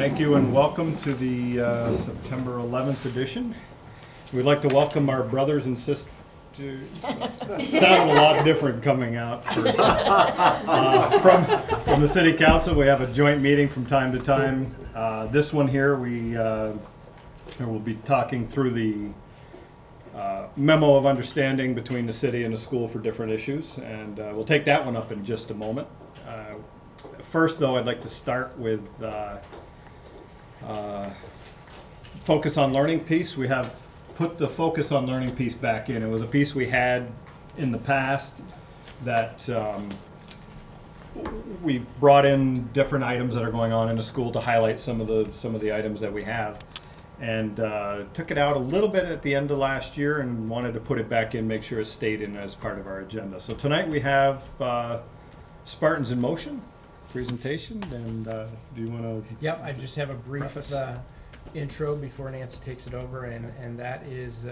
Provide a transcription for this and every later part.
Thank you and welcome to the September 11th edition. We'd like to welcome our brothers and sisters. Sounded a lot different coming out first. From the City Council. We have a joint meeting from time to time. This one here, we will be talking through the memo of understanding between the city and the school for different issues, and we'll take that one up in just a moment. First, though, I'd like to start with focus on learning piece. We have put the focus on learning piece back in. It was a piece we had in the past that we brought in different items that are going on in the school to highlight some of the items that we have, and took it out a little bit at the end of last year and wanted to put it back in, make sure it stayed in as part of our agenda. So tonight we have Spartans in Motion presentation, and do you want to? Yep, I just have a brief intro before Nancy takes it over, and that is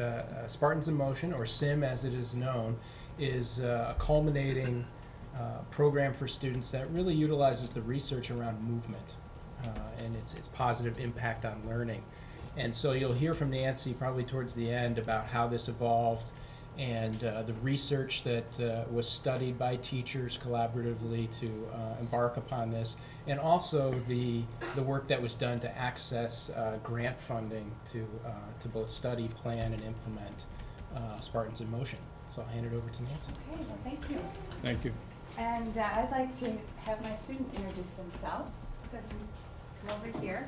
Spartans in Motion, or SIM as it is known, is a culminating program for students that really utilizes the research around movement and its positive impact on learning. And so you'll hear from Nancy probably towards the end about how this evolved and the research that was studied by teachers collaboratively to embark upon this, and also the work that was done to access grant funding to both study, plan, and implement Spartans in Motion. So I'll hand it over to Nancy. Okay, well, thank you. Thank you. And I'd like to have my students introduce themselves. So come over here.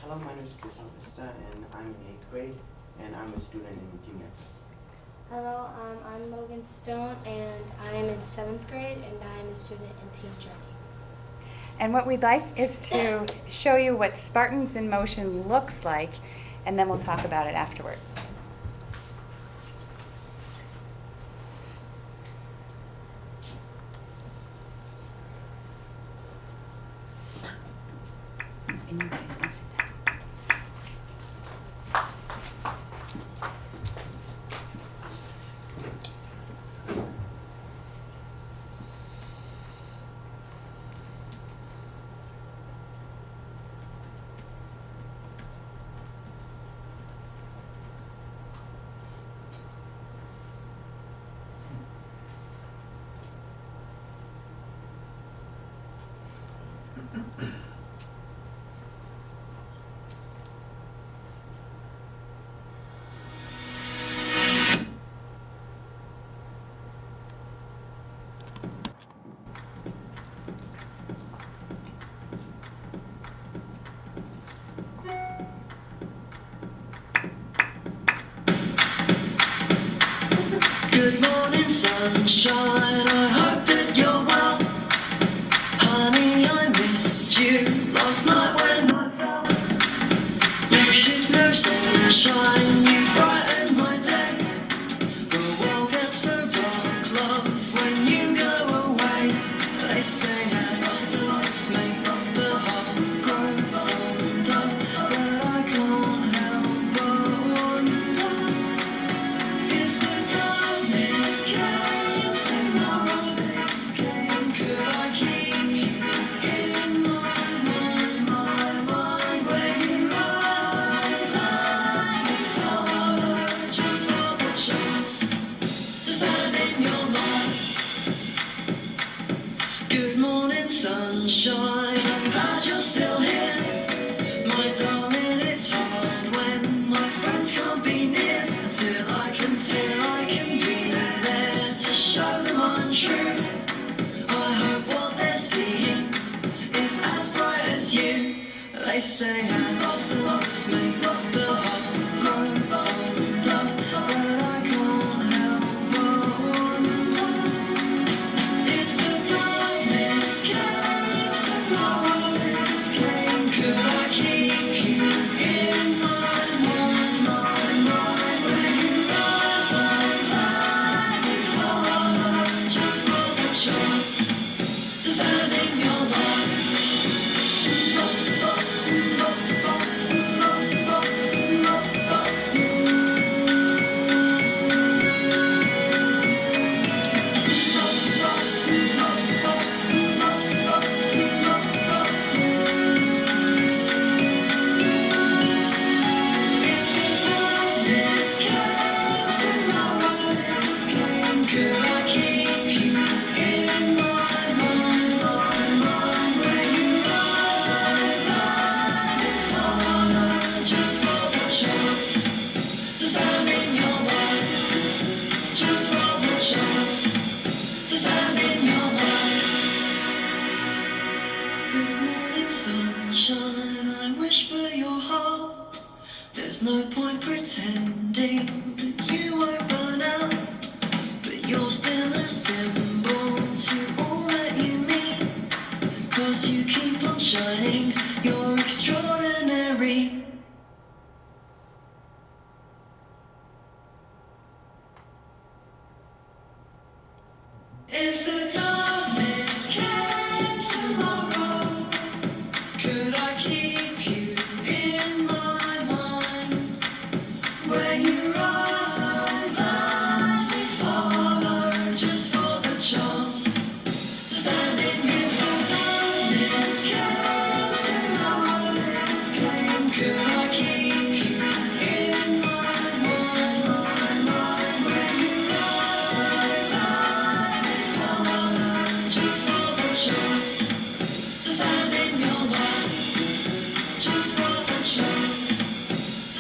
Hello, my name is Krista, and I'm in 8th grade, and I'm a student in GMS. Hello, I'm Logan Stone, and I am in 7th grade, and I am a student in Team Journey. And what we'd like is to show you what Spartans in Motion looks like, and then we'll talk about it afterwards. And you guys can sit down. Good morning, sunshine. I hope that you're well. Honey, I missed you. Could I keep you in my mind, where you rise as I follow, just for the chance to stand in your light, just for the chance to stand in your light. Good morning, sunshine, I wish for your heart. There's no point pretending that you won't burn out, but you're still a symbol to all that you mean, 'cause you keep on shining, you're extraordinary. If the darkness came tomorrow, could I keep you in my mind, where you rise as I follow, just for the chance to stand in your darkness came tomorrow, could I keep you in my mind, where you rise as I follow, just for the chance to stand in your light, just for the chance to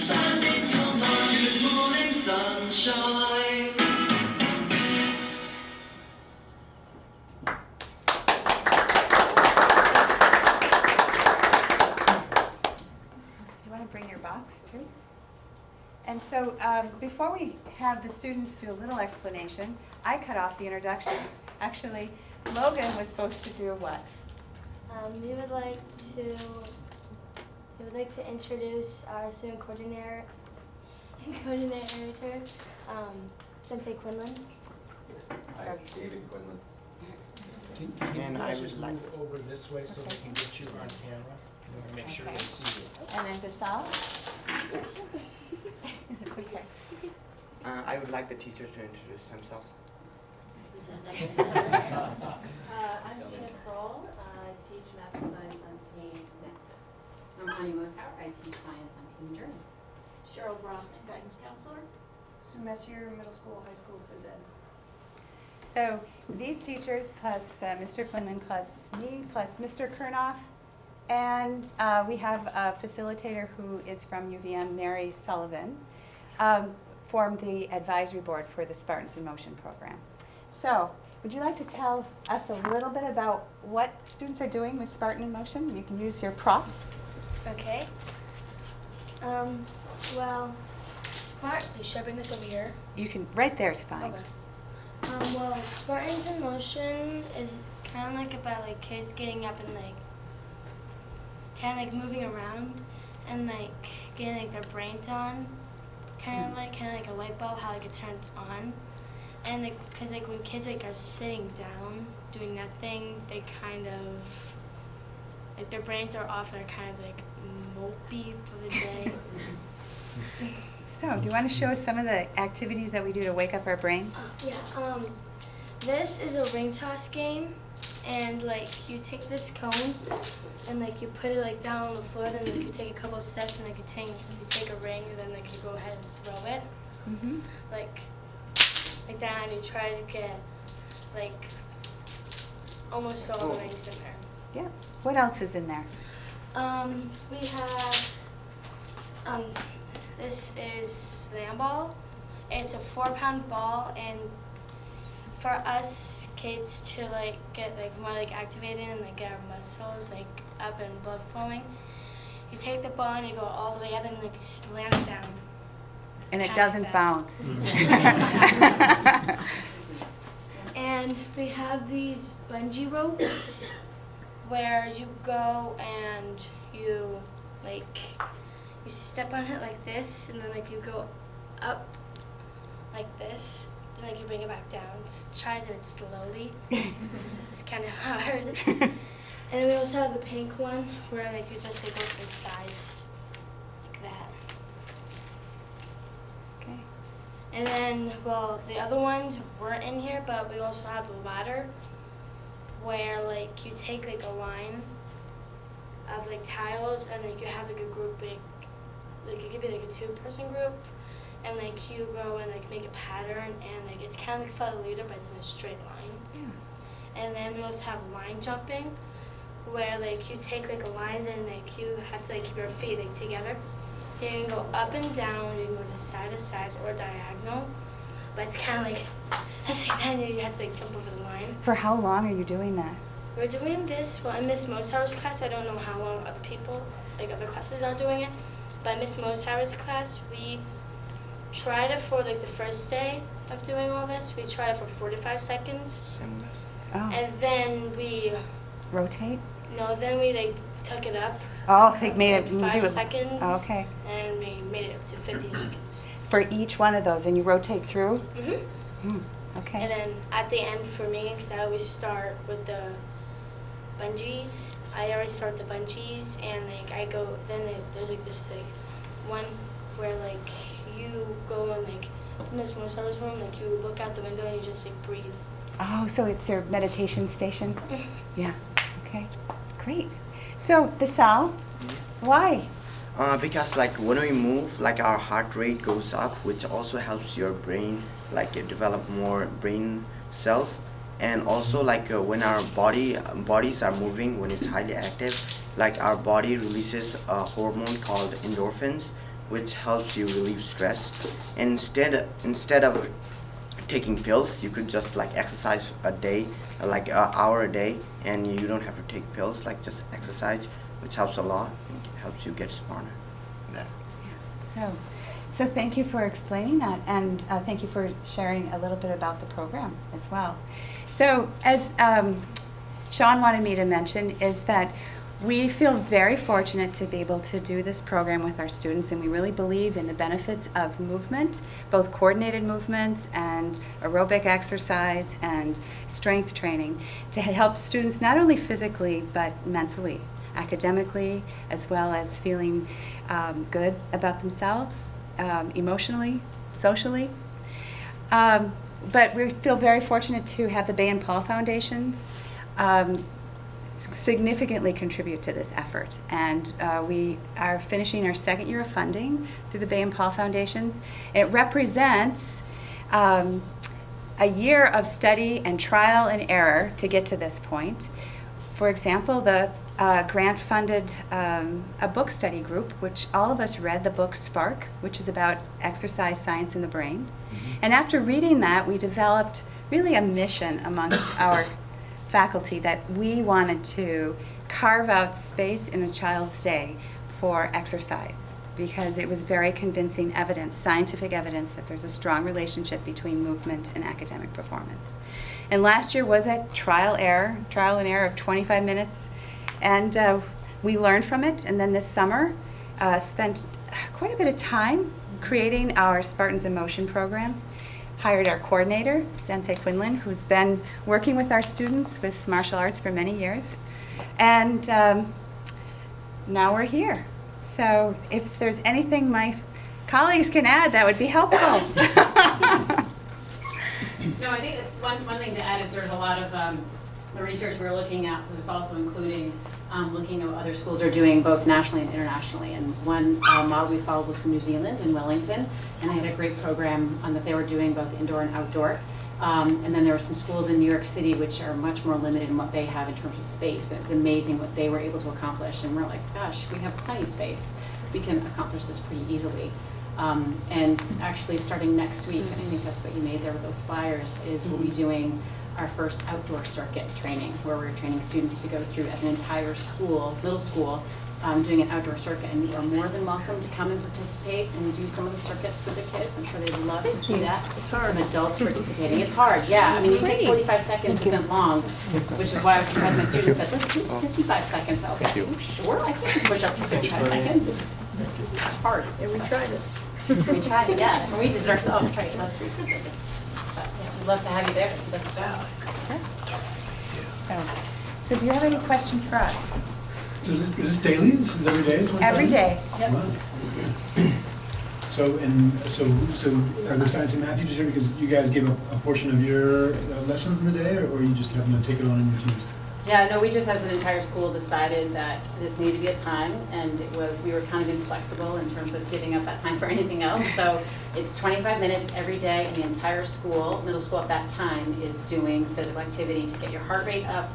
stand in your light. Good morning, sunshine. Do you want to bring your box too? And so before we have the students do a little explanation, I cut off the introductions. Actually, Logan was supposed to do what? We would like to introduce our student coordinator, Sensei Quinlan. Hi, David Quinlan. Can And you I guys would just like- move over this way so we can get you on camera? We want to make sure Okay. they see you. And then Desal? It's okay. I would like the teachers to introduce themselves. I'm Gina Kroll. I teach math and science on Team Nexus. I'm Connie Mosauer. I teach science on Team Journey. Cheryl Brosnan, guidance counselor. Sue Messier, middle school, high school phys ed. So these teachers plus Mr. Quinlan plus me plus Mr. Kernoff, and we have a facilitator who is from UVM, Mary Sullivan, formed the advisory board for the Spartans in Motion program. So would you like to tell us a little bit about what students are doing with Spartan in Motion? You can use your props. Okay. Well, should I bring this over here? You can, right there is fine. Okay. Well, Spartans in Motion is kind of like about like kids getting up and like kind of like moving around and like getting like their brains on, kind of like a light bulb, how like it turns on, and like because like when kids like are sitting down doing nothing, they kind of like their brains are off and they're kind of like mopey for the day. So do you want to show us some of the activities that we do to wake up our brains? Yeah. This is a ring toss game, and like you take this cone, and like you put it like down on the floor. Then like you take a couple of steps, and like you take a ring, and then like you go ahead and throw it, Mm-hmm. like that, and you try to get like almost all the rings in there. Yeah. What else is in there? We have this is slam ball. It's a 4-pound ball, and for us kids to like get like more like activated and like get our muscles like up and blood flowing, you take the ball and you go all the way up and like you slam it down. And it Kind of doesn't that. bounce. And we have these bungee ropes where you go and you like you step on it like this, and then like you go up like this, and like you bring it back down. Try to do it slowly. It's kind of hard. And then we also have the pink one where like you just like go to the sides like that. Okay. And then, well, the other ones weren't in here, but we also have the ladder where like you take like a line of like tiles, and like you have like a group, like it could be like a 2-person group, and like you go and like make a pattern, and like it's kind of like flat leader, but it's in a straight line. And then we also have line jumping, where like you take like a line and like you have to like keep your feet like together. You can go up and down, you can go to side or diagonal, but it's kind of like that's like kind of you have to like jump over the line. For how long are you doing that? We're doing this, well, in Miss Mosauer's class, I don't know how long other people, like other classes are doing it, but in Miss Mosauer's class, we tried it for like the first day of doing all this. We tried it for 45 seconds, Oh, and then we, rotate? no, then we like took it up. Oh, they made it, like do 5 it. seconds, Oh, okay. and we made it up to 50 seconds. For each one of those, and you rotate through? Mm-hmm. Okay. And then at the end for me, because I always start with the bungees, I always start the bungees, and like I go, then there's like this like one where like you go in like Miss Mosauer's room, like you look out the window and you just like breathe. Oh, so it's your meditation station? Yeah. Okay. Great. So, Basal, why? Because like when we move, like our heart rate goes up, which also helps your brain like develop more brain cells. And also like when our bodies are moving, when it's highly active, like our body releases a hormone called endorphins, which helps you relieve stress. And instead of taking pills, you could just like exercise a day, like an hour a day, and you don't have to take pills, like just exercise, which helps a lot and helps you get smarter. There. So thank you for explaining that, and thank you for sharing a little bit about the program as well. So as Sean wanted me to mention is that we feel very fortunate to be able to do this program with our students, and we really believe in the benefits of movement, both coordinated movements and aerobic exercise and strength training to help students not only physically but mentally, academically, as well as feeling good about themselves, emotionally, socially. But we feel very fortunate to have the Bay and Paul Foundations significantly contribute to this effort. And we are finishing our second year of funding through the Bay and Paul Foundations. It represents a year of study and trial and error to get to this point. For example, the grant funded a book study group, which all of us read the book Spark, which is about exercise science in the brain. And after reading that, we developed really a mission amongst our faculty that we wanted to carve out space in a child's day for exercise, because it was very convincing evidence, scientific evidence, that there's a strong relationship between movement and academic performance. And last year was a trial and error of 25 minutes, and we learned from it. And then this summer, spent quite a bit of time creating our Spartans in Motion program. Hired our coordinator, Sensei Quinlan, who's been working with our students with martial arts for many years. And now we're here. So if there's anything my colleagues can add, that would be helpful. No, I think that one thing to add is there's a lot of the research we're looking at was also including looking at what other schools are doing both nationally and internationally. And one model we followed was from New Zealand in Wellington, and they had a great program that they were doing both indoor and outdoor. And then there were some schools in New York City which are much more limited in what they have in terms of space. And it was amazing what they were able to accomplish. And we're like, gosh, we have plenty of space. We can accomplish this pretty easily. And actually starting next week, and I think that's what you made there with those flyers, is we'll be doing our first outdoor circuit training, where we're training students to go through as an entire school, middle school, doing an outdoor circuit. And you are more than welcome to come and participate and do some of the circuits with the kids. I'm sure they'd love to see that. Some adults participating. It's hard, yeah. I mean, you think 45 seconds isn't long, which is why I was surprised my students said, let's do 55 seconds. I was like, you sure? I think push up to 55 seconds. It's hard. Yeah, we tried it. We tried it, yeah. And we did it ourselves. Right, let's repeat it. But, yeah, we'd love to have you there. We'd love to So do you have any questions for us? So is this daily? This is every day? Every day. Yep. Wow. So are the science and math teachers here because you guys give a portion of your lessons in the day, or you just happen to take it on in your teams? Yeah, no, we just as an entire school decided that this needed to be a time, and we were kind of inflexible in terms of giving up that time for anything else. So it's 25 minutes every day, and the entire school, middle school at that time, is doing physical activity to get your heart rate up,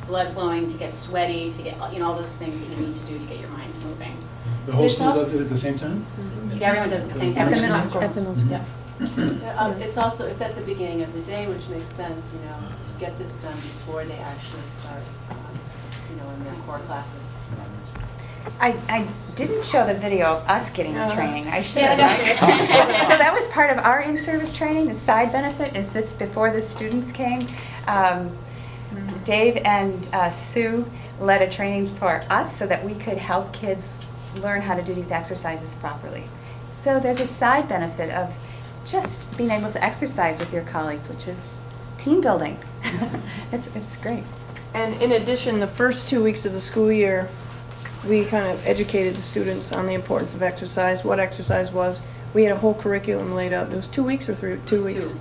blood flowing, to get sweaty, to get, all those things that you need to do to get your mind moving. The whole It's school also- does it at the same time? Yeah, everyone does it at the same time. At the middle school. At the middle school. Yeah. It's at the beginning of the day, which makes sense, to get this done before they actually start, in their core classes. I didn't show the video of us getting the training. I should have, Yeah, right? So that was part of our in-service training. The side benefit is this before the students came. Dave and Sue led a training for us so that we could help kids learn how to do these exercises properly. So there's a side benefit of just being able to exercise with your colleagues, which is team building. It's great. And in addition, the first 2 weeks of the school year, we kind of educated the students on the importance of exercise, what exercise was. We had a whole curriculum laid out. It was 2 weeks or 2 weeks,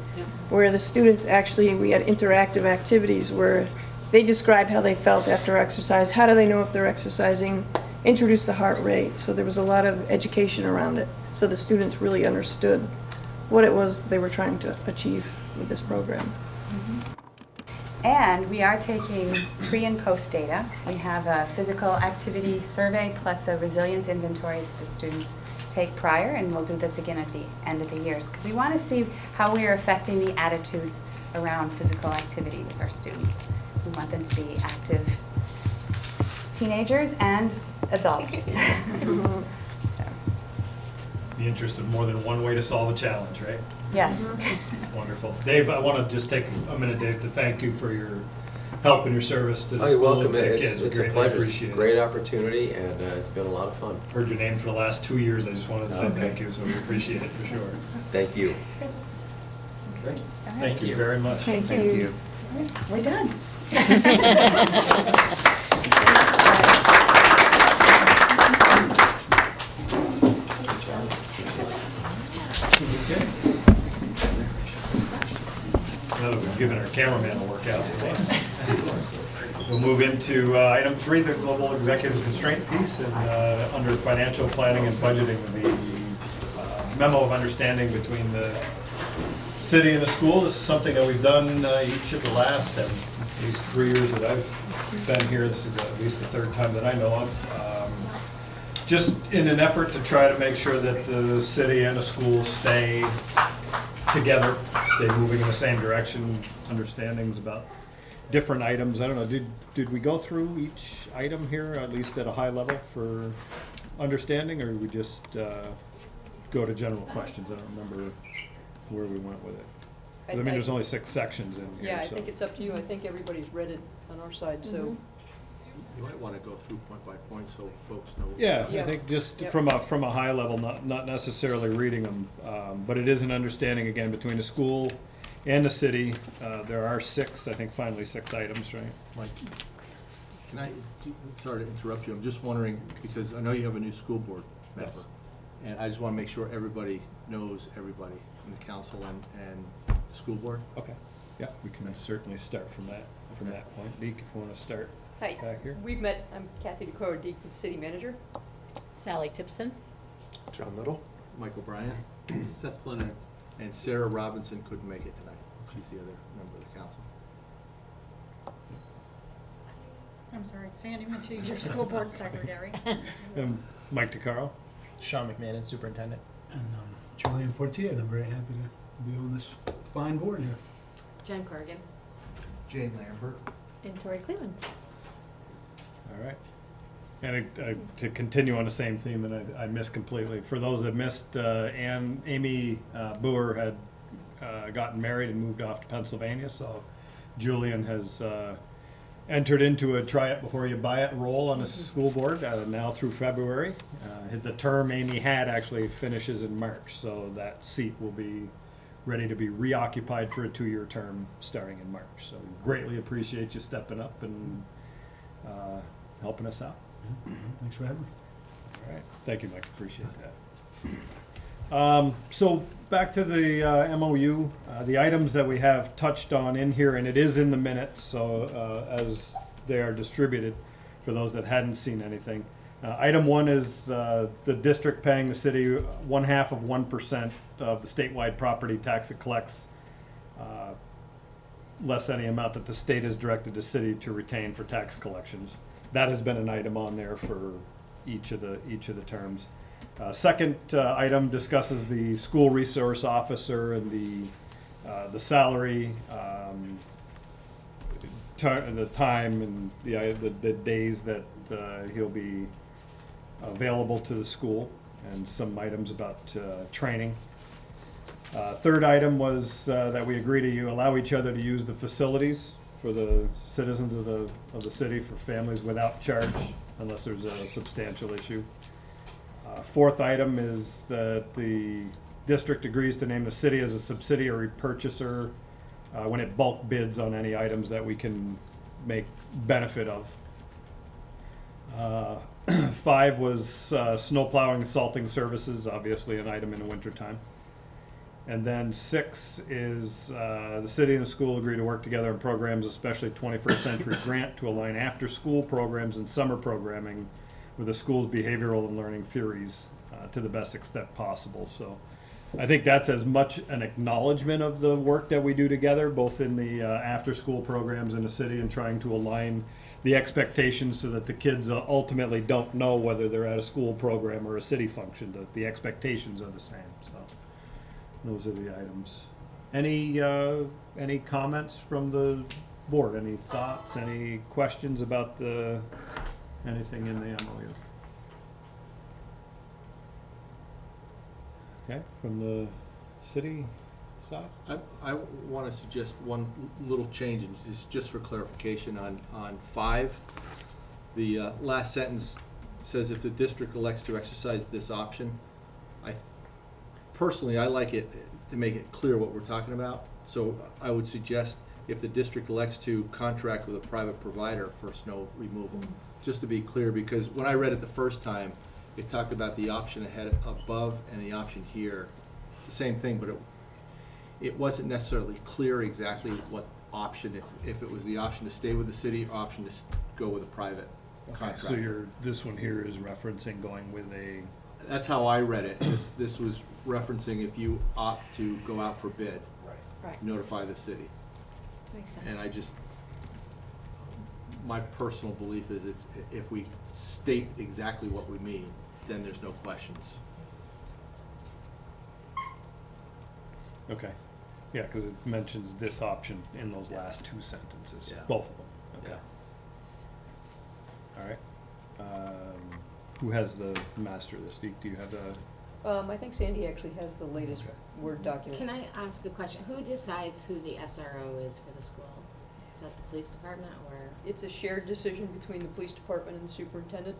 where the students actually, we had interactive activities where they described how they felt after exercise. How do they know if they're exercising? Introduce the heart rate. So there was a lot of education around it. So the students really understood what it was they were trying to achieve with this program. And we are taking pre and post data. We have a physical activity survey plus a resilience inventory that the students take prior, and we'll do this again at the end of the years because we want to see how we are affecting the attitudes around physical activity with our students. We want them to be active teenagers and adults. So, The interest of more than one way to solve a challenge, right? yes. Wonderful. Dave, I want to just take a minute, Dave, to thank you for your help and your service to the Oh, you're school welcome. and to the It's kids. We a greatly pleasure. It's appreciate a it. great opportunity, and it's been a lot of fun. Heard your name for the last 2 years. I just wanted to say Okay. thank you, so we appreciate it for sure. Thank you. Okay. Thank you very much. Thank you. We're done. Now that we've given our cameraman a workout today. We'll move into item 3, the global executive constraint piece, and under financial planning and budgeting, the memo of understanding between the city and the school. This is something that we've done each of the last, at least 3 years that I've been here. This is at least the third time that I know of. Just in an effort to try to make sure that the city and the school stay together, stay moving in the same direction, understandings about different items. I don't know, did we go through each item here, at least at a high level for understanding, or did we just go to general questions? I don't remember where we went with it. I mean, there's only 6 sections in here, Yeah, I so. think it's up to you. I think everybody's read it on our side, so. You might want to go through point by point so folks know. Yeah, I Yeah. think just Yep. from a high level, not necessarily reading them, but it is an understanding, again, between the school and the city. There are 6, I think finally 6 items, right? Mike, can I, sorry to interrupt you, I'm just wondering, because I know you have a new school board member. Yes. And I just want to make sure everybody knows everybody in the council and the school board. Okay, yeah, we can certainly start from that point. Deke, if you want to start Hi, back here. we've met, I'm Kathy DeCoro, Deacon City Manager. Sally Tipson. John Little? Michael Bryant, Seth Leonard, and Sarah Robinson couldn't make it tonight. She's the other member of the council. I'm sorry, Sandy Matthews, your school board secretary. Mike DeCaro. Sean McMahon, Superintendent. And Julian Portier, and I'm very happy to be on this fine board here. Jen Corrigan. Jane Lambert. And Tori Cleveland. All right. And to continue on the same theme, and I missed completely, for those that missed, Amy Boer had gotten married and moved off to Pennsylvania, so Julian has entered into a try it before you buy it role on the school board now through February. The term Amy had actually finishes in March, so that seat will be ready to be reoccupied for a 2-year term starting in March. So greatly appreciate you stepping up and helping us out. Thanks for having me. All right, thank you, Mike, appreciate that. So back to the MOU, the items that we have touched on in here, and it is in the minutes, so as they are distributed for those that hadn't seen anything. Item 1 is the district paying the city 1/2 of 1% of the statewide property tax it collects, less any amount that the state has directed the city to retain for tax collections. That has been an item on there for each of the terms. Second item discusses the school resource officer and the salary, the time and the days that he'll be available to the school, and some items about training. Third item was that we agree to allow each other to use the facilities for the citizens of the city, for families without charge unless there's a substantial issue. Fourth item is that the district agrees to name the city as a subsidiary purchaser when it bulk bids on any items that we can make benefit of. 5 was snow plowing and salting services, obviously an item in the wintertime. And then 6 is the city and the school agree to work together on programs, especially 21st Century Grant, to align after-school programs and summer programming with the school's behavioral and learning theories to the best extent possible. So I think that's as much an acknowledgement of the work that we do together, both in the after-school programs in the city and trying to align the expectations so that the kids ultimately don't know whether they're at a school program or a city function, that the expectations are the same. So those are the items. Any comments from the board? Any thoughts? Any questions about anything in the MOU? Okay, from the city side? I want to suggest one little change, and just for clarification on 5. The last sentence says if the district elects to exercise this option. Personally, I like it to make it clear what we're talking about. So I would suggest if the district elects to contract with a private provider for snow removal, just to be clear, because when I read it the first time, it talked about the option ahead above and the option here. It's the same thing, but it wasn't necessarily clear exactly what option, if it was the option to stay with the city or option to go with a private contractor. So this one here is referencing going with a... That's how I read it. This was referencing if you opt to go out for bid, Right. notify the city. Makes sense. And my personal belief is if we state exactly what we mean, then there's no questions. Okay. Yeah, because it mentions this option in those last 2 sentences, Yeah. both of them. Okay. All right. Who has the master of this? Do you have the... I think Sandy actually has the latest Word document. Can I ask a question? Who decides who the SRO is for the school? Is that the police department or? It's a shared decision between the police department and the superintendent,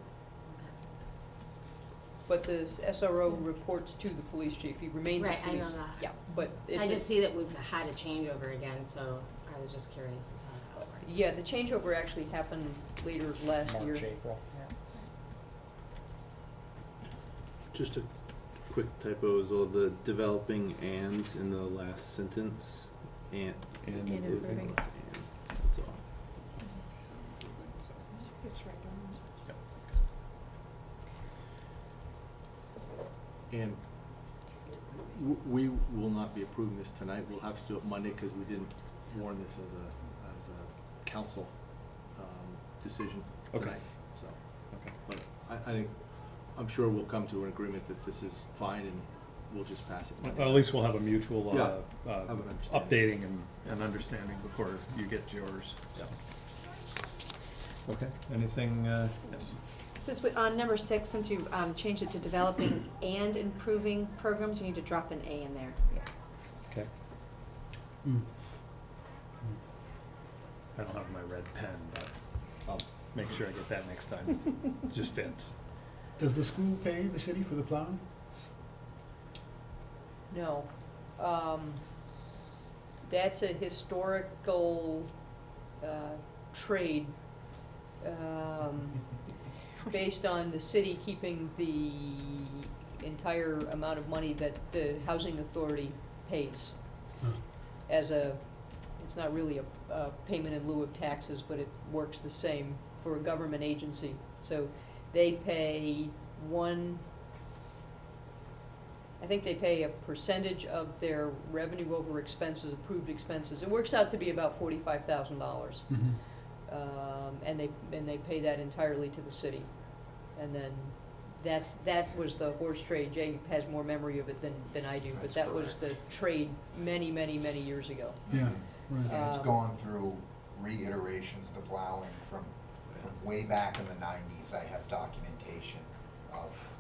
but the SRO reports to the police chief. He remains a Right, I police. know that. Yeah, but it's I just see that we've had a changeover again, so I was just curious as to how that worked. Yeah, the changeover actually happened later last year. April. Just a quick typo is all the developing ands in the last sentence. And improving. That's all. It's right on. And we will not be approving this tonight. We'll have to do it Monday because we didn't warn this as a council decision Okay. tonight. So, Okay. but I think, I'm sure we'll come to an agreement that this is fine and we'll just pass it Monday. Well, at least we'll have a mutual Yeah, have an understanding. updating and understanding before you get yours. So. Okay, anything, yes? Since on number 6, since you changed it to developing and improving programs, you need to drop an A in there. Okay. I don't have my red pen, but I'll make sure I get that next time. It just fits. Does the school pay the city for the plowing? No. That's a historical trade based on the city keeping the entire amount of money that the housing authority pays Huh. as a it's not really a payment in lieu of taxes, but it works the same for a government agency. So they pay I think they pay a percentage of their revenue over expenses, approved expenses. It works out to be about $45,000. And they pay that entirely to the city. And then that was the horse trade. Jay has more memory of it than I do, but That's that was the trade many years ago. Yeah, right. And it's gone through reiterations, the plowing from way back in the 90s. I have documentation of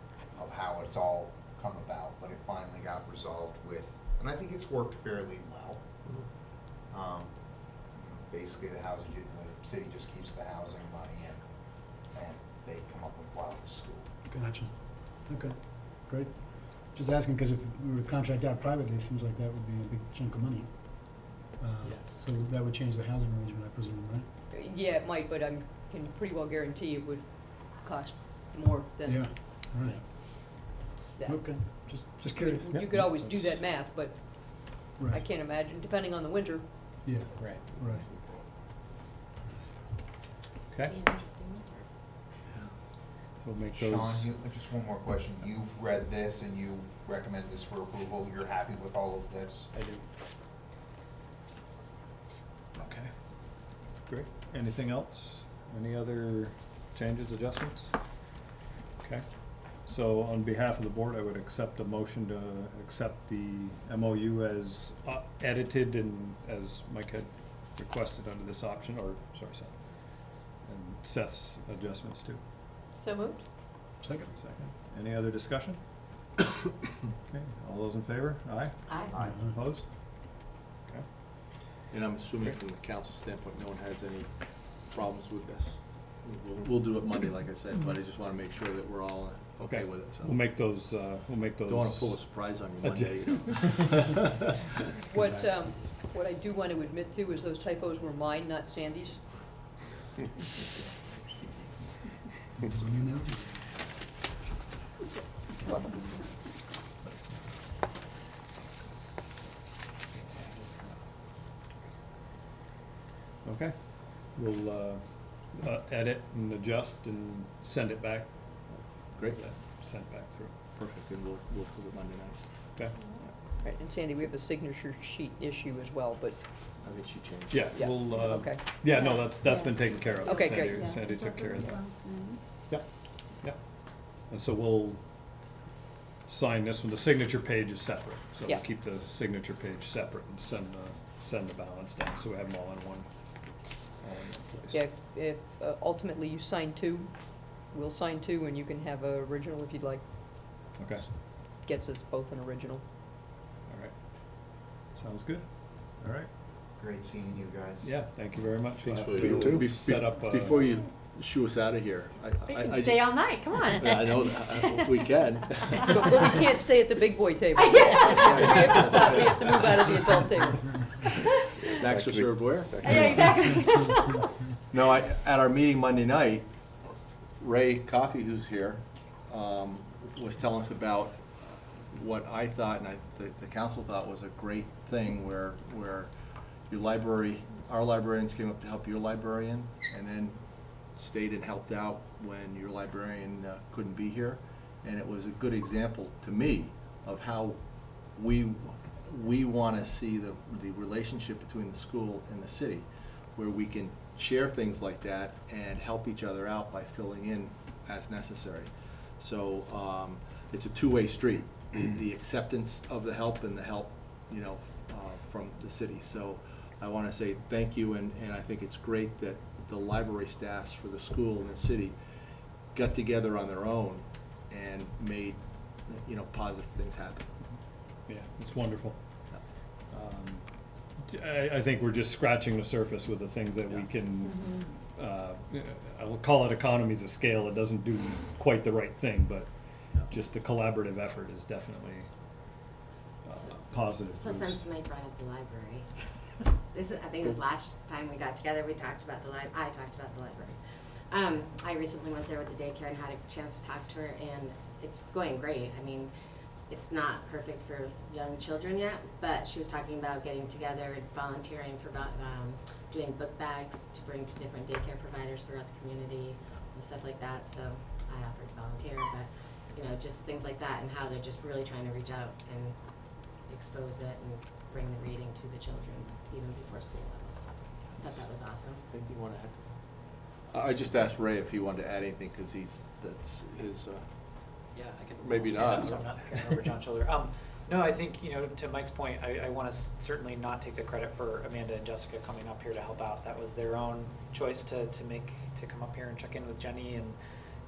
how it's all come about, but it finally got resolved with, and I think it's worked fairly well. Basically, the city just keeps the housing money and they come up and plow the school. Gotcha. Okay, great. Just asking, because if we were to contract out privately, it seems like that would be a big chunk of money. Yes. So that would change the housing arrangement, I presume, right? Yeah, it might, but I can pretty well guarantee it would cost more than Yeah, right. that. Okay, just curious. You could always do that math, but I Right, can't imagine, depending on the winter. yeah, Right. right. Okay, Be an interesting winter. we'll make those. Sean, just one more question. You've read this and you recommend this for approval. You're happy with all of this? I do. Okay, great. Anything else? Any other changes, adjustments? Okay, so on behalf of the board, I would accept a motion to accept the MOU as edited and as Mike had requested under this option, or, sorry, Seth, and Seth's adjustments too. So moved? Second. Any other discussion? Okay, all those in favor? Aye? Aye. Opposed? Okay. And I'm assuming from the council standpoint, no one has any problems with this. We'll do it Monday, like I said, but I just wanna make sure that we're all okay with it, so. We'll make those, Don't wanna pull a surprise on you Monday, you know. What I do want to admit to is those typos were mine, not Sandy's. So you know? Okay, we'll edit and adjust and send it back. Great. Sent back through. Perfect, and we'll put it Monday night. Okay. Right, and Sandy, we have a signature sheet issue as well, but, I think she changed. Yeah, Yeah, we'll, okay. yeah, no, that's been taken care of. Okay, Sandy- great. Sandy took care of that. Yep, yep. And so we'll sign this one. The signature page is separate. So we'll Yeah. keep the signature page separate and send the balance down, so we have them all in one place. yeah, if ultimately you sign two, we'll sign two, and you can have a original if you'd like. Okay, Gets us both an original. all right. Sounds good. All right. Great seeing you guys. Yeah, thank you very much. We'll Thanks have for to you too. set up Before you shoo us out of here, You I can stay all night, come on. Yeah, I know, we can. But we can't stay at the big boy table. We have to stop, we have to move out of the adult table. Snacks are served where? Yeah, exactly. No, at our meeting Monday night, Ray Coffey, who's here, was telling us about what I thought, and the council thought was a great thing, where your library, our librarians came up to help your librarian, and then stayed and helped out when your librarian couldn't be here. And it was a good example to me of how we want to see the relationship between the school and the city, where we can share things like that and help each other out by filling in as necessary. So it's a two-way street, the acceptance of the help and the help, from the city. So I want to say thank you, and I think it's great that the library staffs for the school and the city got together on their own and made, positive things happen. Yeah, it's wonderful. I think we're just scratching the surface with the things that we can, I will call it economies of scale. It doesn't do quite the right thing, but just the collaborative effort is definitely positive. So since Mike brought up the library, I think it was last time we got together, I talked about the library. I recently went there with the daycare and had a chance to talk to her, and it's going great. I mean, it's not perfect for young children yet, but she was talking about getting together, volunteering for doing book bags to bring to different daycare providers throughout the community and stuff like that. So I offered to volunteer, but you know, just things like that and how they're just really trying to reach out and expose it and bring the reading to the children even before school levels. I thought that was awesome. Anything you want to add? I just asked Ray if he wanted to add anything, because that's his, Yeah, I can. maybe stand not. up so I'm not peering over John shoulder. No, I think, you know, to Mike's point, I want to certainly not take the credit for Amanda and Jessica coming up here to help out. That was their own choice to come up here and check in with Jenny and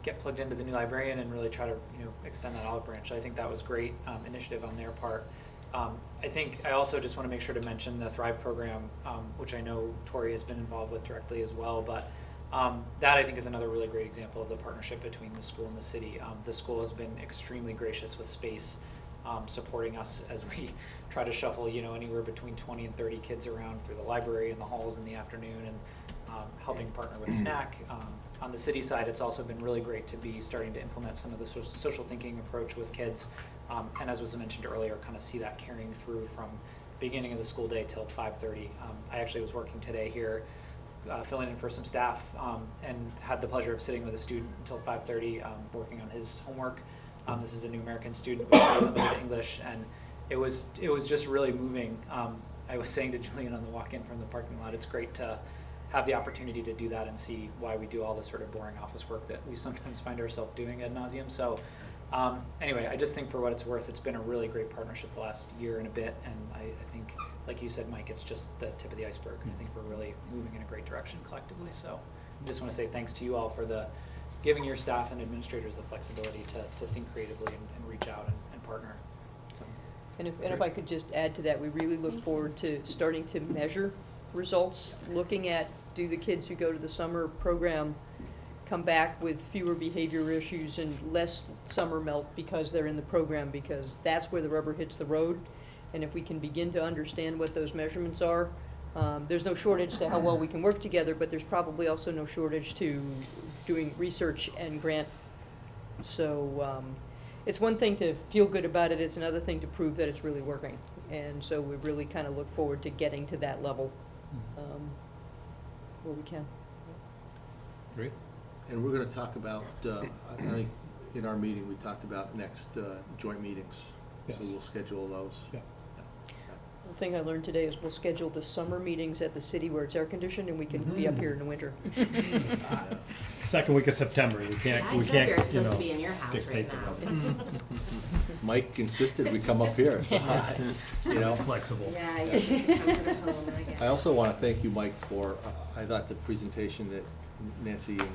get plugged into the new librarian and really try to, you know, extend that olive branch. I think that was great initiative on their part. I think I also just want to make sure to mention the Thrive program, which I know Tori has been involved with directly as well, but that I think is another really great example of the partnership between the school and the city. The school has been extremely gracious with space, supporting us as we try to shuffle, you know, anywhere between 20 and 30 kids around through the library and the halls in the afternoon, and helping partner with SNAC. On the city side, it's also been really great to be starting to implement some of the social thinking approach with kids, and as was mentioned earlier, kind of see that carrying through from beginning of the school day till 5:30. I actually was working today here, filling in for some staff, and had the pleasure of sitting with a student until 5:30, working on his homework. This is a new American student with very limited English, and it was just really moving. I was saying to Julian on the walk in from the parking lot, it's great to have the opportunity to do that and see why we do all the sort of boring office work that we sometimes find ourselves doing ad nauseum. So anyway, I just think for what it's worth, it's been a really great partnership the last year and a bit, and I think, like you said, Mike, it's just the tip of the iceberg. I think we're really moving in a great direction collectively. So I just want to say thanks to you all for giving your staff and administrators the flexibility to think creatively and reach out and partner. So. And if I could just add to that, we really look forward to starting to measure results, looking at, do the kids who go to the summer program come back with fewer behavior issues and less summer melt because they're in the program, because that's where the rubber hits the road. And if we can begin to understand what those measurements are, there's no shortage to how well we can work together, but there's probably also no shortage to doing research and grant. So it's one thing to feel good about it, it's another thing to prove that it's really working. And so we really kind of look forward to getting to that level where we can. Great. And we're going to talk about, I think in our meeting, we talked about next joint meetings. Yes. So we'll schedule those. Yeah. The thing I learned today is we'll schedule the summer meetings at the city where it's air conditioned and we can be up here in the winter. Second week of September, we can't, I said we were supposed to be in your house dictate right the now. weather. Mike insisted we come up here, so, you know. Flexible. Yeah, you can come to the home, I guess. I also want to thank you, Mike, for, I thought the presentation that Nancy and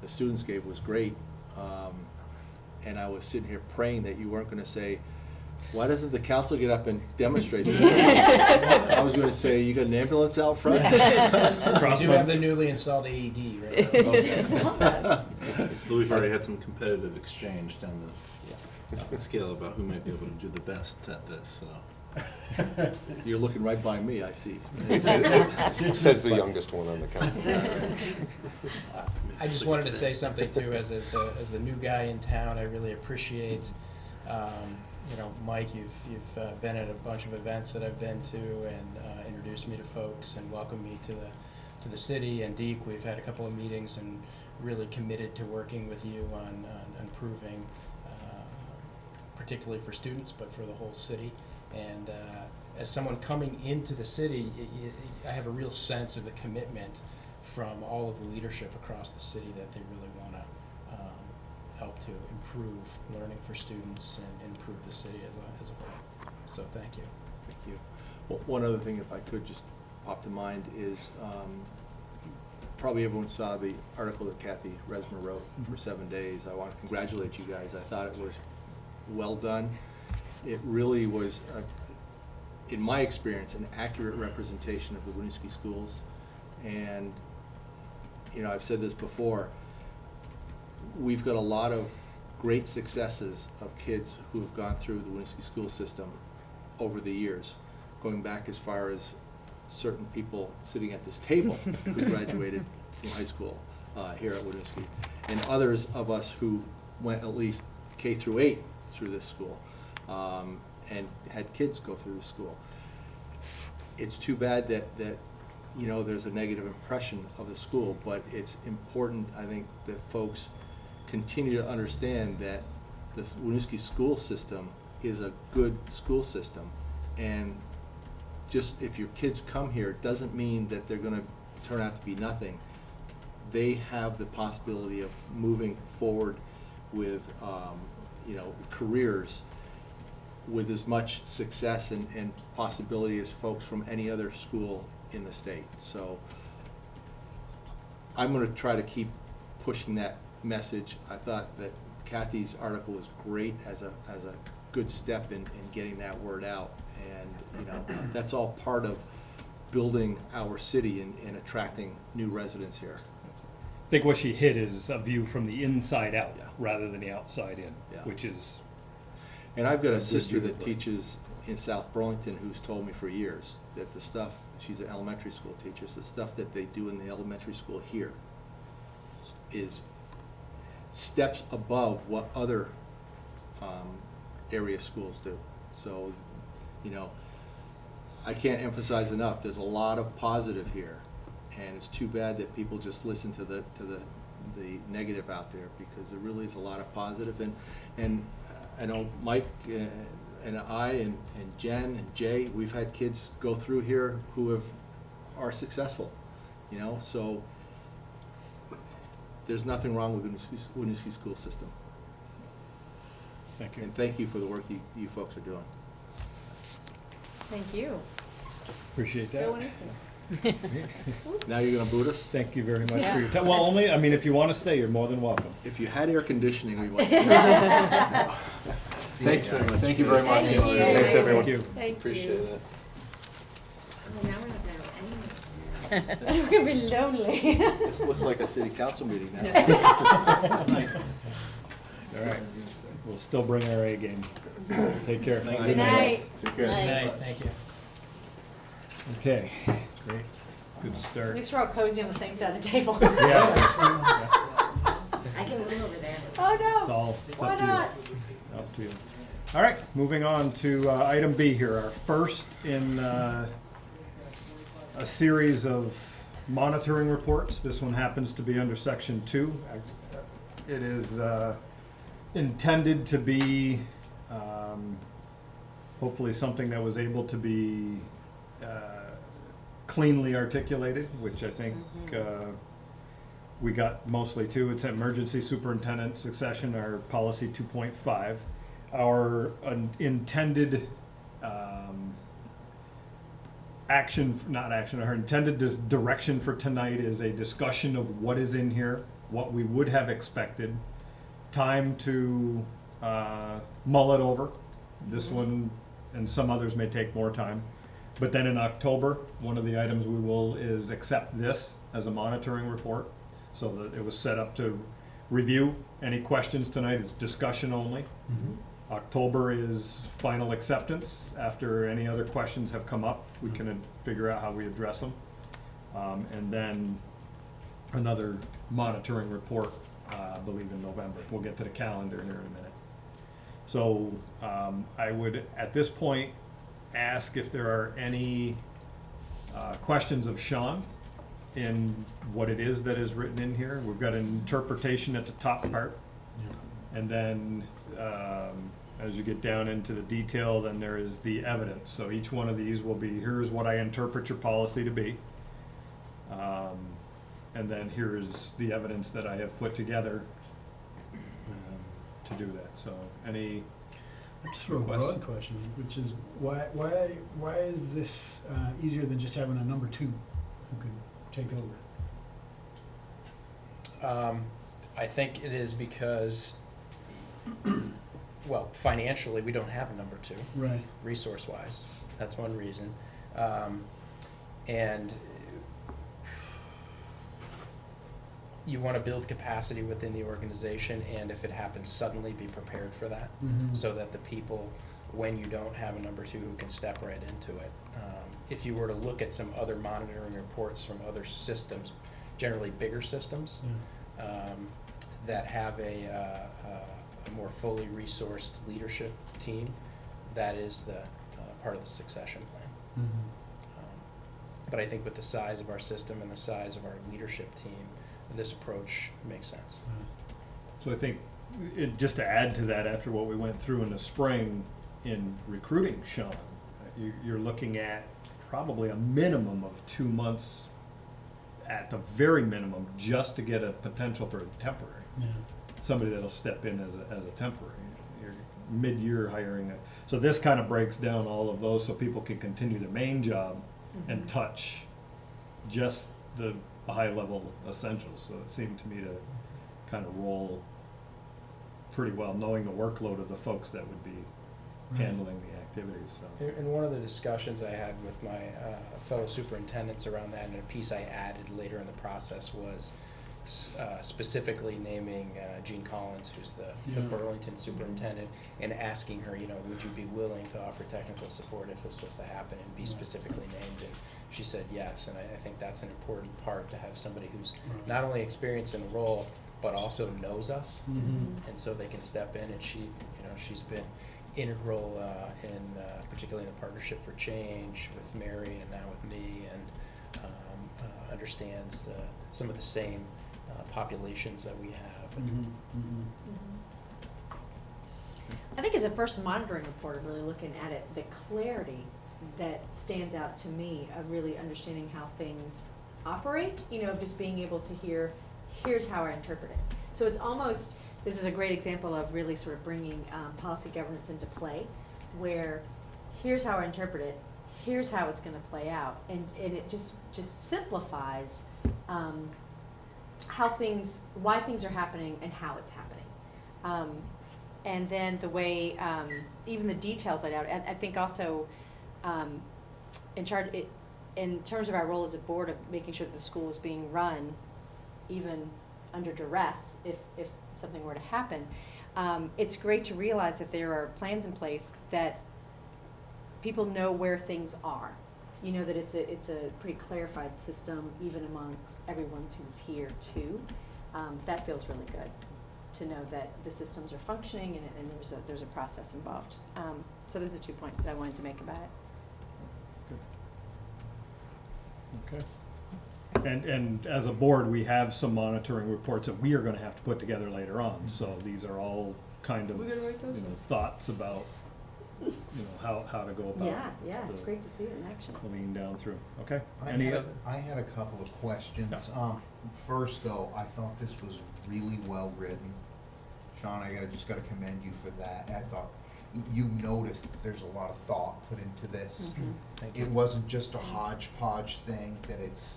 the students gave was great. And I was sitting here praying that you weren't going to say, why doesn't the council get up and demonstrate this? I was going to say, you got an ambulance out front? We do have the newly installed AED right now. We've already had some competitive exchange down the scale about who might be able to do the best at this, so. You're looking right by me, I see. Says the youngest one on the council. I just wanted to say something too, as the new guy in town. I really appreciate, you know, Mike. You've been at a bunch of events that I've been to, and introduced me to folks and welcomed me to the city. And Deke, we've had a couple of meetings and really committed to working with you on improving, particularly for students, but for the whole city. And as someone coming into the city, I have a real sense of the commitment from all of the leadership across the city that they really want to help to improve learning for students and improve the city as a whole. So thank you. Thank you. Well, one other thing, if I could just pop to mind, is probably everyone saw the article that Kathy Resmer wrote for 7 days. I want to congratulate you guys. I thought it was well done. It really was, in my experience, an accurate representation of the Winooski schools. And, you know, I've said this before, we've got a lot of great successes of kids who have gone through the Winooski school system over the years, going back as far as certain people sitting at this table who graduated from high school here at Winooski, and others of us who went at least K through 8 through this school. and had kids go through the school. It's too bad that you know, there's a negative impression of the school, but it's important, I think, that folks continue to understand that the Winooski school system is a good school system. And just if your kids come here, it doesn't mean that they're gonna turn out to be nothing. They have the possibility of moving forward with, you know, careers with as much success and possibility as folks from any other school in the state. So I'm gonna try to keep pushing that message. I thought that Kathy's article was great as a good step in getting that word out. And, you know, that's all part of building our city and attracting new residents here. I think what she hit is a view from the inside out rather than the outside in, which is. And I've got a a good sister view that of it. teaches in South Burlington who's told me for years that the stuff, she's an elementary school teacher, so the stuff that they do in the elementary school here is steps above what other area schools do. So, you know, I can't emphasize enough, there's a lot of positive here. And it's too bad that people just listen to the negative out there, because there really is a lot of positive. And I know Mike and I and Jen and Jay, we've had kids go through here who are successful, you know, so there's nothing wrong with Winooski school system. Thank you. And thank you for the work you folks are doing. Thank you. Appreciate that. Go Winooski. Now you're gonna boot us? Thank you very much for your time. Well, only, I mean, if you want to stay, you're more than welcome. If you had air conditioning, we might. Thanks very much. Thank you very much. Thank you. Thanks, everyone. Thank you. Thank Appreciate you. it. Oh, now we're not gonna have anyone. We're gonna be lonely. This looks like a city council meeting now. All right. We'll still bring our A game. Take care. Good night. Take care. Night, thank you. Okay, great. Good At start. least we're all cozy on the same side of the table. Yeah. I can move over there. Oh, no. It's all, it's Why up to you. not? Up to you. All right, moving on to item B here, our first in a series of monitoring reports. This one happens to be under section 2. It is intended to be hopefully something that was able to be cleanly articulated, which I think we got mostly to. It's emergency superintendent succession, our policy 2.5. Our intended our intended direction for tonight is a discussion of what is in here, what we would have expected, time to mull it over. This one and some others may take more time. But then in October, one of the items we will is accept this as a monitoring report, so that it was set up to review. Any questions tonight is discussion only. October is final acceptance. After any other questions have come up, we can figure out how we address them. And then another monitoring report, I believe in November. We'll get to the calendar here in a minute. So I would, at this point, ask if there are any questions of Sean in what it is that is written in here. We've got an interpretation at the top part. And then as you get down into the detail, then there is the evidence. So each one of these will be, here's what I interpret your policy to be. And then here's the evidence that I have put together to do that. So any Just for a broad question, which is why is this easier than just having a number 2 who could take over? I think it is because, well, financially, we don't have a number 2. Right. Resource-wise, that's one reason. And you want to build capacity within the organization, and if it happens suddenly, be prepared for that, so that the people, when you don't have a number 2, can step right into it. If you were to look at some other monitoring reports from other systems, generally bigger systems, that have a more fully resourced leadership team, that is the part of the succession plan. But I think with the size of our system and the size of our leadership team, this approach makes sense. So I think, just to add to that, after what we went through in the spring in recruiting Sean, you're looking at probably a minimum of 2 months at the very minimum, just to get a potential for a temporary. Yeah. Somebody that'll step in as a temporary. You're mid-year hiring. So this kind of breaks down all of those so people can continue the main job and touch just the high-level essentials. So it seemed to me to kind of roll pretty well, knowing the workload of the folks that would be handling the activities. So. And one of the discussions I had with my fellow superintendents around that, and a piece I added later in the process, was specifically naming Jean Collins, who's the Burlington superintendent, and asking her, would you be willing to offer technical support if this was to happen, and be specifically named? And she said yes, and I think that's an important part, to have somebody who's not only experienced in the role, but also knows us, and so they can step in. And she's been integral particularly in the Partnership for Change with Mary and now with me, and understands some of the same populations that we have. I think as a first monitoring report, of really looking at it, the clarity that stands out to me of really understanding how things operate, of just being able to hear, here's how I interpret it. So it's almost, this is a great example of really sort of bringing policy governance into play, where here's how I interpret it, here's how it's going to play out, and it just simplifies why things are happening and how it's happening. And then the way, even the details laid out, I think also in terms of our role as a board of making sure that the school is being run even under duress if something were to happen, it's great to realize that there are plans in place that people know where things are. That it's a pretty clarified system even amongst everyone who's here too. That feels really good, to know that the systems are functioning and there's a process involved. So those are 2 points that I wanted to make about it. Okay. And as a board, we have some monitoring reports that we are going to have to put together later on. So these are all kind of thoughts about how to go about. Yeah, it's great to see it in action. Lean down through. Okay. I had a couple of questions. First, though, I thought this was really well written. Sean, I just gotta commend you for that. I thought you noticed that there's a lot of thought put into this. It wasn't just a hodgepodge thing. It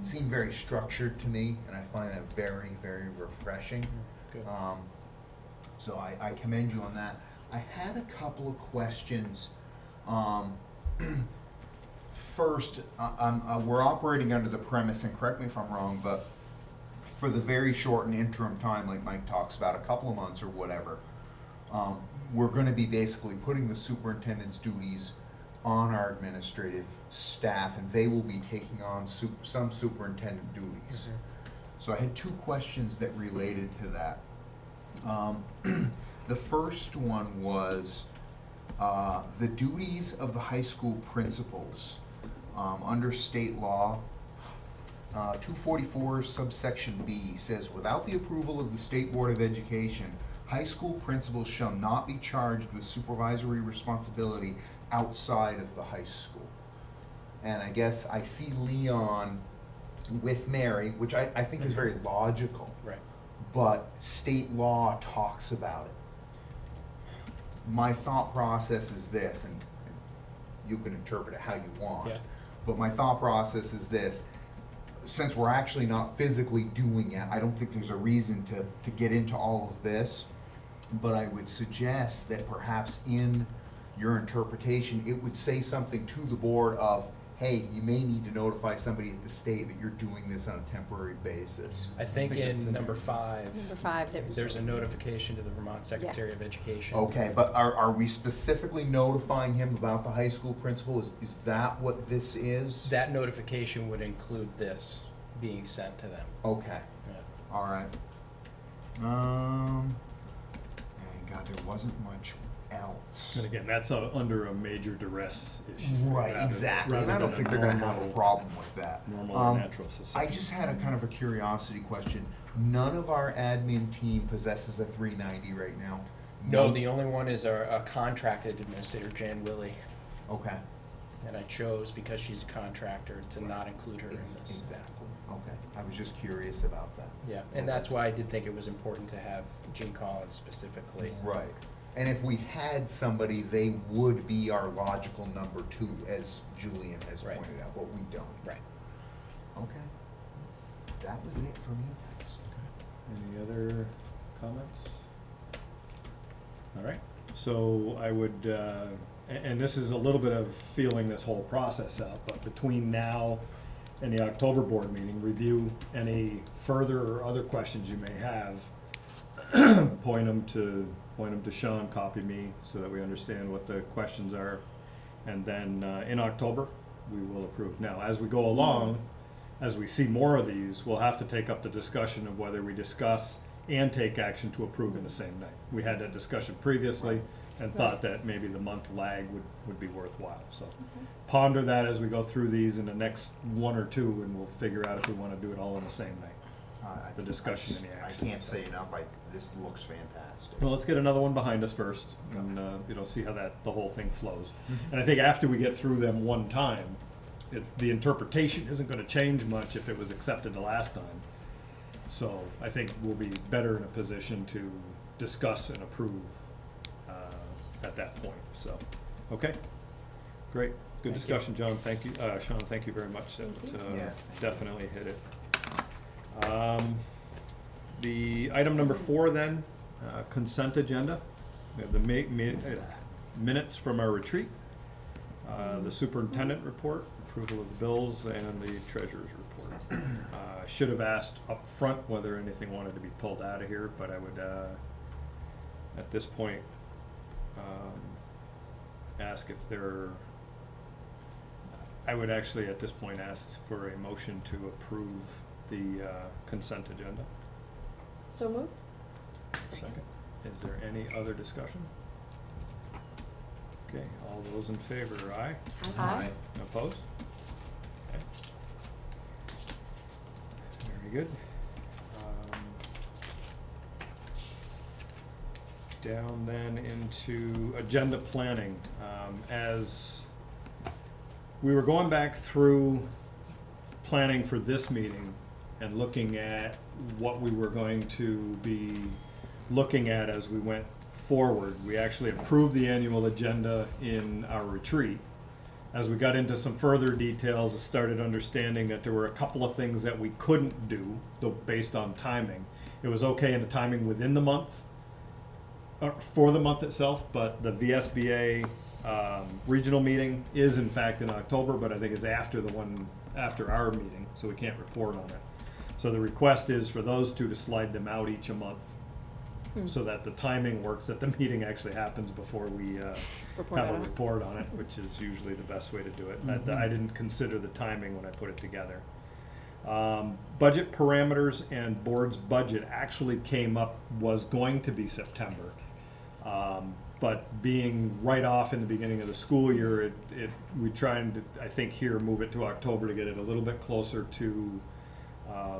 seemed very structured to me, and I find that very, very refreshing. Good. So I commend you on that. I had a couple of questions. First, we're operating under the premise, and correct me if I'm wrong, but for the very short and interim time, like Mike talks about, a couple of months or whatever, we're going to be basically putting the superintendent's duties on our administrative staff, and they will be taking on some superintendent duties. So I had 2 questions that related to that. The first one was the duties of the high school principals under state law. 244 subsection B says, without the approval of the State Board of Education, high school principals shall not be charged with supervisory responsibility outside of the high school. And I guess I see Leon with Mary, which I think is very logical. Right. But state law talks about it. My thought process is this, and you can interpret it how you want, but my thought process is this: since we're actually not physically doing it, I don't think there's a reason to get into all of this, but I would suggest that perhaps in your interpretation, it would say something to the board of, hey, you may need to notify somebody at the state that you're doing this on a temporary basis. I think in number 5, there's a a notification to the Vermont Secretary of Education. Okay, but are we specifically notifying him about the high school principal? Is that what this is? That notification would include this being sent to them. Okay. All right. And God, there wasn't much else? And again, that's under a major duress issue. Right, rather- exactly, and rather I don't than think they're gonna have a normal- problem with that. Normal or natural I cessation. just had a kind of a curiosity question. None of our admin team possesses a 390 right now? No, the only one is our contracted administrator, Jan Willie. Okay. And I chose, because she's a contractor, to not include her in this. Exactly, okay. I was just curious about that. Yeah, and that's why I did think it was important to have Gene Collins specifically. Right. And if we had somebody, they would be our logical number two, as Julian has Right. pointed out, but we don't. Right. Okay. That was it for me, guys. Any other comments? All right, so I would, and this is a little bit of feeling this whole process out, but between now and the October board meeting, review any further or other questions you may have. Point them to Sean, copy me, so that we understand what the questions are. And then in October, we will approve. Now, as we go along, as we see more of these, we'll have to take up the discussion of whether we discuss and take action to approve in the same night. We had that discussion previously and thought that maybe the month lag would be worthwhile. So ponder that as we go through these in the next one or two, and we'll figure out if we want to do it all in the same night. The discussion and the action. I can't say enough, this looks fantastic. Well, let's get another one behind us first, and see how the whole thing flows. And I think after we get through them one time, the interpretation isn't going to change much if it was accepted the last time. So I think we'll be better in a position to discuss and approve at that point. So, okay, great, good discussion, John. Thank you, Sean. Thank you very much. Yeah. Definitely hit it. The item number 4 then, consent agenda. We have the minutes from our retreat, the superintendent report, approval of the bills, and the treasurer's report. Should have asked up front whether anything wanted to be pulled out of here, but I would, at this point, ask if I would actually at this point ask for a motion to approve the consent agenda. So moved? Second. Is there any other discussion? Okay, all those in favor, aye? Aye. Opposed? Okay. Very good. Down then into agenda planning. As we were going back through planning for this meeting and looking at what we were going to be looking at as we went forward, we actually approved the annual agenda in our retreat. As we got into some further details, started understanding that there were a couple of things that we couldn't do, though based on timing. It was okay in the timing within the month, for the month itself, but the VSBA regional meeting is in fact in October, but I think it's after our meeting, so we can't report on it. So the request is for those two to slide them out each a month, so that the timing works, that the meeting actually happens before we have a report on it, which is usually the best way to do it. I didn't consider the timing when I put it together. Budget parameters and board's budget actually came up, was going to be September. But being right off in the beginning of the school year, we trying to, I think here, move it to October to get it a little bit closer to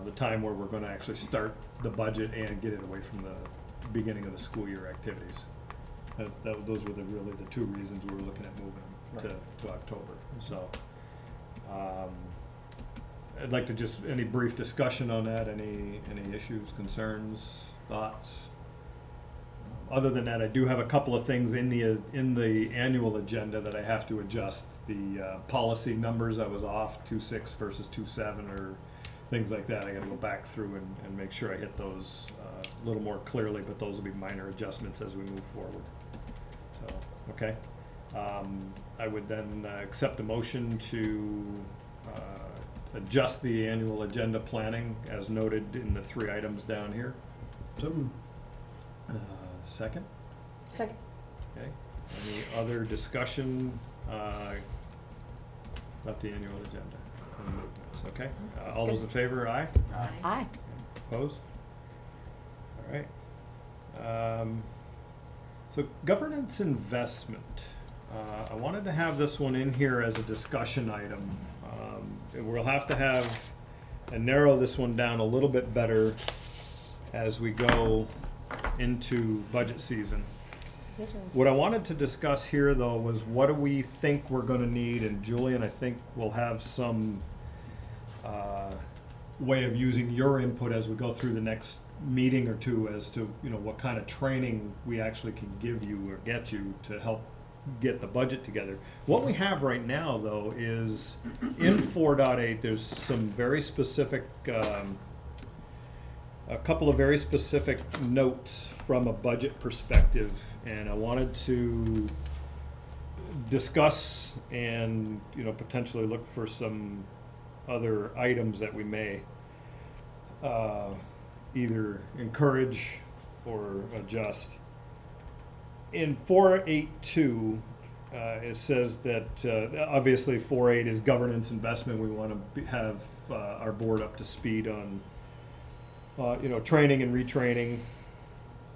the time where we're going to actually start the budget and get it away from the beginning of the school year activities. Those were really the two reasons we were looking at moving to October. So I'd like to just, any brief discussion on that, any issues, concerns, thoughts? Other than that, I do have a couple of things in the annual agenda that I have to adjust. The policy numbers, I was off 2.6 versus 2.7 or things like that. I gotta go back through and make sure I hit those a little more clearly, but those will be minor adjustments as we move forward. So, okay. I would then accept a motion to adjust the annual agenda planning as noted in the 3 items down here. Second? Second. Okay. Any other discussion about the annual agenda and movements? Okay. All those in favor, aye? Aye. Opposed? All right. So governance investment. I wanted to have this one in here as a discussion item. We'll have to have and narrow this one down a little bit better as we go into budget season. What I wanted to discuss here, though, was what do we think we're going to need, and Julian, I think will have some way of using your input as we go through the next meeting or two as to, you know, what kind of training we actually can give you or get you to help get the budget together. What we have right now, though, is in 4.8, there's some very specific, a couple of very specific notes from a budget perspective, and I wanted to discuss and, you know, potentially look for some other items that we may either encourage or adjust. In 4.8.2, it says that obviously 4.8 is governance investment. We want to have our board up to speed on you know, training and retraining,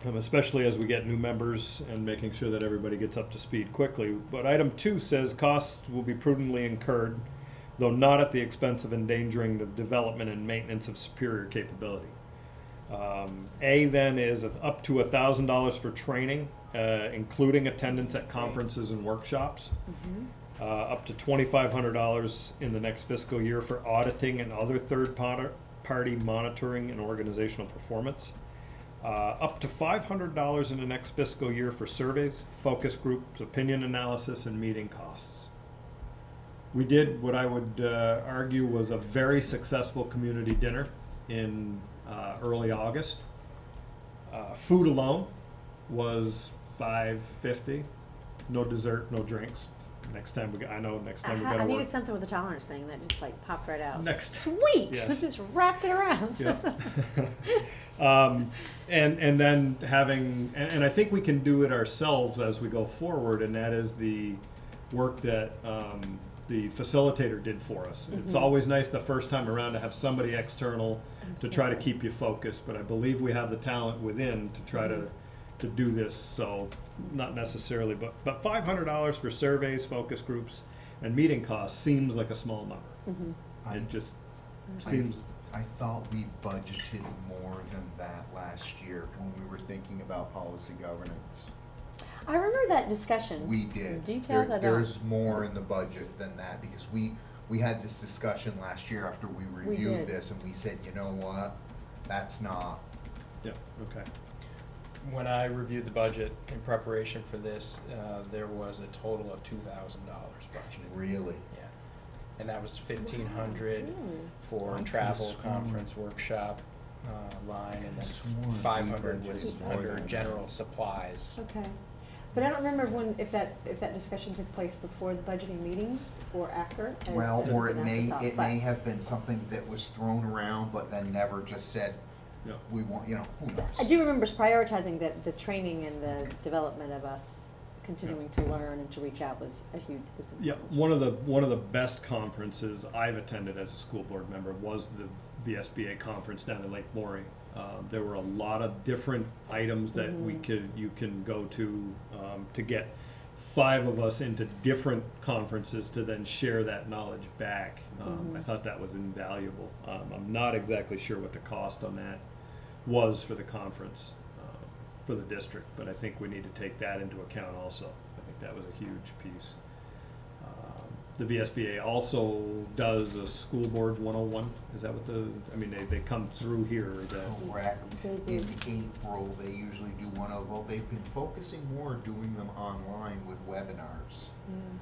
especially as we get new members and making sure that everybody gets up to speed quickly. But item 2 says costs will be prudently incurred, though not at the expense of endangering the development and maintenance of superior capability. A then is up to $1,000 for training, including attendance at conferences and workshops. Up to $2,500 in the next fiscal year for auditing and other third-party monitoring and organizational performance. Up to $500 in the next fiscal year for surveys, focus groups, opinion analysis, and meeting costs. We did what I would argue was a very successful community dinner in early August. Food alone was $5.50. No dessert, no drinks. Next time we got I to needed work. something with a tolerance thing that just like popped right out. Next. Sweet. Yes. Just wrapped it around. Yeah. And then having, and I think we can do it ourselves as we go forward, and that is the work that the facilitator did for us. It's always nice the first time around to have somebody external to try to keep you focused, but I believe we have the talent within to try to do this, so not necessarily, but $500 for surveys, focus groups, and meeting costs seems like a small number. It just seems. I thought we budgeted more than that last year when we were thinking about policy governance. I remember that discussion. We did. Details I don't. There's more in the budget than that, because we had this discussion last year after we reviewed did. this, and we said, you know what, that's not. Yeah, okay. When I reviewed the budget in preparation for this, there was a total of $2,000 budgeted. Really? Yeah, and that was $1,500 for I travel, could've sworn- conference, workshop line, and then Sworn we 500 was budgeted more under than general that. supplies. Okay. But I don't remember if that discussion took place before the budgeting meetings or after. as- Well, as or an it may afterthought, but- have been something that was thrown around, but then never just said, Yeah. we want, you know, who knows? I do remember prioritizing that the training and the development of us continuing to learn and to reach out was a huge. Yeah, one of the best conferences I've attended as a school board member was the VSBA conference down in Lake Maury. There were a lot of different items that you can go to get 5 of us into different conferences to then share that knowledge back. I thought that was invaluable. I'm not exactly sure what the cost on that was for the conference for the district, but I think we need to take that into account also. I think that was a huge piece. The VSBA also does a school board 101. Is that what they come through here? Correct. In April, they usually do one of, well, they've been focusing more doing them online with webinars.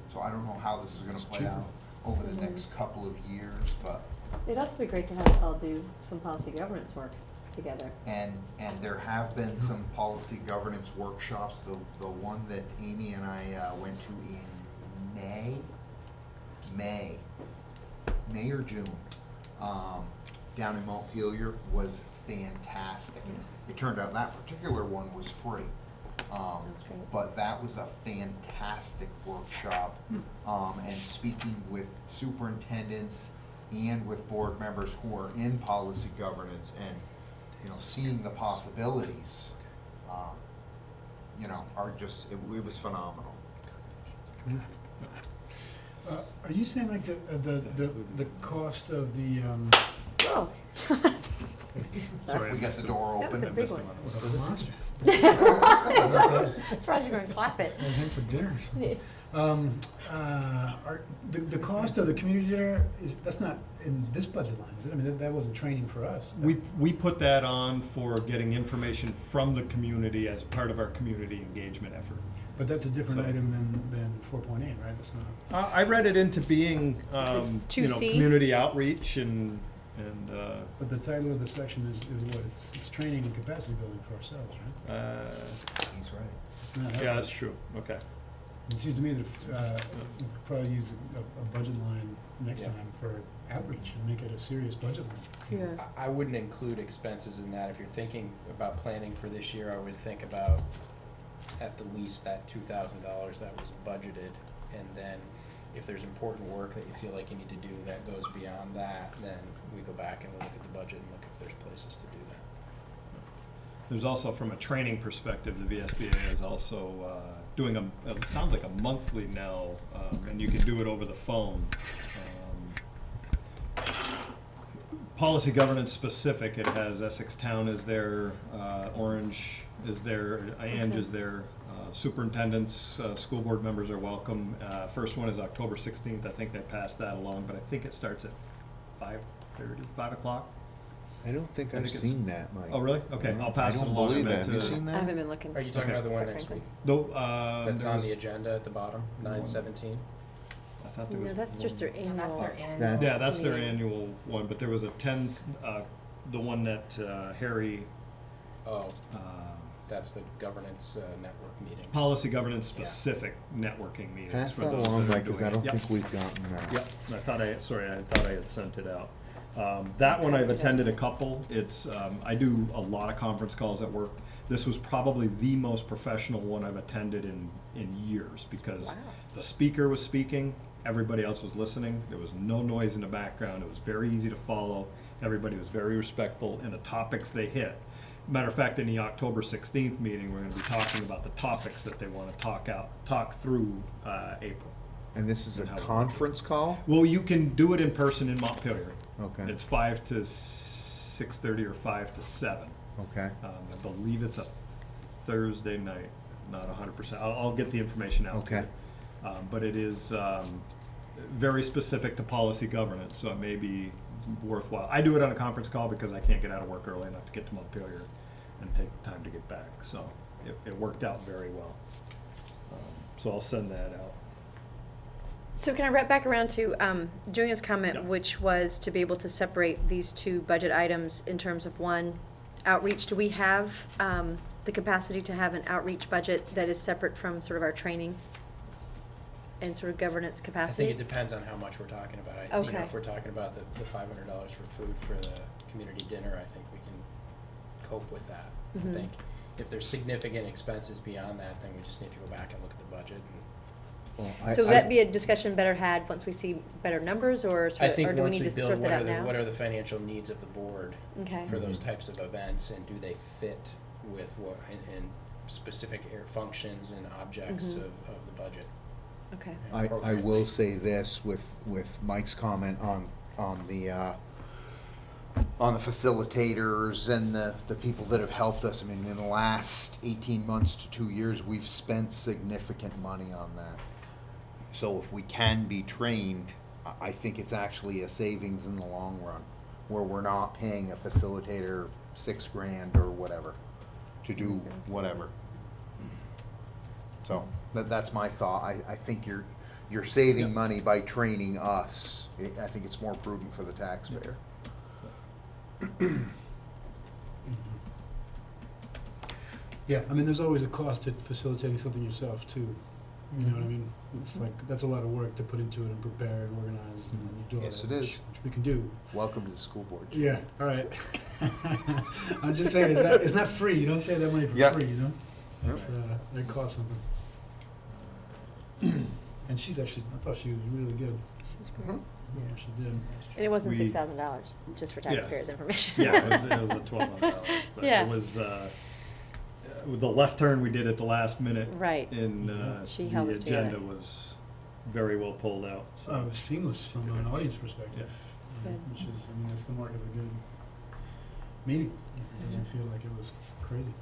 So I don't know how this is gonna play out over the next couple of years, but. It'd also be great to have us all do some policy governance work together. And there have been some policy governance workshops. The one that Amy and I went to in May or June, down in Montpelier was fantastic. It turned out that particular one was free. That's great. But that was a fantastic workshop, and speaking with superintendents and with board members who are in policy governance and, you know, seeing the possibilities. you know, are just, it was phenomenal. Are you saying like the cost of the, Oh. Sorry, we got the door That was open a and big missed one. him. what a monster? That's why you're going to clap it. I had for dinner. Are the cost of the community dinner that's not in this budget line, is it? I mean, that wasn't training for us. We put that on for getting information from the community as part of our community engagement effort. But that's a different So- item than 4.8, right? That's not. I read it into being, you know, 2C? community outreach and. But the title of the section is what? It's training and capacity building for ourselves, right? He's right. It's not Yeah, that that's much. true. Okay. It seems to me that we'll probably use a budget line next Yeah. time for outreach and make it a serious budget line. Yeah. I wouldn't include expenses in that. If you're thinking about planning for this year, I would think about at the least that $2,000 that was budgeted. And then if there's important work that you feel like you need to do that goes beyond that, then we go back and we look at the budget and look if there's places to do that. There's also, from a training perspective, the VSBA is also doing it sounds like a monthly now, and you can do it over the phone. Policy governance specific, it has Essex Town is there, Orange is there, Ange is there, superintendents, school board members are welcome. First one is October 16th, I think they passed that along, but I think it starts at 5:30, 5 o'clock. I don't think I I've think it's- seen that, Mike. Oh, really? Okay, I'll pass it I don't along. believe I it. meant Have you to- seen I that? haven't been looking. Are you talking Okay. about the one Quite next week? Though, That's on there's- the agenda at the bottom, 9/17? I thought there No, was that's just their one- annual. That's their annual. That's- Yeah, that's their meeting. annual one, but there was a the one that Harry, Oh, uh, that's the governance network meeting. policy governance specific networking meetings. Pass for that those along, that are Mike, because I doing it. don't Yep. think we've gotten that. Yep, I thought I had sent it out. That one I've attended a couple. It's, I do a lot of conference calls at work. This was probably the most professional one I've attended in years because the speaker was speaking, everybody else was listening. There was no noise in the background. It was very easy to follow. Everybody was very respectful in the topics they hit. Matter of fact, in the October 16th meeting, we're gonna be talking about the topics that they wanna talk through, April. And this is a And how it conference call? Well, you can do it in person in Montpelier. Okay. It's 5 to 6:30 or 5 to 7. Okay. I believe it's a Thursday night, not 100%. I'll get the information out to Okay. you. But it is very specific to policy governance, so it may be worthwhile. I do it on a conference call because I can't get out of work early enough to get to Montpelier and take time to get back. So it worked out very well. So I'll send that out. So can I wrap back around to Julian's comment, Yeah. which was to be able to separate these two budget items in terms of one, outreach. Do we have the capacity to have an outreach budget that is separate from sort of our training and sort of governance I capacity? think it depends on how much we're talking about. You know, Okay. if we're talking about the $500 for food for the community dinner, I think we can cope with that. Mhm. I think if there's significant expenses beyond that, then we just need to go back and look at the budget. And So would that be a discussion better had once we see better numbers, or I sort of, think or do we once need we to build, sort that out what now? are the financial needs of the board Okay. for those Mhm. types of events, and do they fit with what, and specific functions and objects Mhm. of the budget? Okay. and I programming. will say this with Mike's comment on the facilitators and the people that have helped us. I mean, in the last 18 months to 2 years, we've spent significant money on that. So if we can be trained, I think it's actually a savings in the long run, where we're not paying a facilitator $6,000 or whatever to do whatever. So that's my thought. I think you're saving Yep. money by training us. I think it's more prudent for the taxpayer. Yeah, I mean, there's always a cost to facilitating something yourself too. You know what I mean? It's like, that's a lot of work to put into it and prepare and organize and you do all Yes, that, it is. which we can do. Welcome to the school board. Jim. Yeah, all right. I'm just saying, it's not free. You don't save that money for Yep. free, you know? Yep. It's, it costs something. And she's actually, I thought she was really good. She's great. Yeah, she did. And it wasn't We- $6,000, just for Yeah. taxpayers' information. Yeah, it was a $1,200. But Yeah. it was, the left turn we did at the last minute. Right. In, She the held us together. agenda was very well pulled out, so. Oh, it was seamless from an audience perspective, Good. which is, I mean, that's the mark of a good meeting. It doesn't feel like it was crazy.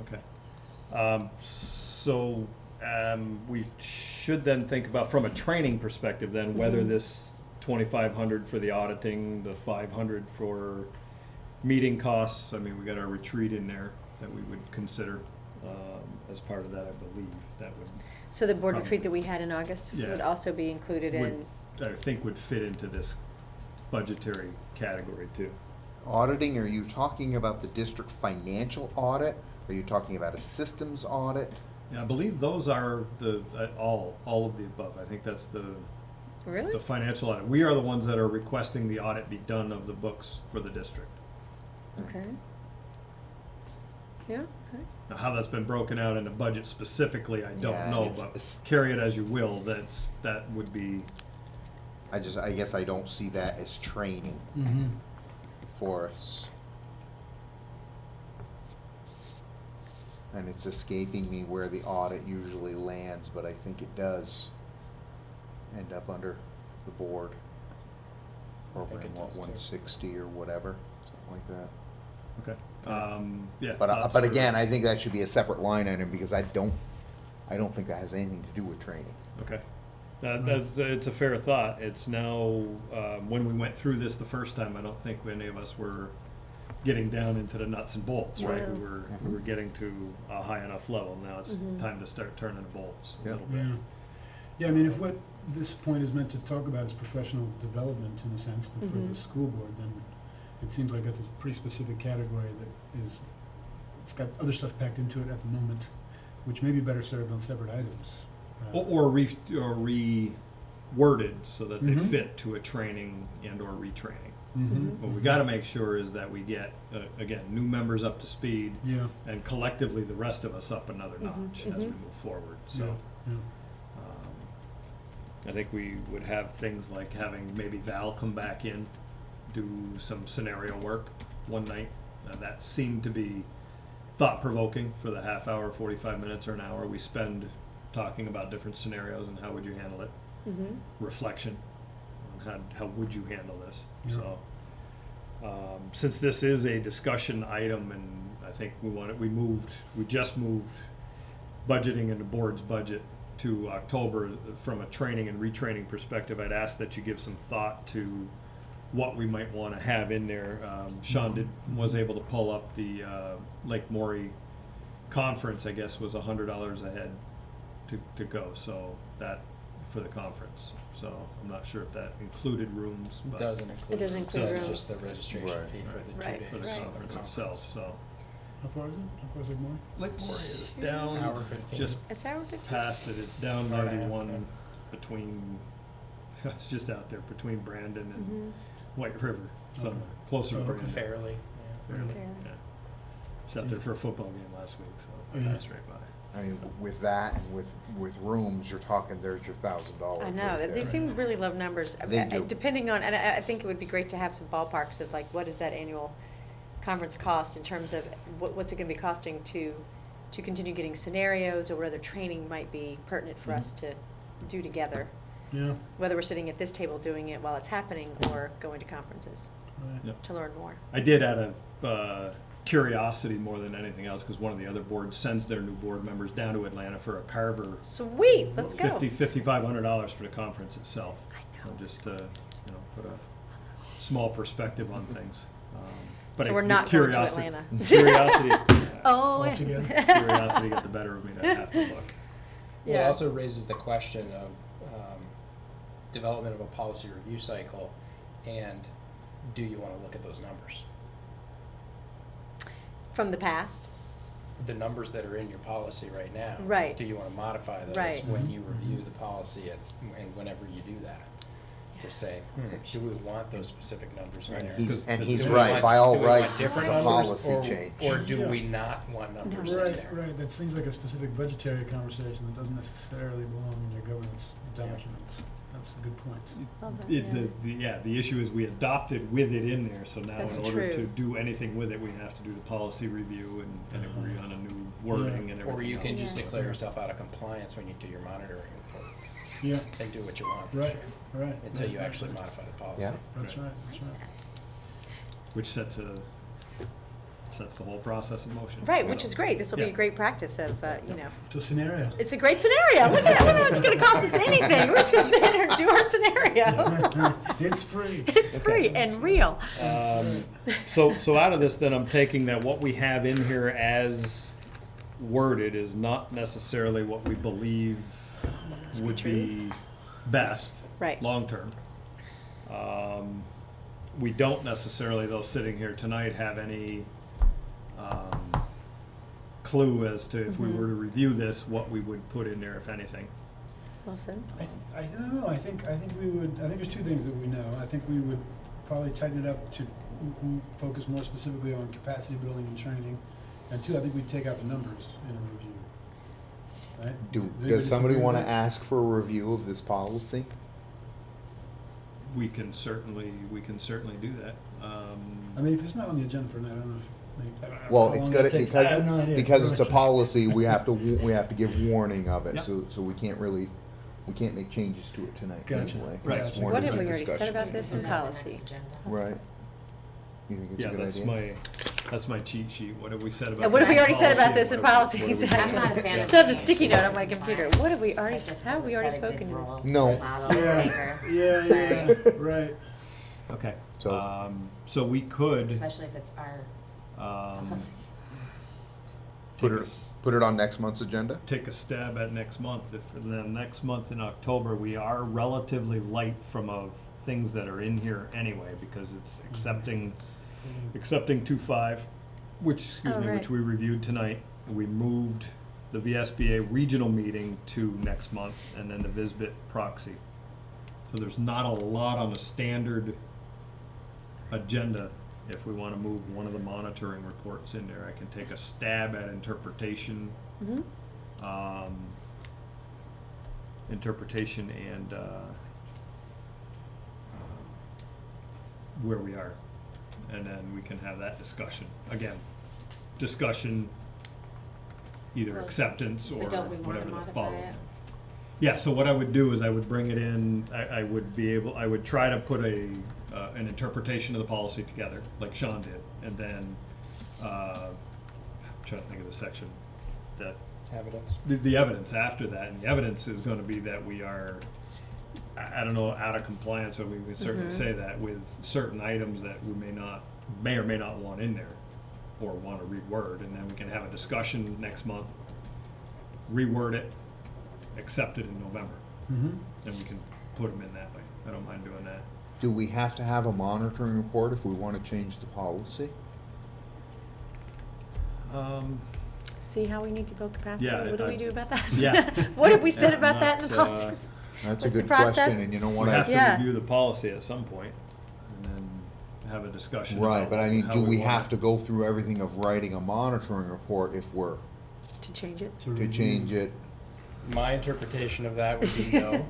Okay. So, we should then think about, from a training perspective then, whether Mhm. this 2,500 for the auditing, the 500 for meeting costs, I mean, we got our retreat in there that we would consider, as part of that, I believe, that would. So the board probably- retreat that we had in August Yeah. would also be included in, I think would fit into this budgetary category too. Auditing, are you talking about the district financial audit? Are you talking about a systems audit? Yeah, I believe those are the, all of the above. I think that's the really? financial audit. We are the ones that are requesting the audit be done of the books for the district. Okay. Yeah, okay. Now, how that's been broken out in the budget specifically, I don't Yeah, know, it's- but carry it as you will. That would be, I guess I don't see that as training Mm-hmm. for us. And it's escaping me where the audit usually lands, but I think it does end up under the board. Over think in it what, does, too. 160 or whatever, something like that. okay. Yeah. But thoughts but for- again, I think that should be a separate line item because I don't think that has anything to do with training. Okay. It's a fair thought. It's now, when we went through this the first time, I don't think any of us were getting down into the nuts and bolts, right? Yeah. We were getting to a high enough level. Now it's Mhm. time to start turning the bolts a Yeah. little bit. Yeah. Yeah, I mean, if what this point is meant to talk about is professional development in a sense, but for Mhm. the school board, then it seems like that's a pretty specific category that is, it's got other stuff packed into it at the moment, which may be better served on separate items. Or reworded so that they Mhm. fit to a training and or retraining. Mm-hmm. What we gotta make sure is that we get, again, new members up to speed Yeah. and collectively the rest of us up another Mhm, notch as we mhm. move forward, so. Yeah. I think we would have things like having maybe Val come back in, do some scenario work one night. That seemed to be thought-provoking for the half hour, 45 minutes, or an hour we spend talking about different scenarios and how would you handle it. Mm-hmm. Reflection on how would you handle this. Yeah. So, since this is a discussion item, and I think we just moved budgeting in the board's budget to October from a training and retraining perspective, I'd ask that you give some thought to what we might want to have in there. Sean was able to pull up the Lake Maury conference, I guess, was $100 a head to go, so that for the conference. So I'm not sure if that included rooms, It but doesn't include. It doesn't rooms. include It's rooms. just the registration Right. fee for the 2 Right. days. for the Right. conference itself, so. How far is it? How far is it more? Lake Maury is down, Hour 15. just It's hour 15. past it, it's down Hour and a half, 91 yeah. between, it's just out there between Brandon and Mm-hmm. White River, somewhere, Okay. closer to Oh, okay. Brandon. Fairly, yeah. Fairly, Fairly. yeah. Just out there for a football game last week, so Oh, yeah. passed right by. I mean, with that and with rooms, you're talking, there's your $1,000 I know, right they there. seem really low numbers. They do. Depending on, and I think it would be great to have some ballparks of like, what does that annual conference cost in terms of what's it gonna be costing to continue getting scenarios, or what other training might be pertinent for us to do together? Yeah. Whether we're sitting at this table doing it while it's happening, or going to conferences Right. Yep. to learn more. I did out of curiosity more than anything else, because one of the other boards sends their new board members down to Atlanta for a Carver. Sweet, let's go. $5,500 for the conference itself. I know. Just to, put a small perspective on things. But So we're the not going to curiosity- Atlanta. Curiosity. Oh, yeah. Altogether. Curiosity got the better of me to have to look. Well, it Yeah. also raises the question of development of a policy review cycle, and do you want to look at those numbers? From the past? The numbers that are in your policy right now. Right. Do you want to modify those Right. when you review the policy and whenever you do that? To say, do we want those specific numbers in And there? he's- 'Cause and do he's we right. want- By all do we want rights, different this is a numbers, policy or- change. Or do Yeah. we not want numbers in Right, there? right. That seems like a specific budgetary conversation that doesn't necessarily belong in your governance documents. That's a good point. Love that, The issue is we adopted with it in there, so now That's in order true. to do anything with it, we have to do the policy review and agree on a new wording and everything. Or you can else. just declare yourself out of compliance when you do your monitoring report. Yeah. And do what you want. Right, right. Until you actually modify the policy. Yeah. That's right, that's right. Which sets the whole process in motion. Right, which is great. This will be Yeah. a great practice of, It's a scenario. it's a great scenario. Look at it. I don't know it's going to cost us anything. We're just going to sit there and do our scenario. It's free. It's free and real. So out of this, then I'm taking that what we have in here as worded is not necessarily what we believe would be best. Right. Long-term. We don't necessarily, though, sitting here tonight, have any clue as to if we were to review this, what we would put in there, if anything. Well said. I don't know, I think we would, I think there's two things that we know. I think we would probably tighten it up to focus more specifically on capacity building and training. And two, I think we'd take out the numbers in a review. Right? Does somebody disagree want to with that? ask for a review of this policy? We can certainly do that. I mean, if it's not on the agenda for tonight, I don't know if, Well, how it's long got that to, takes. I have no because, idea. because it's a policy, we have to give warning of it, Yep. so we can't make changes to it tonight Gotcha. anyway. Right. It's Gotcha. more What just have a we already said discussion. about this in Put it on the policy? next agenda. Right. You think it's a Yeah, good idea? that's my cheat sheet. What have we said about? And what have we already said about this in policy? policy? What have we- Exactly. I'm not a fan of Show the change. sticky note on my computer. What have we already, It just how have we doesn't already set a good spoken to rule. this? No. Model, Yeah, maker. yeah, right. Okay. So- So we could, Especially if it's our policy. Put take a it, s- put it on next month's agenda? take a stab at next month. If then next month in October, we are relatively light from things that are in here anyway, because it's accepting 2.5, which Oh, right. which we reviewed tonight. We moved the VSBA regional meeting to next month, and then the VSBIT proxy. So there's not a lot on the standard agenda. If we want to move one of the monitoring reports in there, I can take a stab at interpretation. Mhm. Interpretation and where we are, and then we can have that discussion again. Discussion, either Well, acceptance or But don't we want whatever to the modify follow. it? Yeah, so what I would do is I would bring it in, I would try to put an interpretation of the policy together, like Sean did, and then, I'm trying to think of the section that, Evidence. the evidence after that, and the evidence is gonna be that we are, I don't know, out of compliance, so we would certainly say that with certain items that we may or may not want in there, or wanna reword, and then we can have a discussion next month, reword it, accept it in November, Mm-hmm. and we can put them in that way. I don't mind doing that. Do we have to have a monitoring report if we want to change the policy? See how we need to build capacity? Yeah, What do we do about that? yeah. What have we said Yeah, about that in the not, policies? That's a What's the good process? question, and you know We what? have to Yeah. review the policy at some point, and then have a discussion Right, about but I mean, how do we want have it. to go through everything of writing a monitoring report if we're To change it? to change it? My interpretation of that would be no.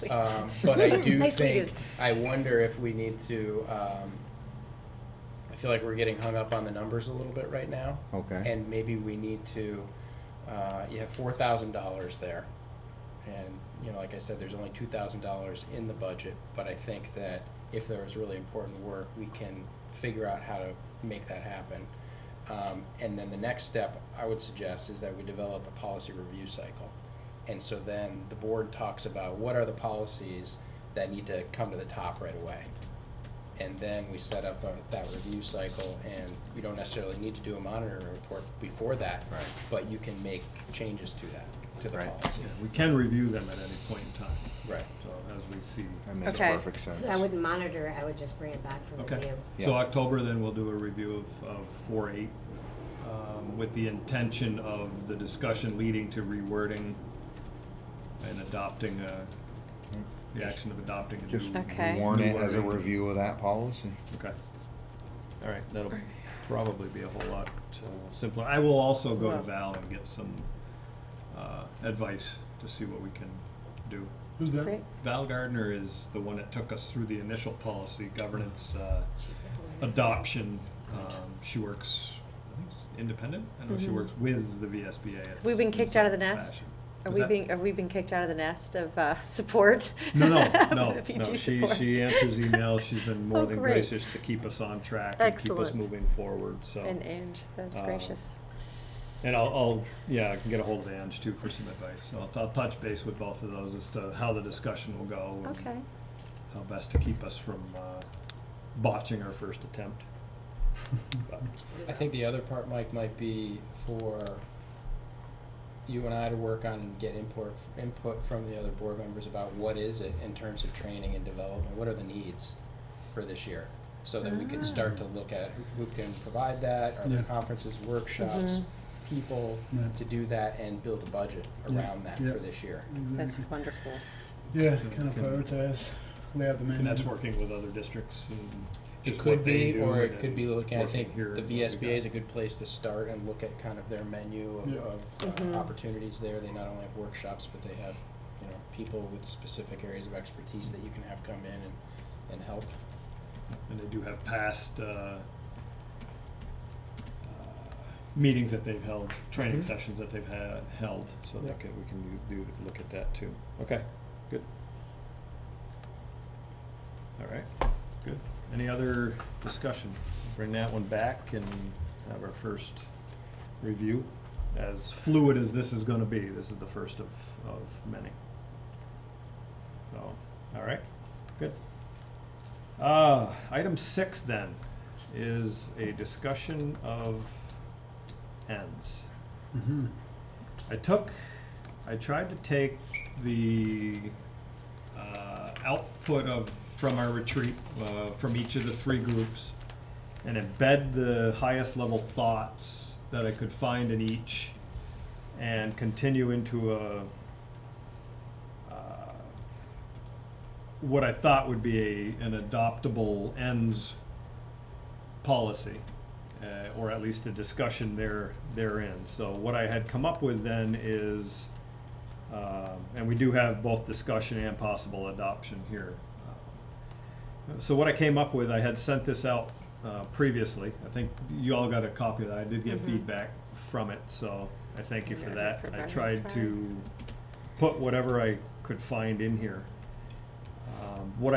But I do Nicely think, did. I wonder if we need to, I feel like we're getting hung up on the numbers a little bit right now. Okay. And maybe we need to, you have $4,000 there. And, you know, like I said, there's only $2,000 in the budget, but I think that if there was really important work, we can figure out how to make that happen. And then the next step I would suggest is that we develop a policy review cycle. And so then the board talks about what are the policies that need to come to the top right away. And then we set up that review cycle, and you don't necessarily need to do a monitoring report before that. Right. But you can make changes to that, to the Right. policy. Yeah, we can review them at any point in time. Right. So as we see. That makes Okay. perfect sense. So I wouldn't monitor it, I would just bring it back for Okay. review. So Yeah. October, then we'll do a review of 4.8, with the intention of the discussion leading to rewording and adopting the action of adopting a new. Just Okay. warn new it as a wording. review of that policy. Okay. All right, that'll probably be a whole lot simpler. I will also go to Well. Val and get some advice to see what we can do. Who's that? Great. Val Gardner is the one that took us through the initial policy governance adoption. She works, I think, independent. I know she Mhm. works with the VSBA. Have we been kicked out of the nest? Fashion. Have What's that? we been kicked out of the nest of support? No. PG She support. answers emails. She's been more Oh, than great. gracious to keep us on track and keep us Excellent. moving forward. So. And that's gracious. And I can get a hold of Ange too for some advice. So I'll touch base with both of those as to how the discussion will go. And Okay. how best to keep us from botching our first attempt. But, I think the other part, Mike, might be for you and I to work on and get input from the other board members about what is it in terms of training and development, what are the needs for this year? So that we could start to look at who can provide that, are there Yeah. conferences, workshops, people Yeah. to do that and build a budget around that Yeah. for this year. That's Exactly. wonderful. Yeah, kind of prioritize, lay out the menu. and that's working with other districts. And It just could what they be, do or and it could be looking, I working think here the and what we VSBA is a got. good place to start and look at kind of their menu of, Yeah. Mhm. opportunities there. They not only have workshops, but they have, people with specific areas of expertise that you can have come in and help. And they do have past meetings that they've held, training Mhm. sessions that they've held, so Yeah. we can look at that too. Okay, good. All right, good. Any other discussion? Bring that one back and have our first review. As fluid as this is gonna be, this is the first of many. So, all right, good. Item 6 then is a discussion of ends. Mm-hmm. I tried to take the output from our retreat, from each of the 3 groups, and embed the highest level thoughts that I could find in each, and continue into what I thought would be an adoptable ends policy, or at least a discussion therein. So what I had come up with then is, and we do have both discussion and possible adoption here. So what I came up with, I had sent this out previously. I think you all got a copy of that. I did get feedback from it, so I thank you for that. I tried to put whatever I could find in here. What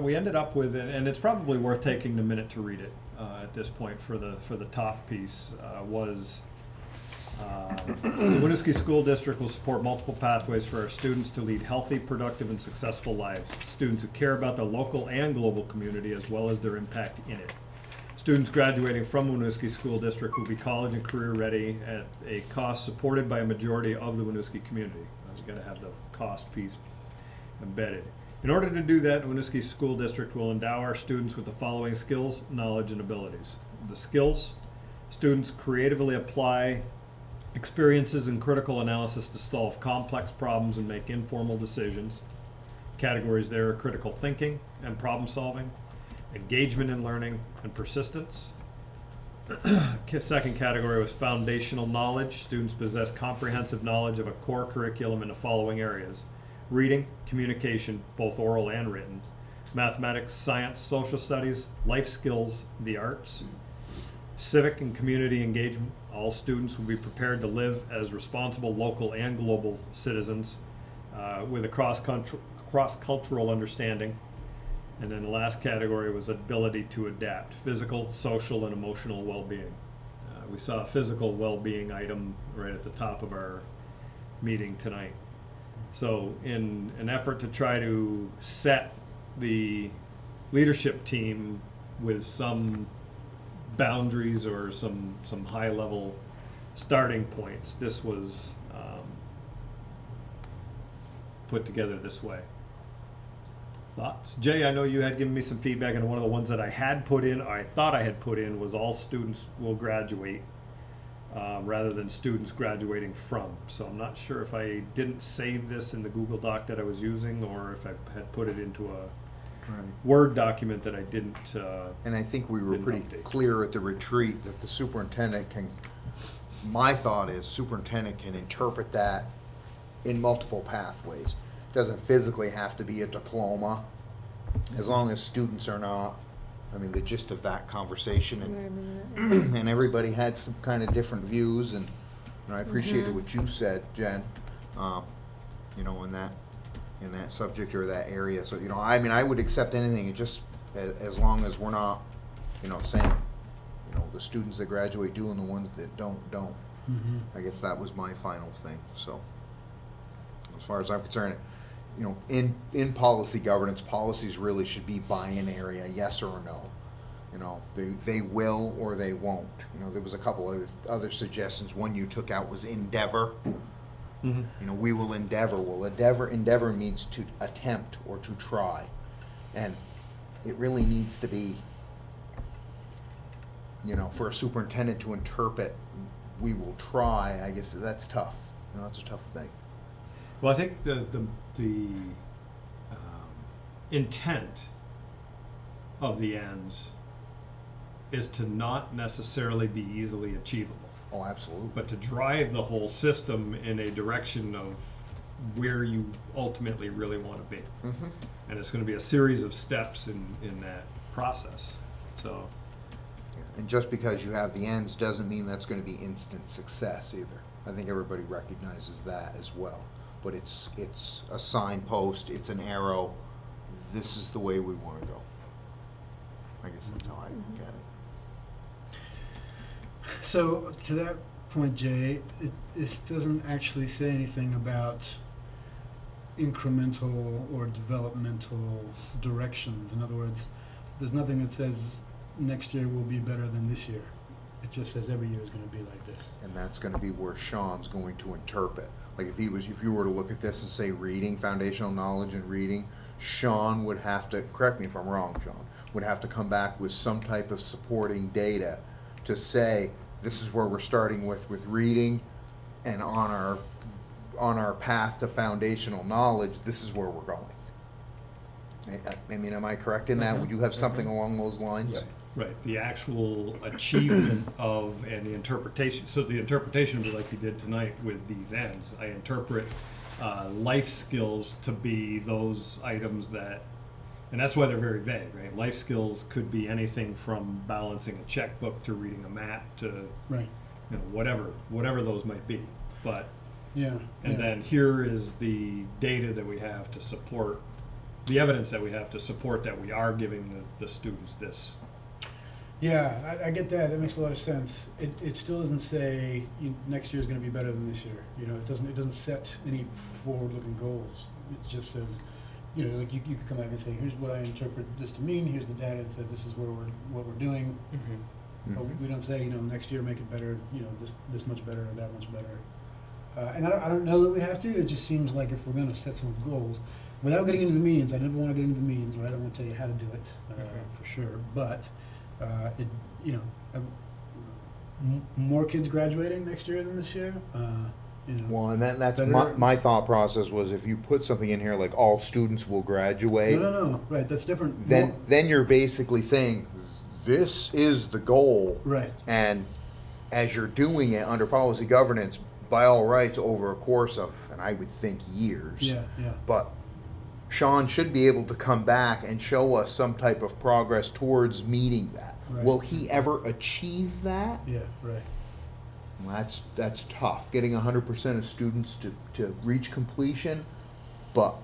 we ended up with, and it's probably worth taking a minute to read it at this point for the top piece, was the Winooski School District will support multiple pathways for our students to lead healthy, productive, and successful lives. Students who care about the local and global community as well as their impact in it. Students graduating from Winooski School District will be college and career ready at a cost supported by a majority of the Winooski community. You've got to have the cost piece embedded. In order to do that, Winooski School District will endow our students with the following skills, knowledge, and abilities. The skills: students creatively apply experiences and critical analysis to solve complex problems and make informal decisions. Categories there are critical thinking and problem solving, engagement in learning, and persistence. Second category was foundational knowledge. Students possess comprehensive knowledge of a core curriculum in the following areas: reading, communication, both oral and written, mathematics, science, social studies, life skills, the arts, civic and community engagement. All students will be prepared to live as responsible local and global citizens with a cross-cultural understanding. And then the last category was ability to adapt, physical, social, and emotional well-being. We saw a physical well-being item right at the top of our meeting tonight. So in an effort to try to set the leadership team with some boundaries or some high-level starting points, this was put together this way. Thoughts? Jay, I know you had given me some feedback, and one of the ones that I had put in, or I thought I had put in, was all students will graduate, rather than students graduating from. So I'm not sure if I didn't save this in the Google Doc that I was using, or if I had put it into a Word document that I didn't. And I think we were didn't pretty update. clear at the retreat that the superintendent can, my thought is superintendent can interpret that in multiple pathways. doesn't physically have to be a diploma, as long as students are not, I mean, the gist of that conversation, and everybody had some kind of different views, and I appreciated what you said, Jen, you know, in that subject or that area. So, you know, I mean, I would accept anything, just as long as we're not, you know, saying, you know, the students that graduate do and the ones that don't. I guess that was my final thing. So, as far as I'm concerned, you know, in policy governance, policies really should be binary, a yes or a no. You know, they will or they won't. You know, there was a couple of other suggestions. One you took out was endeavor. You know, we will endeavor. Well, endeavor means to attempt or to try, and it really needs to be, you know, for a superintendent to interpret, we will try. I guess that's tough. You know, that's a tough thing. Well, I think the intent of the ends is to not necessarily be easily achievable. Oh, absolutely. But to drive the whole system in a direction of where you ultimately really want to be. And it's going to be a series of steps in that process. So. And just because you have the ends doesn't mean that's going to be instant success either. I think everybody recognizes that as well. But it's a signpost, it's an arrow. This is the way we want to go. I guess that's how I look at it. So to that point, Jay, this doesn't actually say anything about incremental or developmental directions. In other words, there's nothing that says next year will be better than this year. It just says every year is going to be like this. And that's going to be where Sean's going to interpret. Like if you were to look at this and say reading, foundational knowledge and reading, Sean would have to, correct me if I'm wrong, Sean, would have to come back with some type of supporting data to say this is where we're starting with reading, and on our path to foundational knowledge, this is where we're going. I mean, am I correct in that? Would you have something along those lines? Right. Right, the actual achievement of and the interpretation. So the interpretation would be like you did tonight with these ends. I interpret life skills to be those items that, and that's why they're very vague, right? Life skills could be anything from balancing a checkbook to reading a map to, right, you know, whatever those might be. But and then here is the data that we have to support, the evidence that we have to support that we are giving the students this. Yeah, I get that. That makes a lot of sense. It still doesn't say next year is going to be better than this year. You know, it doesn't set any forward-looking goals. It just says, you know, like you could come back and say, here's what I interpret this to mean. Here's the data that says this is what we're doing. But we don't say, you know, next year make it better. You know, this much better or that much better. And I don't know that we have to. It just seems like if we're going to set some goals, without getting into the means, I never want to get into the means, right? I won't tell you how to do it for sure, but. More kids graduating next year than this year. You know, well, and that's my thought process was if you put something in here like all students will graduate. No, right, that's different. Then you're basically saying this is the goal. Right. And as you're doing it under policy governance, by all rights, over a course of, and I would think years. Yeah. But Sean should be able to come back and show us some type of progress towards meeting that. Right. Will he ever achieve that? Yeah, right. Well, that's tough. Getting 100% of students to reach completion, but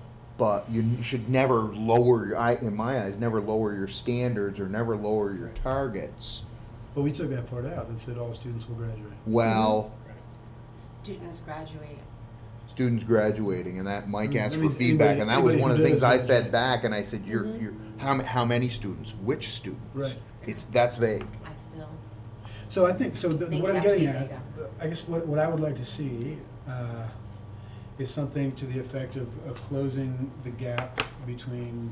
you should never lower, in my eyes, never lower your standards or never lower your targets. But we took that part out and said all students will graduate. Well, Students graduating. Students graduating, and that Mike asked for Anybody- feedback, and that was one of the anybody things who I does fed back, and I said, "You're how many students? Which students?" Right. That's vague. I still. So I think what you I'm have to getting be at, vague. I guess what I would like to see is something to the effect of closing the gap between,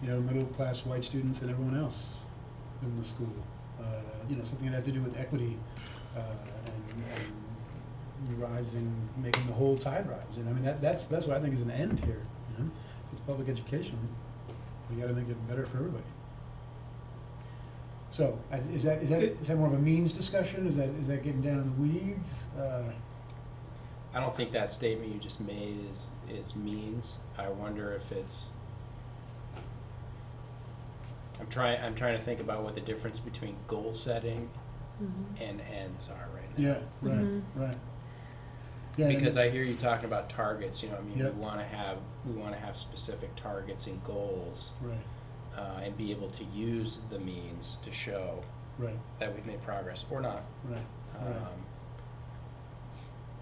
you know, middle class white students and everyone else in the school. You know, something that has to do with equity and rising, making the whole tide rise. You know, I mean that's what I think is an end here. You know, it's public education. We got to make it better for everybody. So is that more of a means discussion? Is that getting down in the weeds? I don't think that statement you just made is means. I wonder if it's. I'm trying to think about what the difference between goal setting and ends are right now. Yeah, right, right. Yeah, Because I hear you talking about targets. You know, I mean, Yep. we want to have specific targets and goals, right, and be able to use the means to show right, that we've made progress or not. right, right.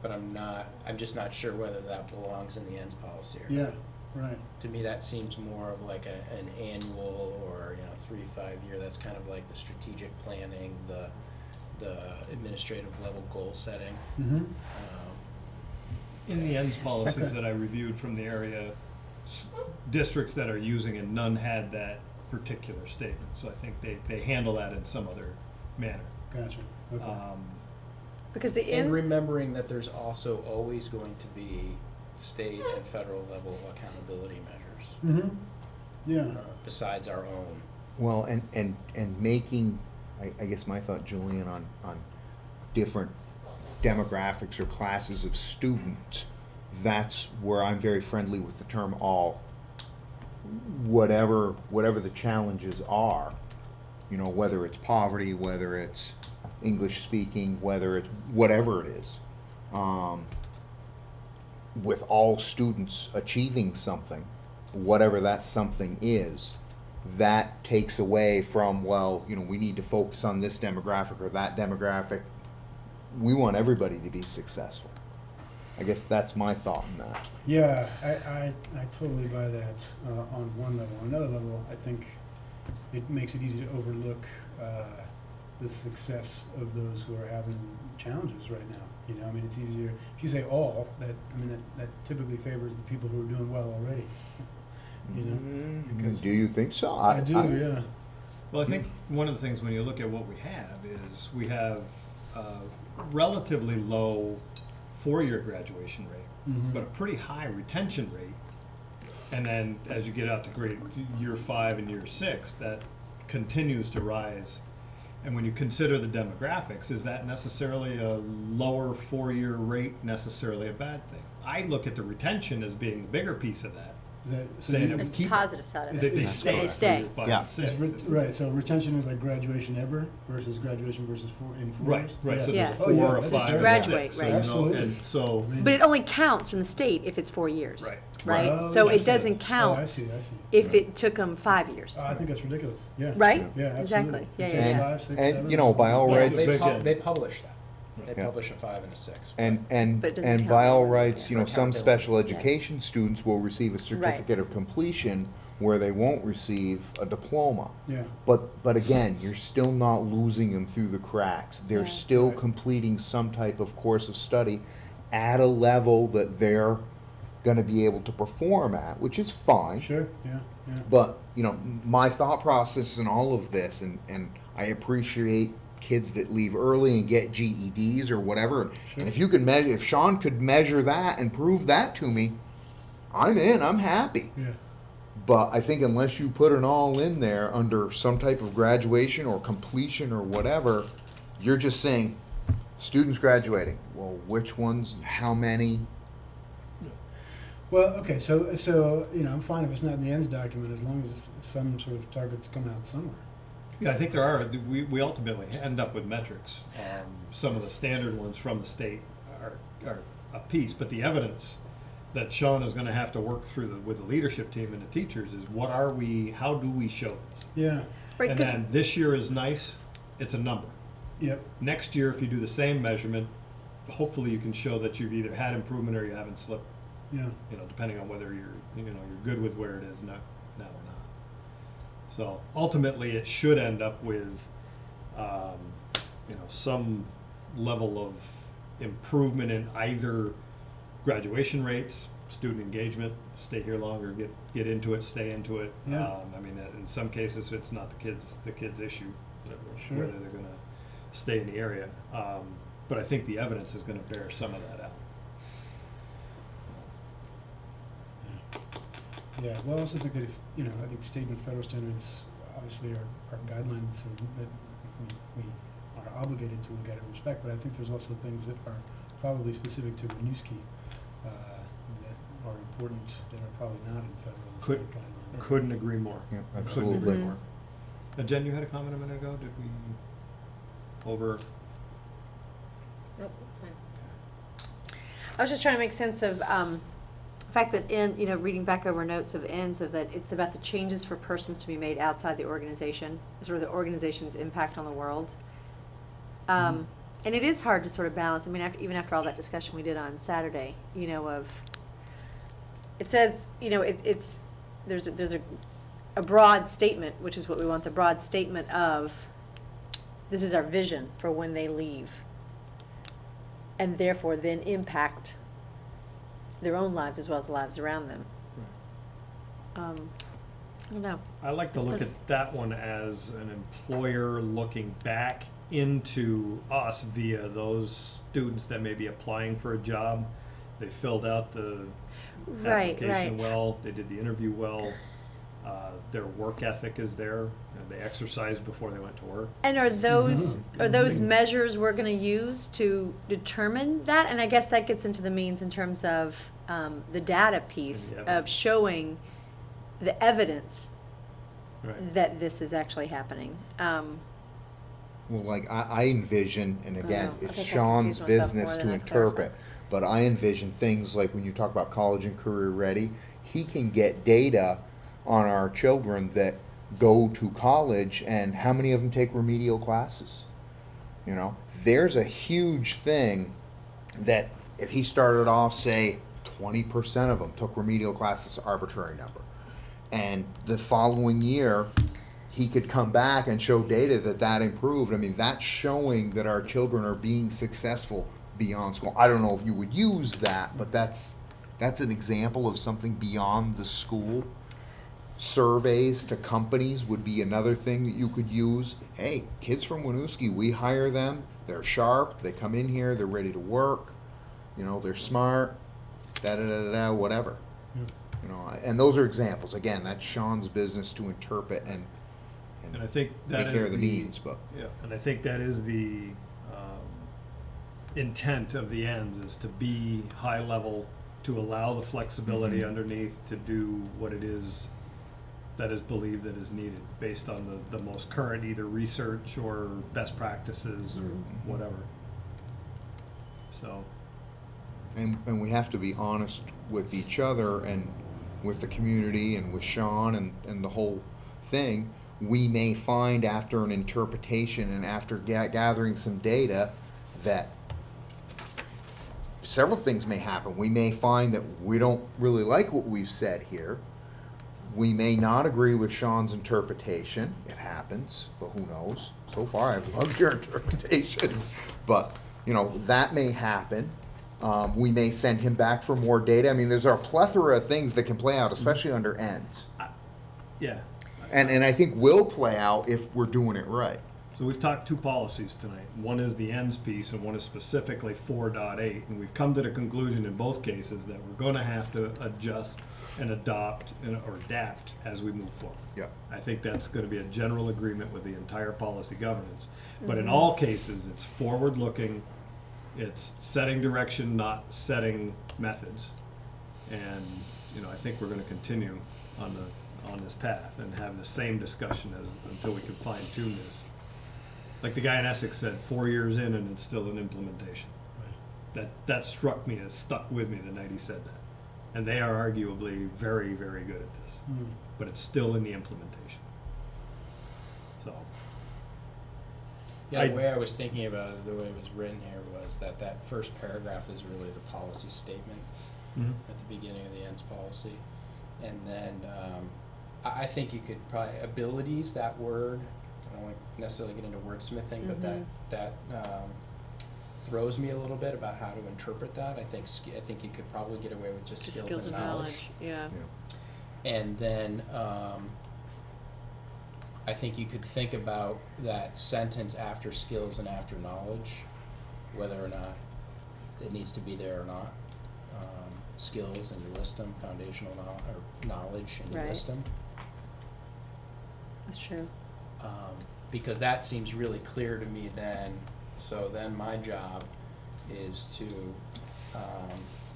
But I'm just not sure whether that belongs in the ends policy or Yeah, not. right. To me, that seems more of like an annual or, 3-5 year, that's kind of like the strategic planning, the administrative level goal setting. Mm-hmm. In the ends policies that I reviewed from the area, districts that are using it, none had that particular statement. So I think they handle that in some other manner. Gotcha, okay. Because the And ends, remembering that there's also always going to be state and federal level accountability measures, Mm-hmm, yeah. besides our own. Well, and making, I guess my thought, Julian, on different demographics or classes of students, that's where I'm very friendly with the term all. Whatever the challenges are, whether it's poverty, whether it's English speaking, whether it's whatever it is, with all students achieving something, whatever that something is, that takes away from, we need to focus on this demographic or that demographic. We want everybody to be successful. I guess that's my thought on that. Yeah, I totally buy that on one level. On another level, I think it makes it easy to overlook the success of those who are having challenges right now. I mean, it's easier if you say all. That typically favors the people who are doing well already. Do you think so? I do, yeah. Well, I think one of the things when you look at what we have relatively low 4-year graduation rate, but a pretty high retention rate. And then as you get out to grade year 5 and year 6, that continues to rise. And when you consider the demographics, is that necessarily a lower 4-year rate necessarily a bad thing? I look at the retention as being the bigger piece of that. Saying that we It's keep positive side of it. They stay. They stay. Year 5 Yeah. and 6. Right, so retention is like graduation ever versus graduation versus 4 in 4 Right, years? right. So Yeah. there's a Oh, 4, yeah, a that's 5, and a Graduate, 6. right. So, Absolutely. and so. But it only counts from the state if it's 4 years. Right. Right? Oh, So it interesting. doesn't Oh, count I see. if it took them 5 years. I think that's ridiculous, yeah. Right? Yeah, absolutely. Exactly. Yeah, It yeah, takes yeah. 5, 6, And, 7. by all Yeah. rights, They publish that. They Yeah. publish a 5 and a 6. and But it doesn't count by all for rights, some accountability. special Yeah. education students will receive a certificate of completion where they won't receive a diploma. Yeah, But again, you're still not losing them through the cracks. They're Yeah. still Right. completing some type of course of study at a level that they're going to be able to perform at, which is fine. sure, yeah. But, my thought process in all of this, and I appreciate kids that leave early and get GEDs or whatever. Sure. And if Sean could measure that and prove that to me, I'm in, I'm happy. Yeah. But I think unless you put an all in there under some type of graduation or completion or whatever, you're just saying, students graduating. Well, which ones, how many? Well, okay, so I'm fine if it's not in the ends document as long as some sort of targets come out somewhere. Yeah, I think there are. We ultimately end up with metrics. Some of the standard ones from the state are a piece, but the evidence that Sean is going to have to work through with the leadership team and the teachers is how do we show this? Yeah. Right, And 'cause- then this year is nice, it's a number. Yep. Next year, if you do the same measurement, hopefully you can show that you've either had improvement or you haven't slipped. Yeah. Depending on whether you're good with where it is now or not. So ultimately, it should end up with, some level of improvement in either graduation rates, student engagement, stay here longer, get into it, stay into it. Yeah. In some cases, it's not the kids' issue, Sure. whether they're going to stay in the area. But I think the evidence is going to bear some of that out. Yeah, well, I also think that I think state and federal standards obviously are guidelines and that we are obligated to look at and respect, but I think there's also things that are probably specific to Winooski, that are important, that are probably not in federal and state guidelines. Couldn't agree more. Yep, Couldn't absolutely. agree more. Jen, you had a comment a minute ago, did we, over? Nope, it's fine. I was just trying to make sense of the fact that reading back over notes of ends of that it's about the changes for persons to be made outside the organization, sort of the organization's impact on the world. And it is hard to sort of balance. I mean, even after all that discussion we did on Saturday, it says, there's a broad statement, which is what we want, the broad statement of this is our vision for when they leave, and therefore then impact their own lives as well as the lives around them. I don't know. I like to look at that one as an employer looking back into us via those students that may be applying for a job. They filled out the application well, they did the interview well, their work ethic is there, they exercised before they went to work. And are those measures we're going to use to determine that? And I guess that gets into the means in terms of the data piece of showing the evidence that this is actually happening. Well, like I envision, and again, I it's think I Sean's confused myself business more to than I interpret, but I envision things like when you talk about college and career ready, he can get data on our children that go to college and how many of them take remedial classes. There's a huge thing that if he started off, say, 20% of them took remedial classes, arbitrary number, and the following year, he could come back and show data that improved. I mean, that's showing that our children are being successful beyond school. I don't know if you would use that, but that's an example of something beyond the school. Surveys to companies would be another thing that you could use. Hey, kids from Winooski, we hire them. They're sharp. They come in here. They're ready to work. They're smart. Whatever. And those are examples. Again, that's Sean's business to interpret and I think that take care is of the needs, but and I think that is the intent of the ends, is to be high level, to allow the flexibility underneath to do what it is that is believed that is needed based on the most current either research or best practices or whatever. So. And we have to be honest with each other and with the community and with Sean and the whole thing. We may find after an interpretation and after gathering some data that several things may happen. We may find that we don't really like what we've said here. We may not agree with Sean's interpretation. It happens, but who knows? So far, I've loved your interpretations. But, that may happen. We may send him back for more data. I mean, there's a plethora of things that can play out, especially under ends. Yeah. And I think will play out if we're doing it right. So we've talked two policies tonight. One is the ends piece and one is specifically 4.8. And we've come to the conclusion in both cases that we're going to have to adjust and adopt or adapt as we move forward. Yeah. I think that's going to be a general agreement with the entire policy governance. But in all cases, it's forward-looking. It's setting direction, not setting methods. And, I think we're going to continue on this path and have the same discussion until we can fine-tune this. Like the guy in Essex said, 4 years in and it's still in implementation. That struck me, as stuck with me the night he said that. And they are arguably very, very good at this. But it's still in the implementation. So. Yeah, the way I was thinking about it, the way it was written here, was that first paragraph is really the policy statement at the beginning of the ends policy. And then I think you could probably, abilities, that word, I don't want to necessarily get into wordsmithing, but that throws me a little bit about how to interpret that. I think you could probably get away with just skills and knowledge. Yeah. And then I think you could think about that sentence after skills and after knowledge, whether or not it needs to be there or not. Skills, and you list them, foundational knowledge, and you list them. That's true. Because that seems really clear to me then. So then my job is to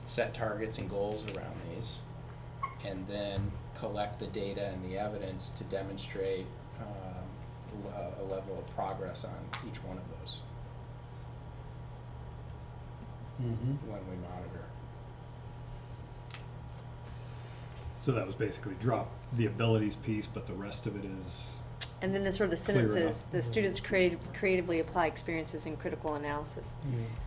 set targets and goals around these, and then collect the data and the evidence to demonstrate a level of progress on each one of those when we monitor. So that was basically drop the abilities piece, but the rest of it is And then the sort of the Clear sentences, enough. the students creatively apply experiences in critical analysis.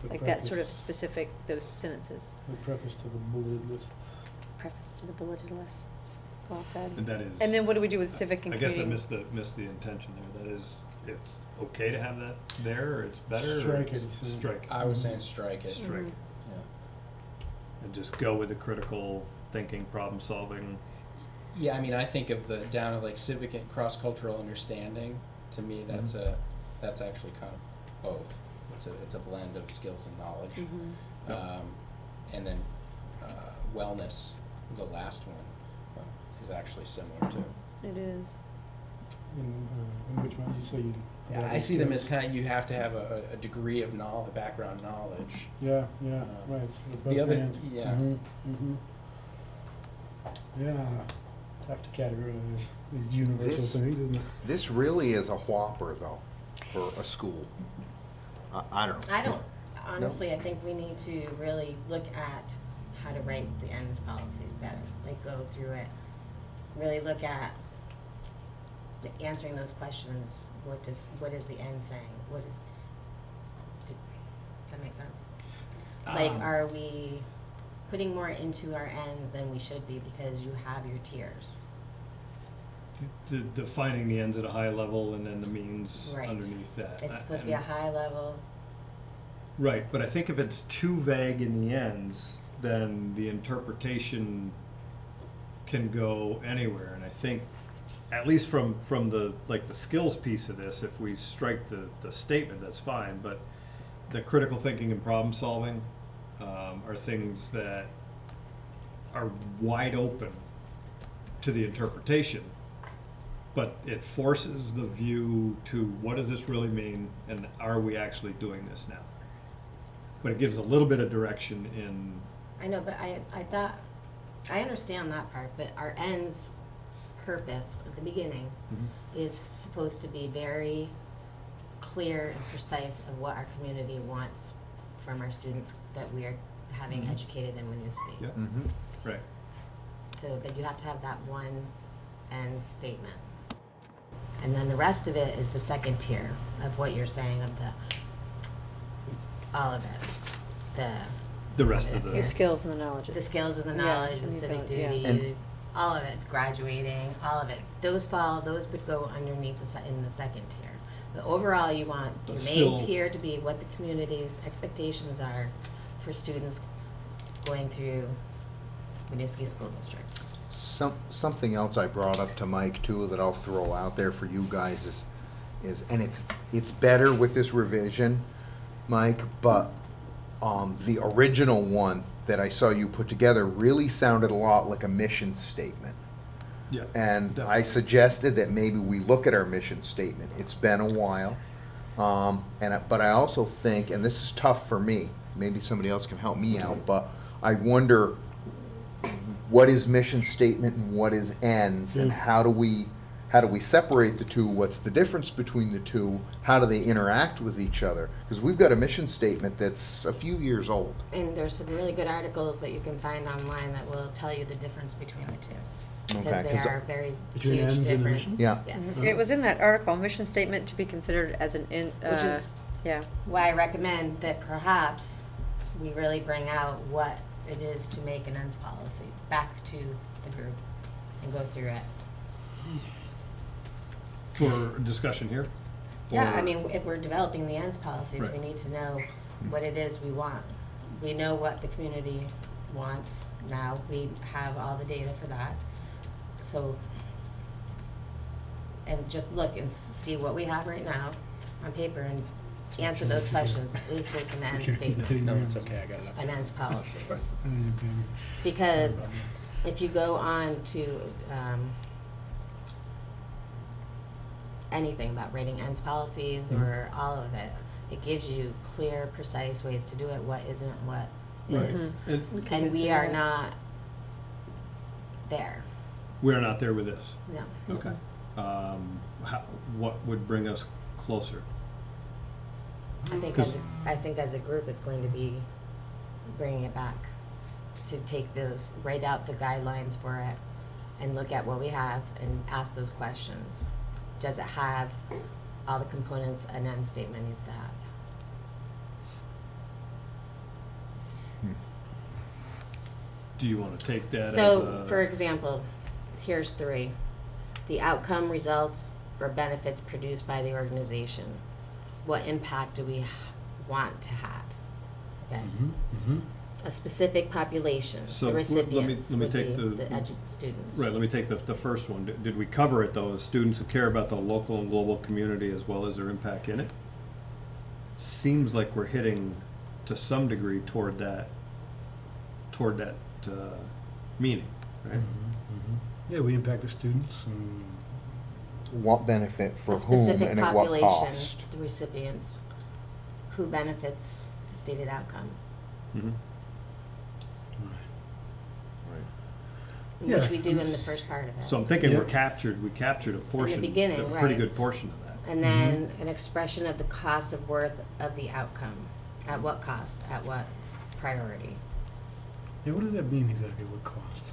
Like that sort of specific, those sentences. The preface to the bulleted lists. Preface to the bulleted lists, well said. And that is. And then what do we do with civic and I guess I community? missed the intention there. That is, it's okay to have that there, or it's better? or Strike it, it's- he said. Strike it. I was saying strike it. Strike it. Yeah. And just go with the critical thinking, problem solving. Yeah, I mean, I think of the down to like civic and cross-cultural understanding. To me, that's that's actually kind of both. It's a blend of skills and knowledge, and then wellness, the last one, is actually similar too. It is. In which one, you say you? Yeah, I see them as kind of, you have to have a degree of knowledge, background knowledge. Yeah, right. Sort of The other, both and. yeah. Yeah, tough to categorize these universal things, isn't it? This really is a whopper, though, for a school. I don't know. I don't, honestly, I think we need to really look at how to write the ends policy better. Like, go through it, really look at answering those questions. What is the end saying? Does that make sense? Like, are we putting more into our ends than we should be because you have your tiers? Defining the ends at a high level and then the means Right. underneath that. It's supposed to be a high level. Right, but I think if it's too vague in the ends, then the interpretation can go anywhere. And I think, at least from the skills piece of this, if we strike the statement, that's fine. But the critical thinking and problem solving are things that are wide open to the interpretation. But it forces the view to what does this really mean, and are we actually doing this now? But it gives a little bit of direction in. I know, but I thought, I understand that part, but our ends purpose at the beginning is supposed to be very clear and precise of what our community wants from our students that we are having educated in Winooski. Yep. Right. So that you have to have that one end statement. And then the rest of it is the second tier of what you're saying of all of it. The rest of The skills and the knowledge. The skills and the Yeah, knowledge, and the the civic ability, duty, yeah. all of it, graduating, all of it. Those would go underneath in the second tier. But overall, you want your But main still- tier to be what the community's expectations are for students going through Winooski School District. Something else I brought up to Mike too that I'll throw out there for you guys is and it's better with this revision, Mike, but the original one that I saw you put together really sounded a lot like a mission statement. Yeah. And I suggested that maybe we look at our mission statement. It's been a while. But I also think, and this is tough for me, maybe somebody else can help me out, but I wonder what is mission statement and what is ends, and how do we separate the two? What's the difference between the two? How do they interact with each other? Because we've got a mission statement that's a few years old. And there's some really good articles that you can find online that will tell you the difference between the two. Okay, Because they are very Between huge ends and difference. mission? Yeah. Yes. It was in that article, mission statement to be considered as an Which is yeah. why I recommend that perhaps we really bring out what it is to make an ends policy back to the group and go through it. For discussion here? Yeah, I Or- mean, if we're developing the ends policies, Right. we need to know what it is we want. We know what the community wants now. We have all the data for that. So, and just look and see what we have right now on paper and answer those questions. Is this an end statement? No, it's okay, I got it up. An ends policy? Because if you go on to anything about writing ends policies or all of it, it gives you clear, precise ways to do it, what isn't, what Right. is. And And we are not there, we're not there with this. no. Okay. What would bring us closer? I think as a group, it's going to be bringing it back, to take those, write out the guidelines for it, and look at what we have and ask those questions. Does it have all the components an end statement needs to have? Do you want to take that as So, a? for example, here's 3. The outcome, results, or benefits produced by the organization. What impact do we want to have? Okay. A specific population, So, the let me recipients would take be the- the students. Right, let me take the first one. Did we cover it though, as students who care about the local and global community as well as their impact in it? Seems like we're hitting to some degree toward that meaning, right? Yeah, we impact the students and What benefit for A whom specific and at what population, cost? the recipients, who benefits the stated outcome, Mhm. Yeah. which we do in the first part of it. So I'm thinking Yeah. we captured a portion, beginning, a pretty right. good portion of that. And then an expression of the cost of worth of the outcome. At what cost? At what priority? yeah, what does that mean exactly? What cost?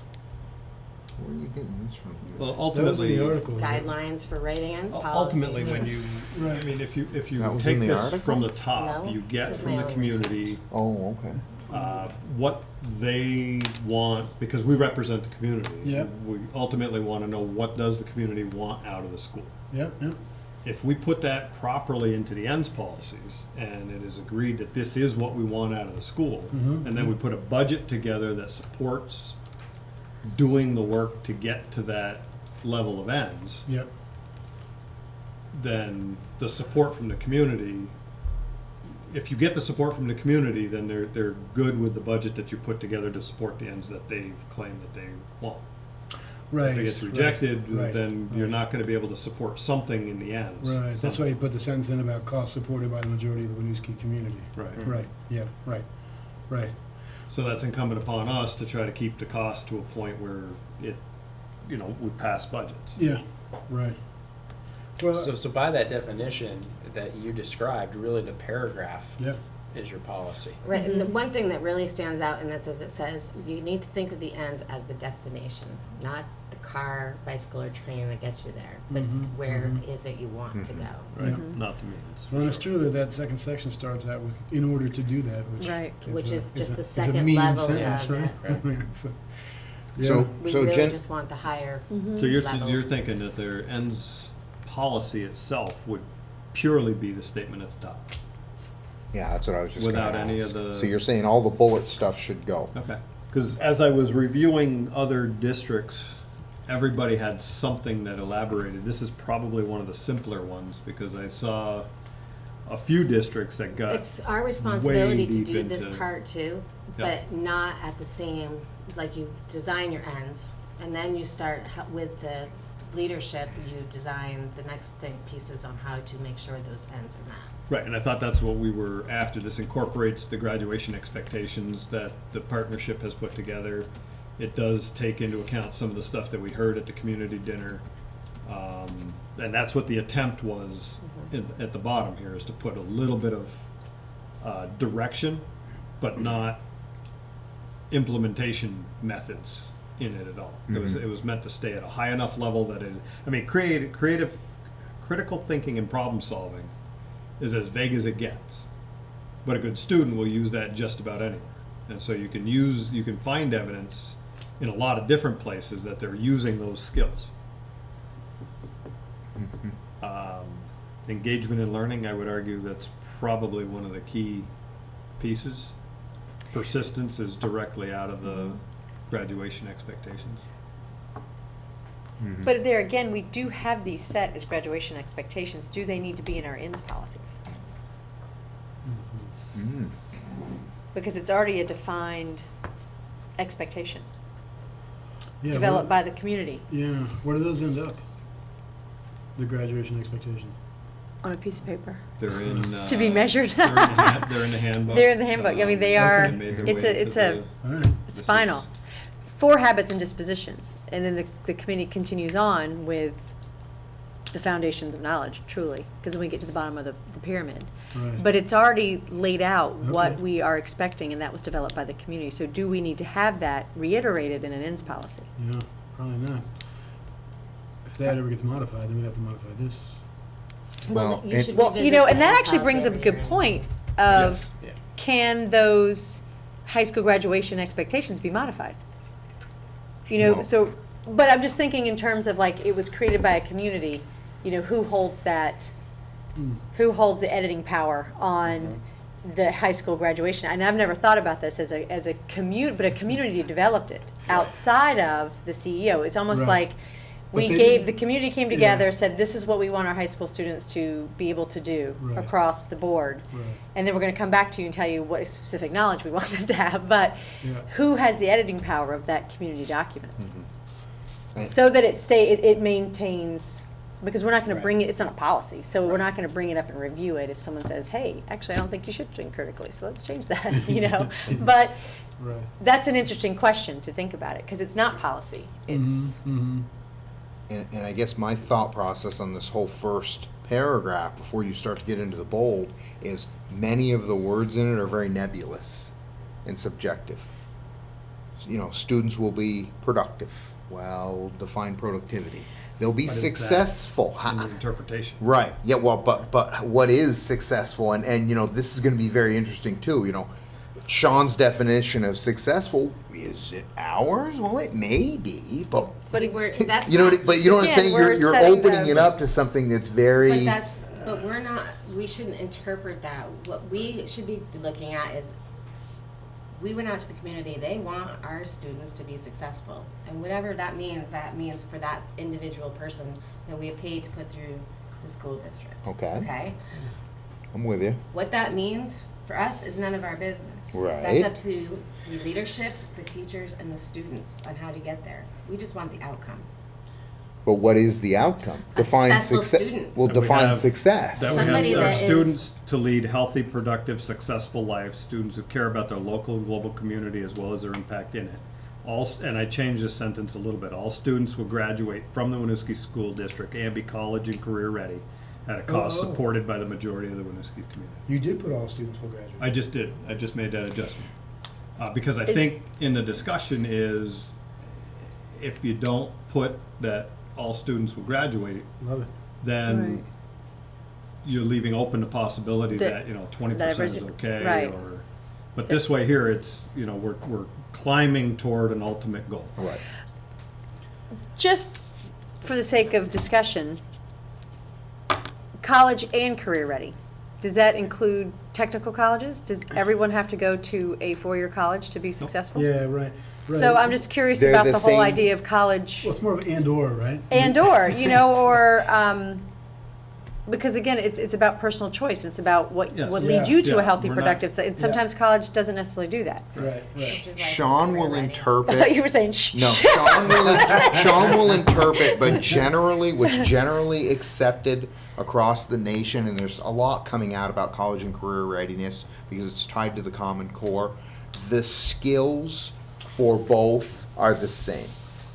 Where are you getting this from? Well, That was in ultimately, the article. Guidelines for rating ends policies. ultimately, when you, I Right. mean, if you That was take in the this article? from the top, No, you get this is from my the own community Oh, okay. what they want, because we represent the community. Yeah. We ultimately want to know, what does the community want out of the school? Yep, yep. If we put that properly into the ends policies, and it is agreed that this is what we want out of the school, and then we put a budget together that supports doing the work to get to that level of ends, Yep. then the support from the community, if you get the support from the community, then they're good with the budget that you put together to support the ends that they've claimed that they want. Right. If it gets rejected, right, then you're right. not gonna be able to support something in the ends. Right, that's why you put the sentence in about cost supported by the majority of the Winooski community. Right. Right, yeah, right, right. So that's incumbent upon us to try to keep the cost to a point where it, would pass budgets. Yeah, right. Well, So by that definition that you described, really the paragraph yeah, is your policy. Right, and the one thing that really stands out in this is it says, you need to think of the ends as the destination, not the car, bicycle, or train that gets you there, but where is it you want to go? Right, Yeah. not the means. well, it's true that second section starts out with, in order to do that, which. Right. Which is just the a second mean level sentence, of right? it. I mean, so- So, We so really Jen, just want the higher So you're level. you're thinking that their ends policy itself would purely be the statement at the top? yeah, that's what I was just gonna Without any of ask. the- So you're saying all the bullet stuff should go? Okay. Because as I was reviewing other districts, everybody had something that elaborated. This is probably one of the simpler ones, because I saw a few districts that got It's our responsibility to deep do this into- part too, Yeah. but not at the same, like you design your ends, and then you start with the leadership, you design the next pieces on how to make sure those ends are met. Right, and I thought that's what we were after. This incorporates the graduation expectations that the partnership has put together. It does take into account some of the stuff that we heard at the community dinner. And that's what the attempt was at the bottom here, is to put a little bit of direction, but not implementation methods in it at all. It was meant to stay at a high enough level that critical thinking and problem solving is as vague as it gets. But a good student will use that just about anywhere. And so you can find evidence in a lot of different places that they're using those skills. Engagement in learning, I would argue that's probably one of the key pieces. Persistence is directly out of the graduation expectations. But there again, we do have these set as graduation expectations. Do they need to be in our ends policies? Mm. Because it's already a defined expectation, Yeah, developed where- by the community. Yeah, where do those end up? The graduation expectations? On a piece of paper. They're in. To be measured. They're in the handbook. They're in the handbook. I mean, they are, They made their it's way a, it's to a, All right. it's final. 4 habits and dispositions. And then the committee continues on with the foundations of knowledge, truly, because then we get to the bottom of the pyramid. Right. But it's already laid out what Okay. we are expecting, and that was developed by the community. So do we need to have that reiterated in an ends policy? Yeah, probably not. If that ever gets modified, then we'd have to modify this. Well, you should Well, revisit and the that ends actually brings policy up a every good year point anyways. of, Yeah. can those high school graduation expectations be modified? You know, Well- so, but I'm just thinking in terms of like, it was created by a community, you know, who holds that, who holds the editing power on the high school graduation? And I've never thought about this as a but a community developed it outside of the CEO. It's almost Right. like, But we they gave, didn't- the community came yeah. together, said, this is what we want our high school students to be able to do Right. across the board. Right. And then we're gonna come back to you and tell you what specific knowledge we want them to have, but Yeah. who has the editing power of that community document? And- So that it maintains, because we're not gonna Right. bring it, it's not a policy, so we're not gonna bring it up and review it if someone says, hey, actually, I don't think you should think critically, so let's change that, you know? But Right. that's an interesting question to think about it, because it's not policy, it's, Mm-hmm. And I guess my thought process on this whole first paragraph, before you start to get into the bold, is many of the words in it are very nebulous and subjective. You know, students will be productive. Well, define productivity. They'll be What is that? successful. In the interpretation. Right. Yeah. Well, but what is successful? And you know, this is going to be very interesting too. You know, Sean's definition of successful, is it ours? Well, it may be, but See, that's you know, not- but you know what I'm Again, saying. we're You're setting opening the- it up to something that's very. But we're not, we shouldn't interpret that. What we should be looking at is, we went out to the community, they want our students to be successful. And whatever that means for that individual person that we have paid to put through the school district. Okay. Okay? I'm with you. What that means for us is none of our business. Right. That's up to the leadership, the teachers, and the students on how to get there. We just want the outcome. But what is the outcome? A Define successful success. student. Well, That we define have- success. That we Somebody have our that is- students to lead healthy, productive, successful lives, students who care about their local and global community as well as their impact in it. And I changed this sentence a little bit. All students will graduate from the Winooski School District and be college and career ready at a cost Oh. supported by the majority of the Winooski community. You did put all students will graduate. I just did. I just made that adjustment. Because I Is- think in the discussion is, if you don't put that all students will graduate, Love it. then Right. you're leaving open the possibility That- that, 20% is everybody- okay, right. or, but this way here, it's, we're climbing toward an ultimate goal. Right. just for the sake of discussion, college and career ready. Does that include technical colleges? Does everyone have to go to a 4-year college to be successful? Yeah, right. So Right. I'm just curious They're about the the whole same- idea of college Well, it's more of and/or, right? or, because again, it's about personal choice, and it's about what Yes. leads Yeah. you to a Yeah, healthy, we're not- productive, and sometimes college doesn't necessarily do that. Right, right. Which is why it's Sean career will ready. I interpret. thought you were saying shh. No, Sean will interpret, but generally, what's generally accepted across the nation, and there's a lot coming out about college and career readiness because it's tied to the Common Core. The skills for both are the same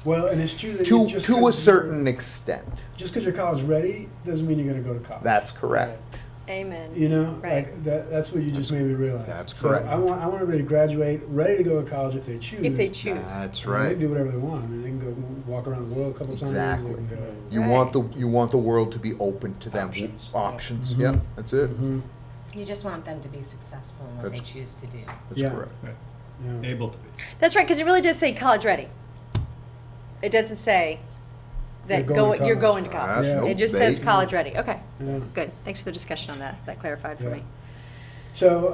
Well, and it's true that to just to a 'cause certain extent. just because you're college ready doesn't mean you're going to go to college. That's correct. Amen. You know, Right. like that's what you just made me realize. That's So correct. I want everybody to graduate ready to go to college if they choose. If they choose. That's And They right. can do whatever they want. I mean, they can go walk around the world a couple times. Exactly. They can go. You want the world to be open to them. Options. Options. Mhm. Yep. That's it. Mhm. You just want them to be successful in what That's- they choose to do. That's Yeah. correct. Yeah. Able to be. That's right, because it really does say college ready. It doesn't say that You're going to you're college. going to college. Yeah. It just They- says college ready. Okay, Yeah. good. Thanks for the discussion on that. That clarified for Yeah. me. So,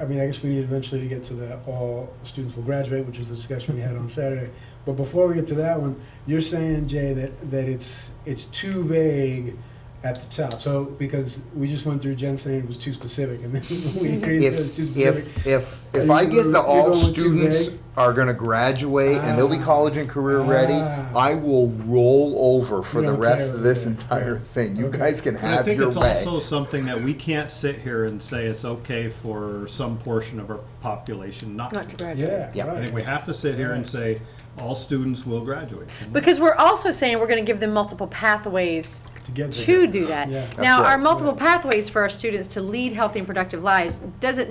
I mean, I guess we need eventually to get to the all students will graduate, which is the discussion we had on Saturday. But before we get to that one, you're saying, Jay, that it's too vague at the top. So, because we just went through Jen saying it was too specific, and then we agreed that it was too specific. If I get the all going too students vague? are gonna graduate and they'll be college and career ready, I will roll over for You the don't rest care of this about that. entire thing. You Okay. guys can And I have think your it's way. also something that we can't sit here and say it's okay for some portion of our population not Not to to. graduate. Yeah, I think we have to sit here and say all students will graduate. Because we're also saying we're gonna give them multiple pathways To get to do that. Yeah. Now, That's our right. multiple pathways for our students to lead healthy and productive lives isn't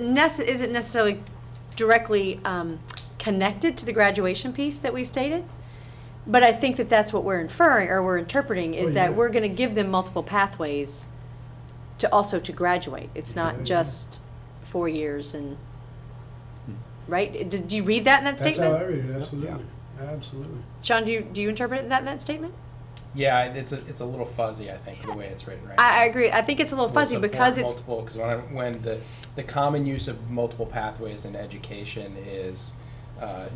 necessarily directly connected to the graduation piece that we stated. But I think that that's what we're inferring, or we're interpreting, is Oh, that yeah. we're gonna give them multiple pathways to also to graduate. It's not Yeah. just 4 years and, right? Did you read that in that That's how I statement? read it, absolutely. Absolutely. Sean, do you interpret that in that statement? Yeah, it's a little fuzzy, I think, the way it's written right now. I agree. I think it's a little Will fuzzy support because it's, multiple, because when the common use of multiple pathways in education is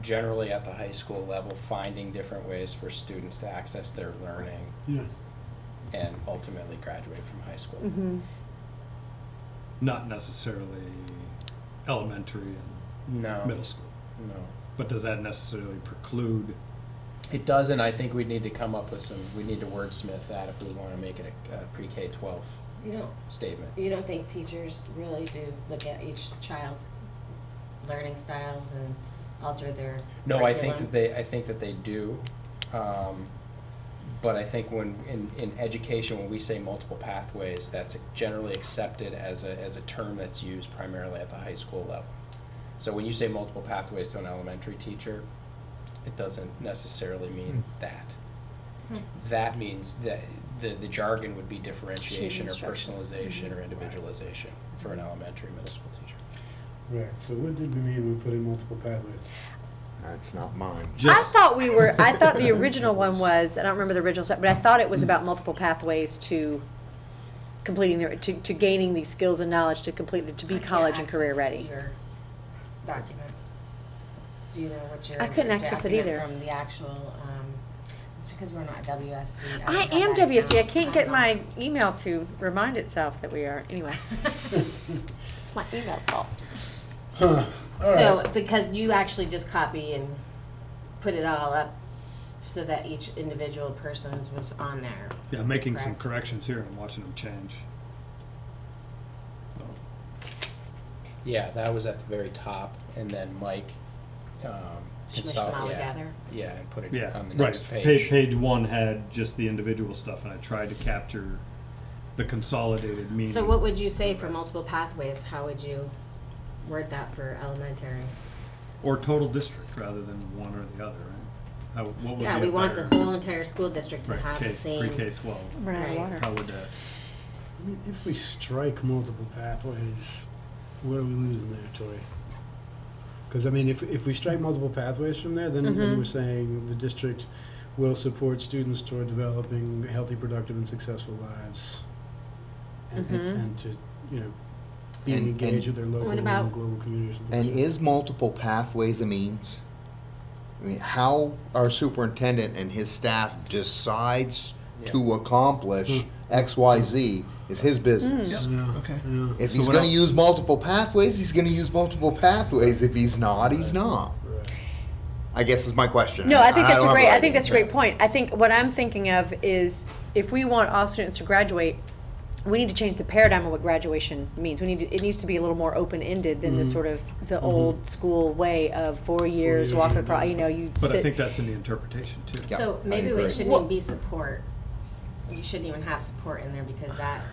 generally at the high school level, finding different ways for students to access their learning Yeah. and ultimately graduate from high school. Mhm. Not necessarily elementary and No. middle school. No. But does that necessarily preclude? It doesn't. I think we need to come up with we need to wordsmith that if we want to make it a pre-K-12 statement. You don't think teachers really do look at each child's learning styles and alter their No, I think curriculum? I think that they do. But I think when in education, when we say multiple pathways, that's generally accepted as a term that's used primarily at the high school level. So when you say multiple pathways to an elementary teacher, it doesn't necessarily mean that. That means that the jargon would be differentiation or Instruction. personalization or individualization for an elementary, middle school teacher. Right, so what did we mean when we put in multiple pathways? That's not mine. I thought the original one was, I don't remember the original stuff, but I thought it was about multiple pathways to completing to gaining these skills and knowledge to complete, to be I can't college and career access ready. your document. Do you know what you're? I couldn't access it document either. From the actual, it's because we're not WSD. I don't have am that WSD. I account. can't get know. my email to remind itself that we are. Anyway, it's my email's fault. Huh, all So, right. because you actually just copy and put it all up so that each individual person's was on there. Yeah, making some Correct. corrections here and watching them change. So, Yeah, that was at the very top, and then Mike Smushed them all together. Yeah, and put it yeah, on the right. next page. Page one had just the individual stuff, and I tried to capture the consolidated meaning. So what would you say of for the rest. multiple pathways? How would you word that for elementary? Or total district rather than one or the other, right? How, what would Yeah, be we a want better- the whole entire school district to right, have the same. Pre-K-12. Run out of Right. water. How would that? I mean, if we strike multiple pathways, what are we losing there, Tori? Because, I mean, if we strike multiple pathways from there, then Mhm. we're saying the district will support students toward developing healthy, productive, and successful lives. And, Mhm. and to, you know, being And- engaged and- with their local What about- and global communities. And is multiple pathways a means? I mean, how our superintendent and his staff decides to accomplish X, Y, Z is his business. Yeah, Okay. yeah. If So he's what gonna else? use multiple pathways, he's gonna use multiple pathways. If he's not, he's not. Right. I guess is my question. No, I think that's don't have the I right think that's a answer. great point. I think what I'm thinking of is if we want all students to graduate, we need to change the paradigm of what graduation means. It needs to be a little more open-ended than the sort of the old school way of 4 years, years, walk yeah. across, you But I sit. think that's in the interpretation too. Yeah, So I maybe agree. it shouldn't Well- even be support. You shouldn't even have support in there because that,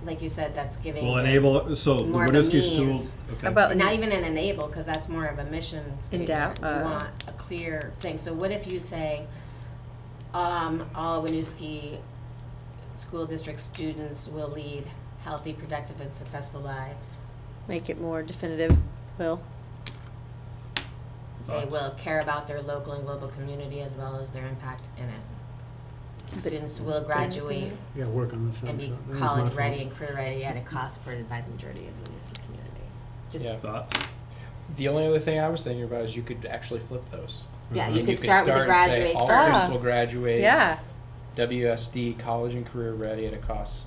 like you said, that's giving. Will it enable, so the more of a Winooski school, means. okay. About- Not even an enable, because that's more of a mission statement. doubt, You want a clear thing. So what if you say, all Winooski school district students will lead healthy, productive, and successful lives. Make it more definitive, Will. They Thoughts? will care about their local and global community as well as their impact in it. Students will graduate Yeah, work on this. and be college ready and career ready at a cost supported by the majority of the Winooski community. Just, Yeah. Thoughts? The only other thing I was thinking about is you could actually flip those. yeah, And you could start with the and say, graduate all first. students will graduate. Yeah. WSD college and career ready at a cost,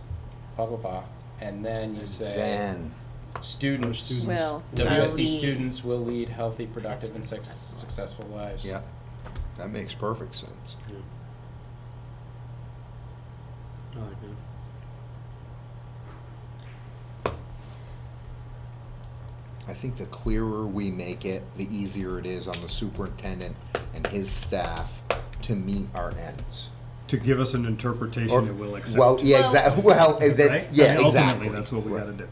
blah, blah, blah. And then you say, Then, students, Will. WSD lead. students will lead healthy, productive, and successful lives. yeah, that makes perfect sense. I like that. I think the clearer we make it, the easier it is on the superintendent and his staff to meet our ends. To give us an interpretation Or- that we'll accept. Well, yeah, exactly, well, Right? that's, I yeah, mean, exactly. Ultimately, that's what we Right. gotta do.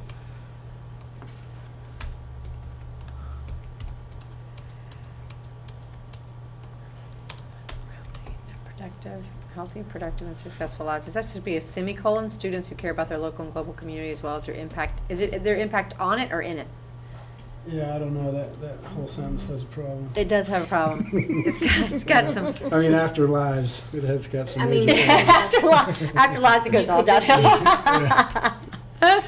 Productive, healthy, productive, and successful lives. Does that should be a semicolon? Students who care about their local and global community as well as their impact. Is it their impact on it or in it? Yeah, I don't know, that whole sentence has a problem. It does have a problem. It's got some. I mean, after lives, it has got some I mean, major problems. after lives, it goes You all could just downhill.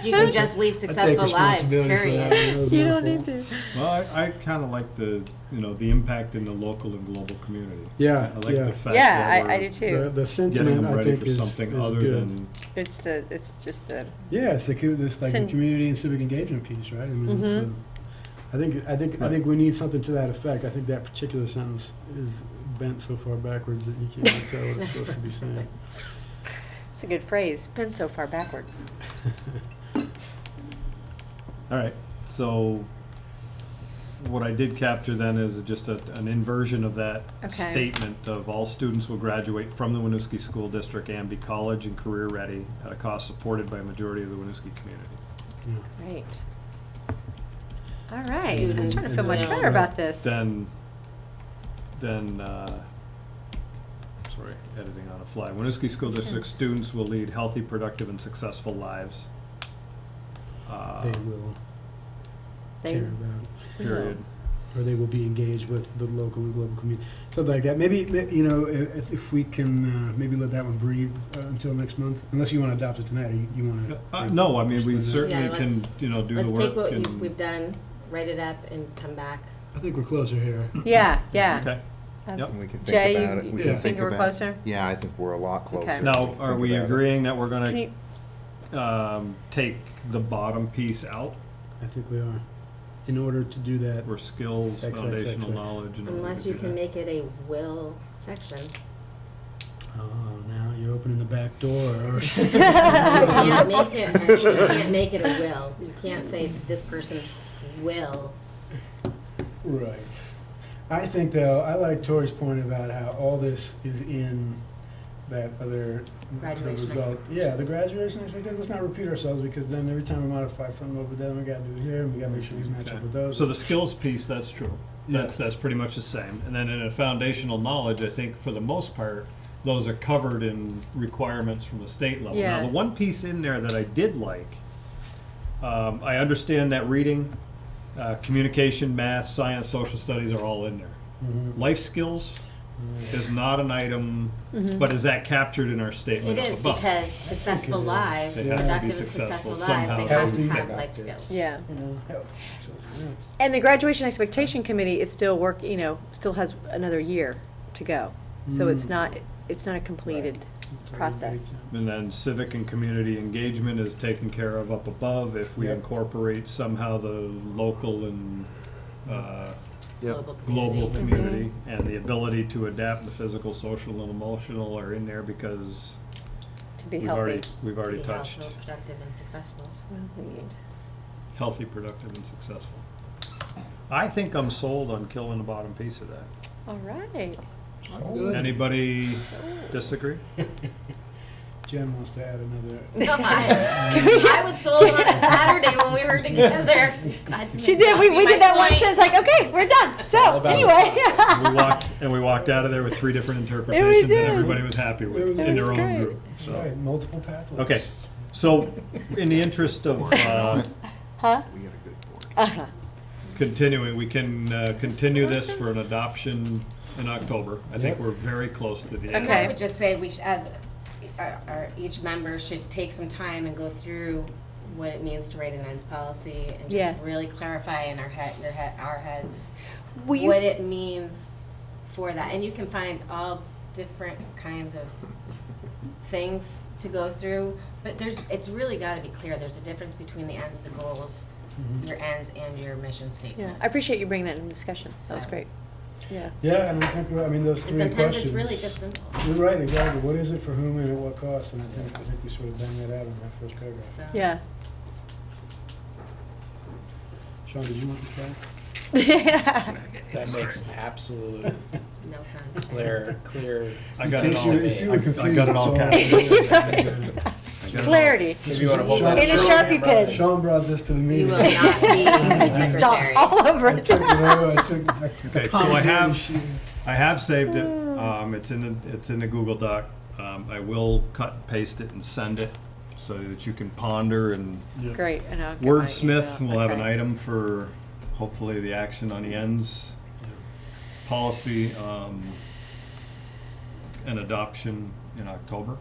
You can just leave successful lives, period. You don't need to. Well, I kinda like the, the impact in the local and global community. Yeah, I like yeah. the fact Yeah, that I we're do too. The getting sentiment, them I ready think, for is something is other good. than, It's just the. Yeah, it's this like the Sen- community and civic engagement piece, right? I mean, it's, Mhm. I think we need something to that effect. I think that particular sentence is bent so far backwards that you can't even tell what it's supposed to be saying. It's a good phrase. Been so far backwards. all right, so what I did capture then is just an inversion of that Okay. statement of all students will graduate from the Winooski School District and be college and career ready at a cost supported by a majority of the Winooski community. Yeah. Great. All right. Students I'm starting to feel much will- better about this. Then, sorry, editing on the fly. Winooski School District students will lead healthy, productive, and successful lives. They will They- care about, Period. or they will be engaged with the local and global community, something like that. Maybe, if we can, maybe let that one breathe until next month, unless you want to adopt it tonight, or you want to. No, I mean, we Yeah, certainly Yeah, can, let's- do the Let's work. take what and- we've done, write it up, and come back. I think we're closer here. Yeah, yeah. Okay. Uh, Yep. And we can Jay, think about it. you- We you can think we're about- closer? Yeah, I think we're a lot Okay. closer. Now, are Think we about it. agreeing that we're Can gonna, you, take the bottom piece out, I think we are. In order to do that, where skills, X, X, X, foundational X. knowledge, and all Unless you can make it a will section. oh, now you're opening the back door. You can't make it, actually, you can't make it a will. You can't say this person will. Right. I think, though, I like Tori's point about how all this is in that other Graduation result. Yeah, the graduation expectations. Let's not repeat ourselves, because then every time we modify something over there, we gotta do it here, and we gotta make sure these match up with those. So the skills piece, that's true. That's pretty much the same. And then in a foundational knowledge, I think for the most part, those are covered in requirements from the state level. Yeah. Now, the one piece in there that I did like, I understand that reading, communication, math, science, social studies are all in there. Mhm. Life skills is not an item, but is that captured in our It statement up is, above? because successful lives, They have to be productive and successful successful lives, they somehow. have to Healthy. have life skills. yeah. Health. Yeah. And the graduation expectation committee is still still has another year to go. So it's not a completed process. And then civic and community engagement is taken care of up above if we Yep. incorporate somehow the local and Yep. global community, and the ability to adapt the physical, social, and emotional are in there because To be we've healthy. already Be touched healthful, productive, and successful. healthy, productive, and successful. I think I'm sold on killing the bottom piece of that. All right. Good. Anybody disagree? Jen wants to add another. No, I was sold on a Saturday when we were together. God, to She make did. We Kelsey did my that once. point. It's like, okay, we're done. So All about anyway. We walked out of there with 3 different interpretations, and did. everybody was happy with it in was their own great. group. So. Right, multiple pathways. Okay, so in the interest of Huh? We got a good board. Uh-huh. continuing, we can continue this for an adoption in October. I think Yep. we're very close to the end. And I would just say we should, as each member should take some time and go through what it means to write an ends policy and just Yes. really clarify in our heads Will you- what it means for that. And you can find all different kinds of things to go through, but it's really gotta be clear, there's a difference between the ends, the goals, your ends and your mission statement. Yeah, I appreciate you bringing that into discussion. That was So- great. Yeah. Yeah, and I think, I mean, those And three sometimes questions. it's really just simple. You're right, exactly. What is it for whom and at what cost? And I think we sort of banged that out in that first paragraph. So- Yeah. Sean, did you want to try? That makes absolute No sense. clear. I got it all. If you were confused, I got it all it's captured. Clarity. Maybe you wanna hold Sean- that In a Sharpie pen. Sean brought this to the You meeting. will not be the Stop secretary. all over I it. took, Okay, so I have saved it. It's in the Google Doc. I will cut and paste it and send it so that you can ponder and Great. And I'll get my wordsmith. email. We'll have an Okay. item for hopefully the action on the ends, policy, and adoption in October.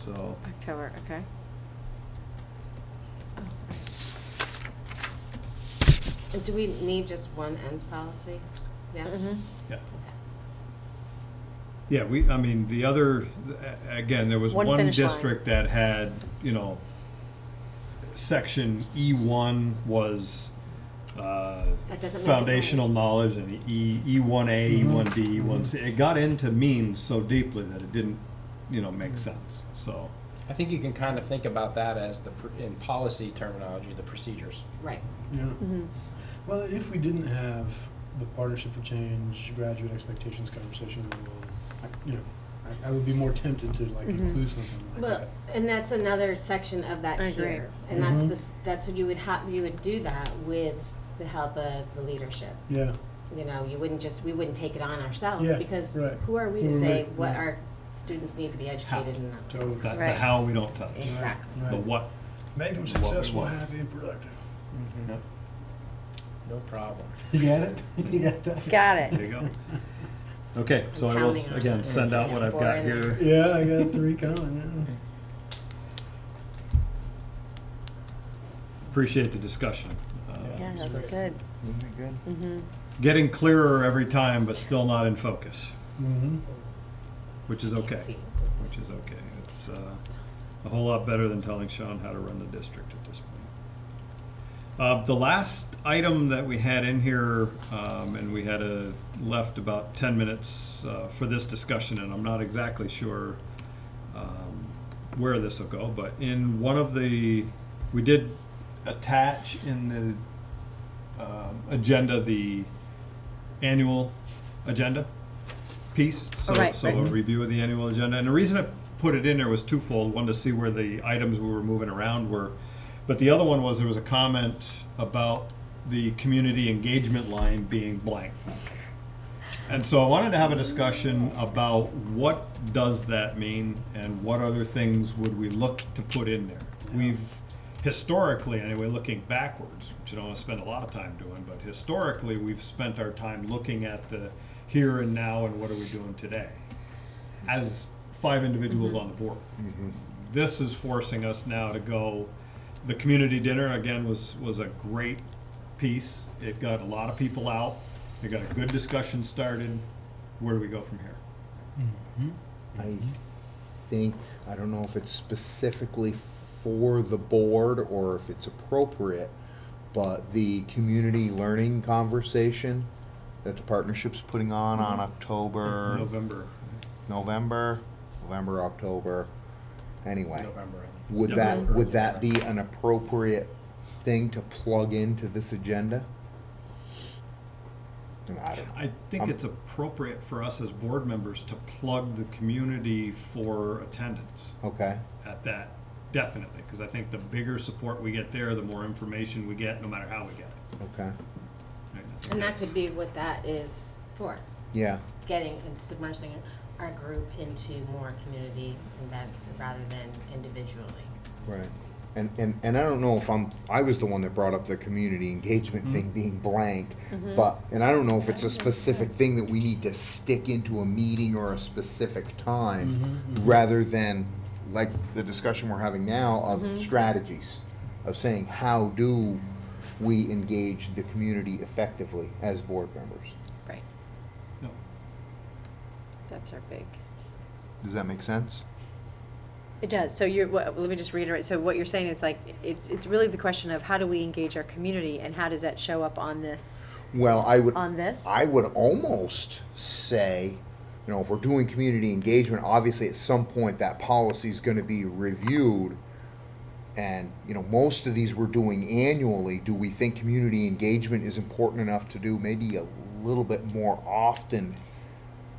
So October, okay. And do we need just one ends policy? Yeah? Mhm. yeah. Yeah, I mean, the other, again, there was One one finish line. district that had, section E1 was That doesn't make it foundational knowledge, and E1A, E1B, E1C. It got into means so deeply that it didn't, make sense, so. I think you can kind of think about that as in policy terminology, the procedures. Right. Yeah. Mhm. Well, if we didn't have the Partnership for Change, graduate expectations conversation, I would be more tempted to include something like Well, that. and that's another section of that I agree. tier. And that's what you would do that with the help of the leadership. Yeah. We wouldn't take it on ourselves Yeah, because right. who are we Who to are say we? what Yeah. our students need to be educated in? Totally. The Right. how we don't touch. Exactly. Right. The what. Make them what we successful, want. happy, and productive. Yep. No problem. You got it? You got that? Got it. There you go. Okay, so I will, counting on again, it. send out what I've Four got in there. here. Yeah, I got 3 coming, Appreciate the discussion. Yeah, that's good. Good. Mm-hmm. Getting clearer every time, but still not in focus, yeah. Mm-hmm. which is okay. See. Which is okay. It's a whole lot better than telling Sean how to run the district at this point. The last item that we had in here, and we had left about 10 minutes for this discussion, and I'm not exactly sure where this will go, but in one of we did attach in the agenda the annual agenda piece. So, right, so right. a review of the annual agenda. And the reason I put it in there was twofold. One, to see where the items we were moving around were. But the other one was there was a comment about the community engagement line being blank. And so I wanted to have a discussion about what does that mean and what other things would we look to put in there. We've historically, anyway, looking backwards, which I don't want to spend a lot of time doing, but historically we've spent our time looking at the here and now and what are we doing today as 5 individuals on the board. This is forcing us now to go. The community dinner, again, was a great piece. It got a lot of people out. It got a good discussion started. Where do we go from here? I think, I don't know if it's specifically for the board or if it's appropriate, but the community learning conversation that the partnership's putting on October. November, October, anyway. November. Would that be an appropriate thing to plug into this agenda? I don't know. I think it's appropriate for us as board members to plug the community for attendance Okay. at that, definitely, because I think the bigger support we get there, the more information we get, no matter how we get it. Okay. Right? I think And that that's- could be what that is for. Yeah. Getting and submersing our group into more community events rather than individually. Right. And I don't know if I was the one that brought up the community engagement thing being blank, but, and I don't know if it's a specific thing that we need to stick into a meeting or a specific time, rather than, like the discussion we're having now of strategies, of saying how do we engage the community effectively as board members. Right. Yep. That's our big. Does that make sense? It does. So let me just reiterate. So what you're saying is like, it's really the question of how do we engage our community and how does that show up on this? Well, I would On this? almost say, if we're doing community engagement, obviously at some point that policy is going to be reviewed. And, most of these we're doing annually. Do we think community engagement is important enough to do maybe a little bit more often?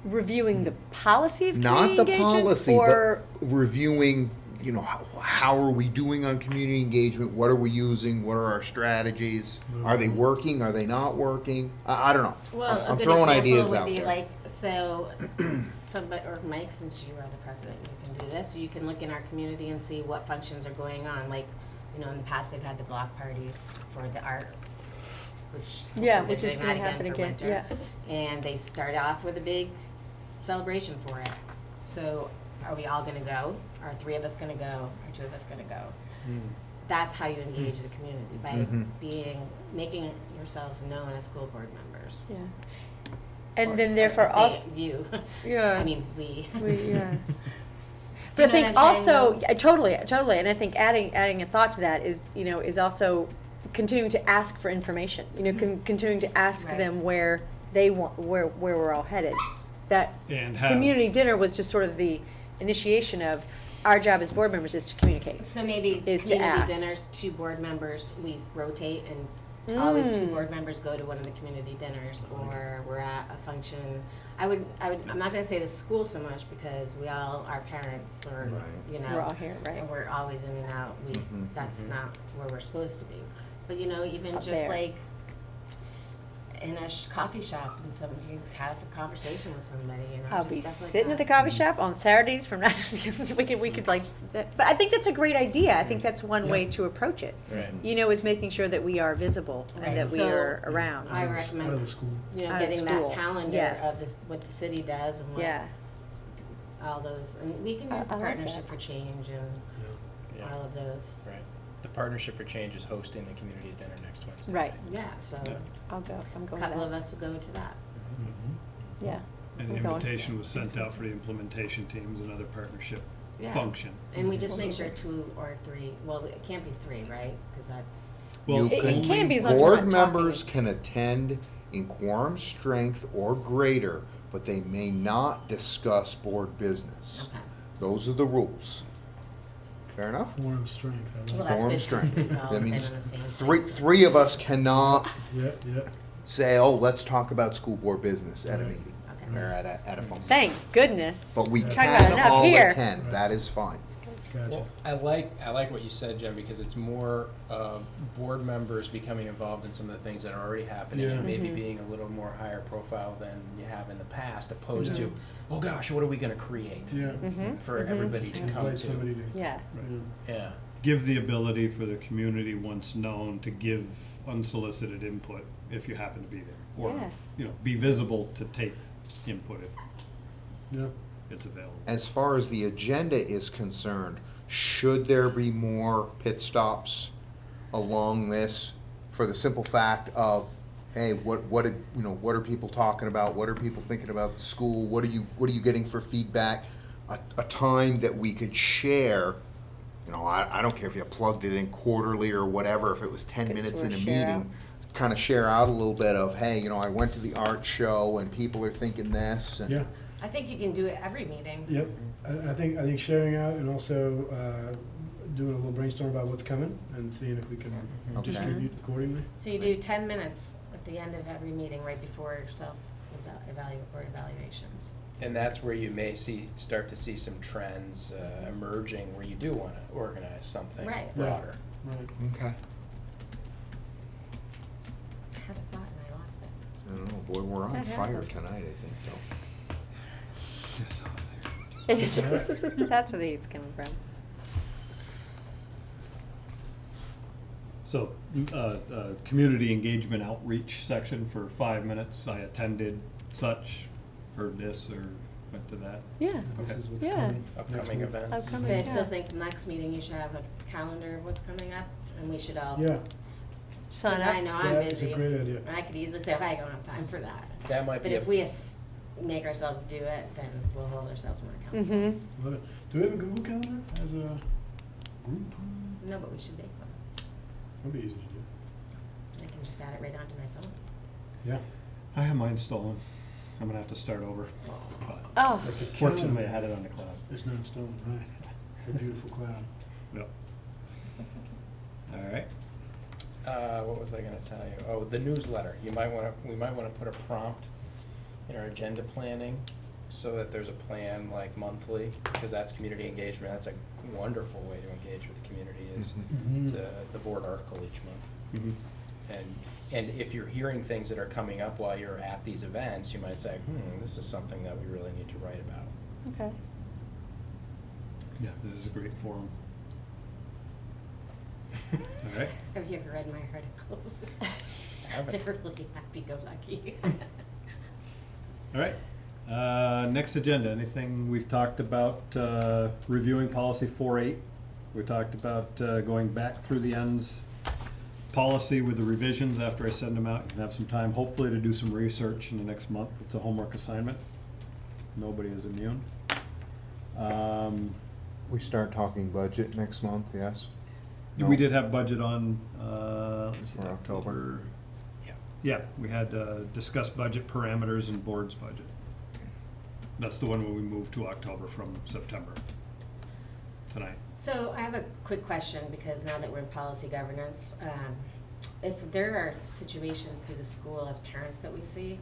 Reviewing the policy of Not community the engagement? policy, Or but reviewing, how are we doing on community engagement? What are we using? What are our strategies? Are they working? Are they not working? I don't know. Well, I'm a good throwing example ideas would out be there. like, so, somebody, or Mike, since you are the president, you can do this, you can look in our community and see what functions are going on, like, in the past, they've had the block parties for the art, which. Yeah, they're which is doing gonna that happen for again, winter. yeah. And they start off with a big celebration for it. So, are we all gonna go? Are 3 of us gonna go? Are 2 of us gonna go? That's how you engage the community, by making yourselves known as school board members. Yeah. And Or- then or therefore say also. you. Yeah. I mean, we. Yeah. Do you But I know think what I'm saying, also, though? totally, and I think adding a thought to that is, is also continuing to ask for information. Continuing to ask Right. them where they want, where we're all headed. That And have- community dinner was just sort of the initiation of our job as board members is to communicate. So maybe Is to community ask. dinners, 2 board members, we rotate and always 2 board members go to one of the community dinners, or we're at a function. I'm not gonna say the school so much because we all are parents, or, We're all here, right? and we're always in and out. That's not where we're supposed to be. But even Up just there. like in a coffee shop and you have a conversation with somebody, I'll just be stuff like sitting at that. the coffee shop on Saturdays from 9 to we could like that. But I think that's a great idea. I think that's one way to approach it. Right. Is making sure that we are visible Right. and that we So, are around. I Out recommend of the school. Out of getting school. that calendar Yes. of what the city does and what Yeah. all those, and we can use the I like partnership that. for change and Yeah. all of those. Right. The Partnership for Change is hosting the community dinner next Wednesday. Right. Yeah, so I'll go. I'm a going. couple to of that. us will go to that. Yeah. And the I'm going. invitation was sent out for the implementation teams, another partnership Yeah. function. And we just make sure 2 or 3. Well, it can't be 3, right? Because that's Well, It can be as long as we're Board not members talking. can attend in quorum strength or greater, but they may not discuss board business. okay. Those are the rules. Fair enough? Quorum strength. I Well, like that's Quorum good 'cause strength. we've all That been means in the same three places. of us cannot Yeah, yeah. say, oh, let's talk about school board business at a Right. meeting Okay. or at a function. Thank goodness. But we Talk about can enough all here. attend. That is fine. Gotcha. Well, I like what you said, Jen, because it's more board members becoming involved in some of the things that are already happening, Yeah. and maybe Mhm. being a little more higher profile than you have in the past, opposed to, oh gosh, what are we going to create Yeah. Mhm. for Mhm. everybody to come Invite to? somebody to. Yeah. Yeah. Give the ability for the community, once known, to give unsolicited input if you happen to be there. Or, Yeah. be visible to take input if Yeah. it's available. As far as the agenda is concerned, should there be more pit stops along this for the simple fact of, hey, what are people talking about? What are people thinking about the school? What are you getting for feedback? A time that we could share. I don't care if you plugged it in quarterly or whatever. If it was 10 Could minutes sort in of a share meeting, kind of share out a little bit of, hey, I went to the art show and people are thinking this. And Yeah. I think you can do it every meeting. Yep. I think sharing out and also doing a little brainstorm about what's coming and seeing if we can Okay. distribute accordingly. So you do 10 minutes at the end of every meeting, right before evaluations. And that's where you may start to see some trends emerging where you do want to organize something Right. broader. Right. Okay. I had a thought and I lost it. I don't know, boy, we're on That fire happens. tonight, I think, though. It is. That's where the heat's coming from. So, community engagement outreach section for 5 minutes. I attended such, heard this, or went to that. Yeah. This Okay. is what's Yeah. coming. Upcoming next week. events. Upcoming. But I Yeah. still think the next meeting you should have a calendar of what's coming up, and we should all. Yeah. Sign Because I up. know I'm Yeah, it's a busy. great idea. And I could easily say, okay, I don't have time for that. That might But be if we make ourselves do it, then we'll hold ourselves more accountable. Mm-hmm. Love it. Do we have a Google Calendar as a group? No, but we should make one. That'd be easy to do. I can just add it right onto my phone. Yeah. I have mine stolen. I'm gonna have to start over. But Oh. Like the fortunately, I calendar. had it on the cloud. It's not stolen, right? A beautiful cloud. Yep. All right. What was I gonna tell you? Oh, the newsletter. We might wanna put a prompt in our agenda planning so that there's a plan like monthly, because that's community engagement. That's a wonderful way to engage with the community is Mhm. the board article each month. Mhm. And if you're hearing things that are coming up while you're at these events, you might say, this is something that we really need to write about. Okay. Yeah, this is a great forum. All right. Have you ever read my articles? I haven't. They're really happy-go-lucky. All right. Next agenda, anything we've talked about, reviewing policy 4.8. We talked about going back through the ends policy with the revisions after I send them out. You can have some time, hopefully, to do some research in the next month. It's a homework assignment. Nobody is immune. We start talking budget next month, yes? We did have budget on, let's see, For October. Yeah. Yeah, we had discussed budget parameters and board's budget. That's the one where we moved to October from September tonight. So I have a quick question, because now that we're in policy governance, if there are situations through the school as parents that we see,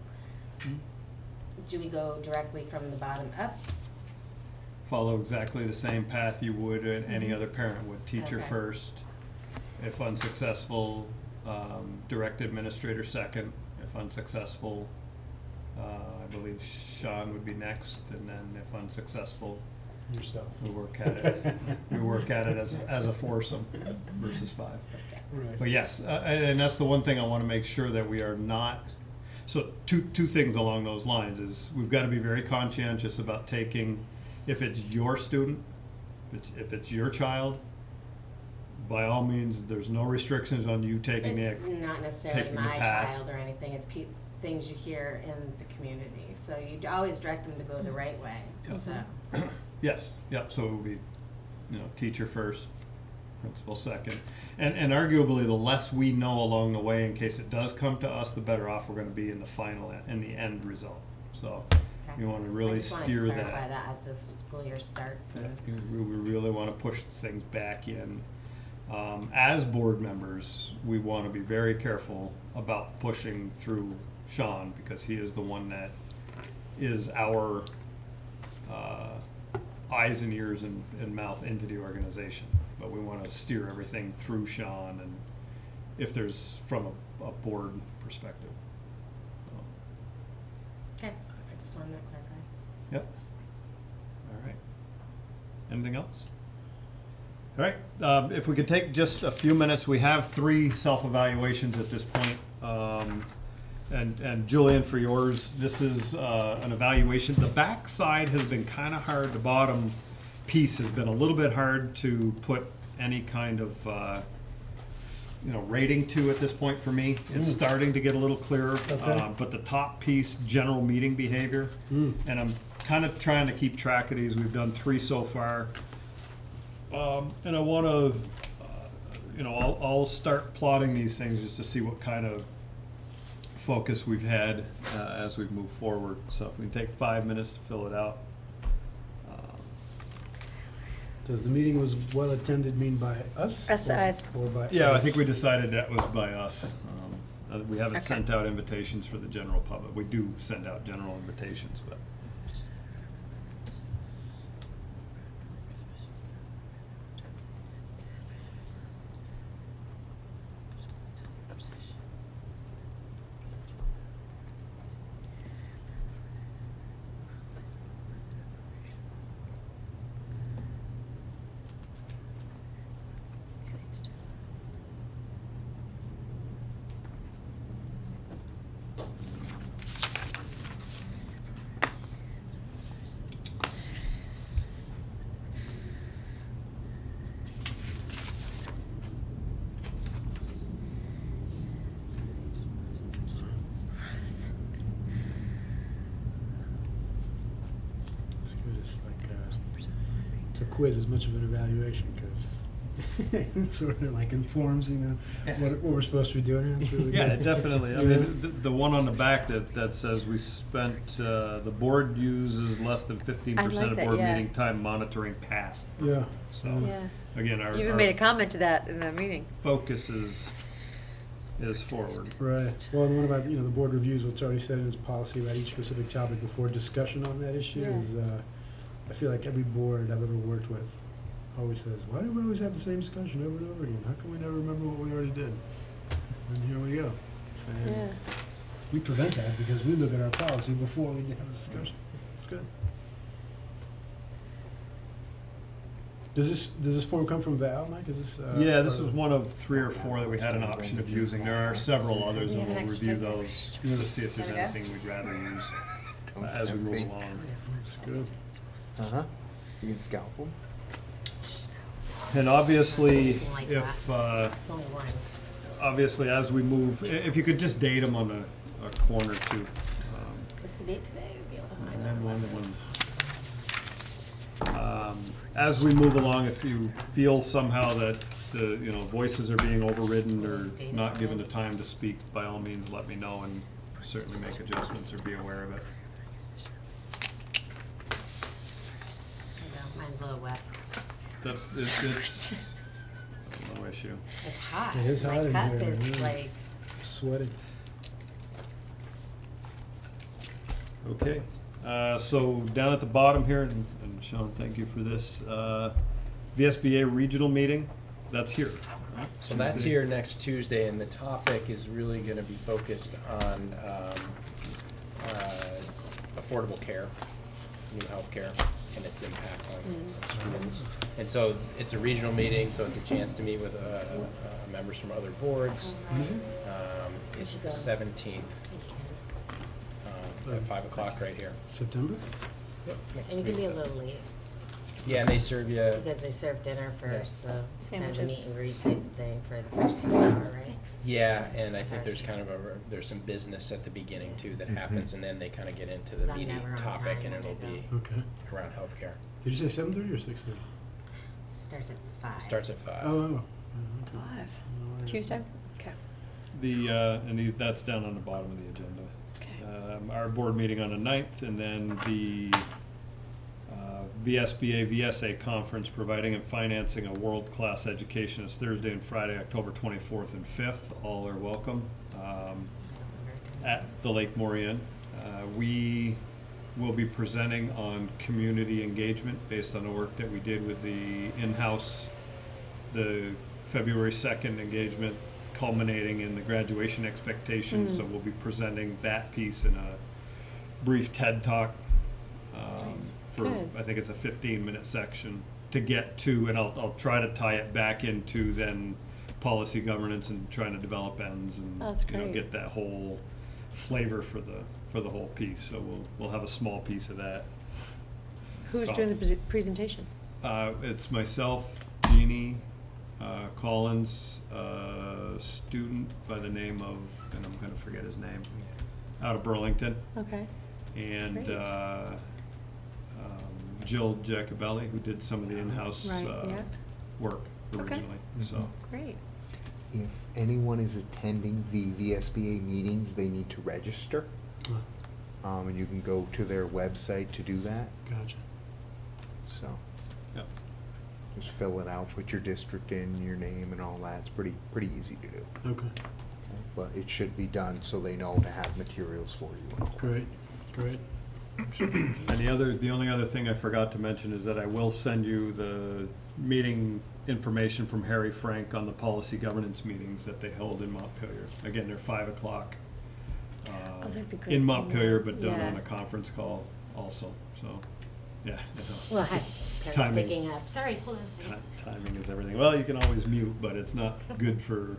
do we go directly from the bottom up? Follow exactly the same path you would any other parent would. Teacher Okay. first. If unsuccessful, direct administrator second. If unsuccessful, I believe Sean would be next, and then if unsuccessful, Yourself. we work at it. We work at it as a foursome versus five. Right. But yes, and that's the one thing I want to make sure that we are not. So two things along those lines is we've got to be very conscientious about taking, if it's your student, if it's your child, by all means, there's no restrictions on you taking It's the not necessarily taking the my path. child or anything, it's things you hear in the community, so you always direct them to go the right way, so. Yes, yep, so it would be, teacher first, principal second. And arguably, the less we know along the way, in case it does come to us, the better off we're gonna be in the end result. So, we wanna really steer I just wanted to clarify that. that as the school year starts. Yeah, we really wanna push things back in. As board members, we wanna be very careful about pushing through Sean, because he is the one that is our, eyes and ears and mouth into the organization. But we want to steer everything through Sean, and if there's from a board perspective. Okay, I just wanted to clarify. Yep. All right. Anything else? All right. If we could take just a few minutes, we have 3 self-evaluations at this point. And Julian, for yours, this is an evaluation. The back side has been kind of hard. The bottom piece has been a little bit hard to put any kind of rating to at this point for me. It's starting to get a little clearer. Okay. But the top piece, general meeting behavior, and I'm kind of trying to keep track of these. We've done 3 so far. And I want to, I'll start plotting these things just to see what kind of focus we've had as we've moved forward. So if we can take 5 minutes to fill it out. Does the meeting was well attended mean by us? Us. Or by? Yeah, I think we decided that was by us. We haven't Okay. sent out invitations for the general public. We do send out general invitations, but. quiz as much of an evaluation, because it sort of like informs, what we're supposed to be doing. It's really Yeah, good. definitely. I Yeah. mean, the one on the back that says we spent, the board uses less than 15% of that, board yeah. meeting time monitoring past. Yeah. So, Yeah. again, You even our made a comment to that in the meeting. focus is forward. Right. Well, and what about, the board reviews, what's already said in its policy about each specific topic before discussion on that issue is, I feel like every board I've ever worked with always says, why do we always have the same discussion over and over again? How come we never remember what we already did? And here we go. And Yeah. we prevent that because we look at our policy before we have a discussion. It's good. Does this form come from Val, Mike? Is this? Yeah, this was one of 3 or 4 that we had an option of using. There are several others, We and have an we'll extra review tape. those to see if there's There we go. anything we'd rather use as we move along. Good. Uh-huh. You can scalp them. And obviously, Something like if, It's only one. obviously, as we move, if you could just date them on a corner too. What's the date today? We'll be able to find And out. then as we move along, if you feel somehow that the, voices are being overridden or not given the time to speak, by all means, let me know and certainly make adjustments or be aware of it. There you go. Mine's a little wet. It's no issue. It's hot. It is hot My in cup here, is yeah. like, Sweating. Okay, so down at the bottom here, and Sean, thank you for this, VSBA regional meeting, that's here. right? So that's Tuesday. here next Tuesday, and the topic is really gonna be focused on, affordable care, new healthcare, and its impact on students. And so it's a regional meeting, so it's a chance to meet with, members from other boards. When is it? It's the 17th, at 5 o'clock right here. September? and you can be a little late Yeah, and they serve you, because they serve dinner first, so it's kind of a Sandwiches. meet and greet type of thing for the first hour, right? yeah, and I think there's kind of there's some business at the beginning too that happens, and then they kind of get into the 'Cause I'm meaty never on topic, time and when it'll I be Okay. around healthcare. Did you say 7:30 or 6:30? Starts at 5. Starts at 5. Oh. Okay. 5. Tuesday? Okay. That's down on the bottom of the agenda. Okay. Our board meeting on the 9th, and then the VSBA, VSA conference, providing and financing a world-class education, is Thursday and Friday, October 24th and 5th. All are welcome at the Lake Morian. We will be presenting on community engagement based on the work that we did with the in-house, the February 2nd engagement culminating in the graduation expectations. So we'll be presenting that piece in a brief TED Talk. For, Good. I think it's a 15-minute section to get to, and I'll try to tie it back into then policy governance and trying to develop ends and, Oh, that's great. get that whole flavor for the whole piece. So we'll have a small piece of that. Who's Oh. doing the presentation? It's myself, Jeannie, Collins, a student by the name of, and I'm gonna forget his name, out of Burlington, Okay. and Great. Jill Jacobelli, who did some of the in-house Right, yeah. work Okay. originally. So Great. If anyone is attending the VSBA meetings, they need to register. And you can go to their website to do that. Gotcha. So Yep. just fill it out, put your district in, your name and all that. It's pretty easy to do. Okay. But it should be done so they know to have materials for you and all that. Great. Great. And the only other thing I forgot to mention is that I will send you the meeting information from Harry Frank on the policy governance meetings that they held in Montpelier. Again, they're 5 o'clock. that'd be great In to Montpelier, know. but done Yeah. on a conference call also, so, yeah. Well, parents Timing. picking up. Sorry, hold on a second. Timing is everything. Well, you can always mute, but it's not good for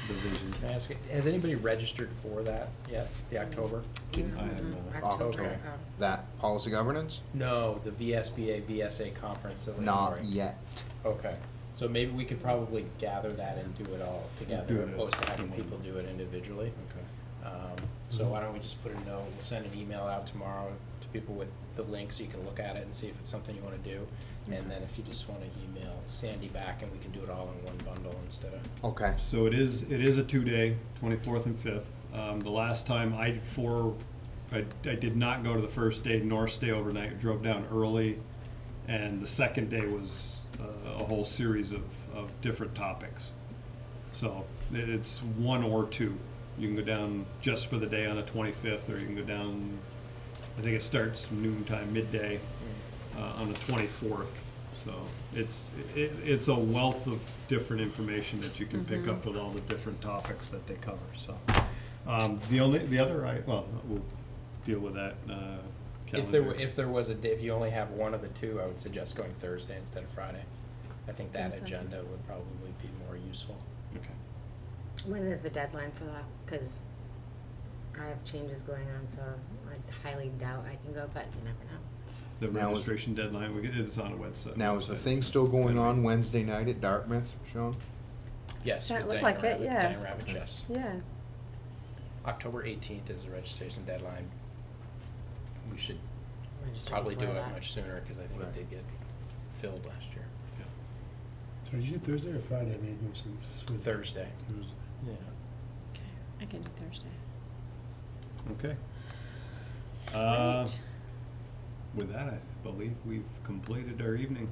the vision. Can I ask, has anybody registered for that yet, the October? I have not. October. That policy governance? No, the VSBA, VSA conference. in Not Illinois. yet. Okay, so maybe we could probably gather that and do it all Do together, it opposed to having in one. people do it individually. Okay. So why don't we just put a note, we'll send an email out tomorrow to people with the link so you can look at it and see if it's something you want to do. And then if you just want to email Sandy back, and we can do it all in one bundle instead of. Okay. So it is a 2-day, 24th and 5th. The last time I did not go to the first day nor stay overnight. Drove down early, and the second day was a whole series of different topics. So it's 1 or 2. You can go down just for the day on the 25th, or you can go down, I think it starts noontime, midday, on the 24th. So it's a wealth of different information that you can pick up with all the different topics that they cover. So we'll deal with that calendar. If there was a day, if you only have one of the two, I would suggest going Thursday instead of Friday. I think that agenda would probably be more useful. Okay. When is the deadline for that? Because I have changes going on, so I highly doubt I can go, but you never know. The Now is- registration deadline, it's on a website. Now, is the thing still going on Wednesday night at Dartmouth, Sean? Yes, That with looked Diane like it, Ravitch- yeah. Diane Ravitch, yes. Yeah. October 18th is the registration deadline. We should Register probably do before it that. much sooner, because I think it did get filled last year. So did you do Thursday or Friday? I mean, since Thursday. Thursday. Yeah. Okay, I can do Thursday. Okay. Right. With that, I believe we've completed our evening.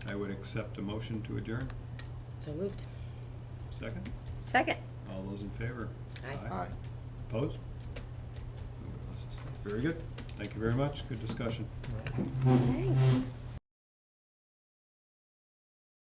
I would accept a motion to adjourn. So moved. Second? Second. All those in favor? Aye. Aye. Opposed? Very good. Thank you very much. Good discussion. Thanks.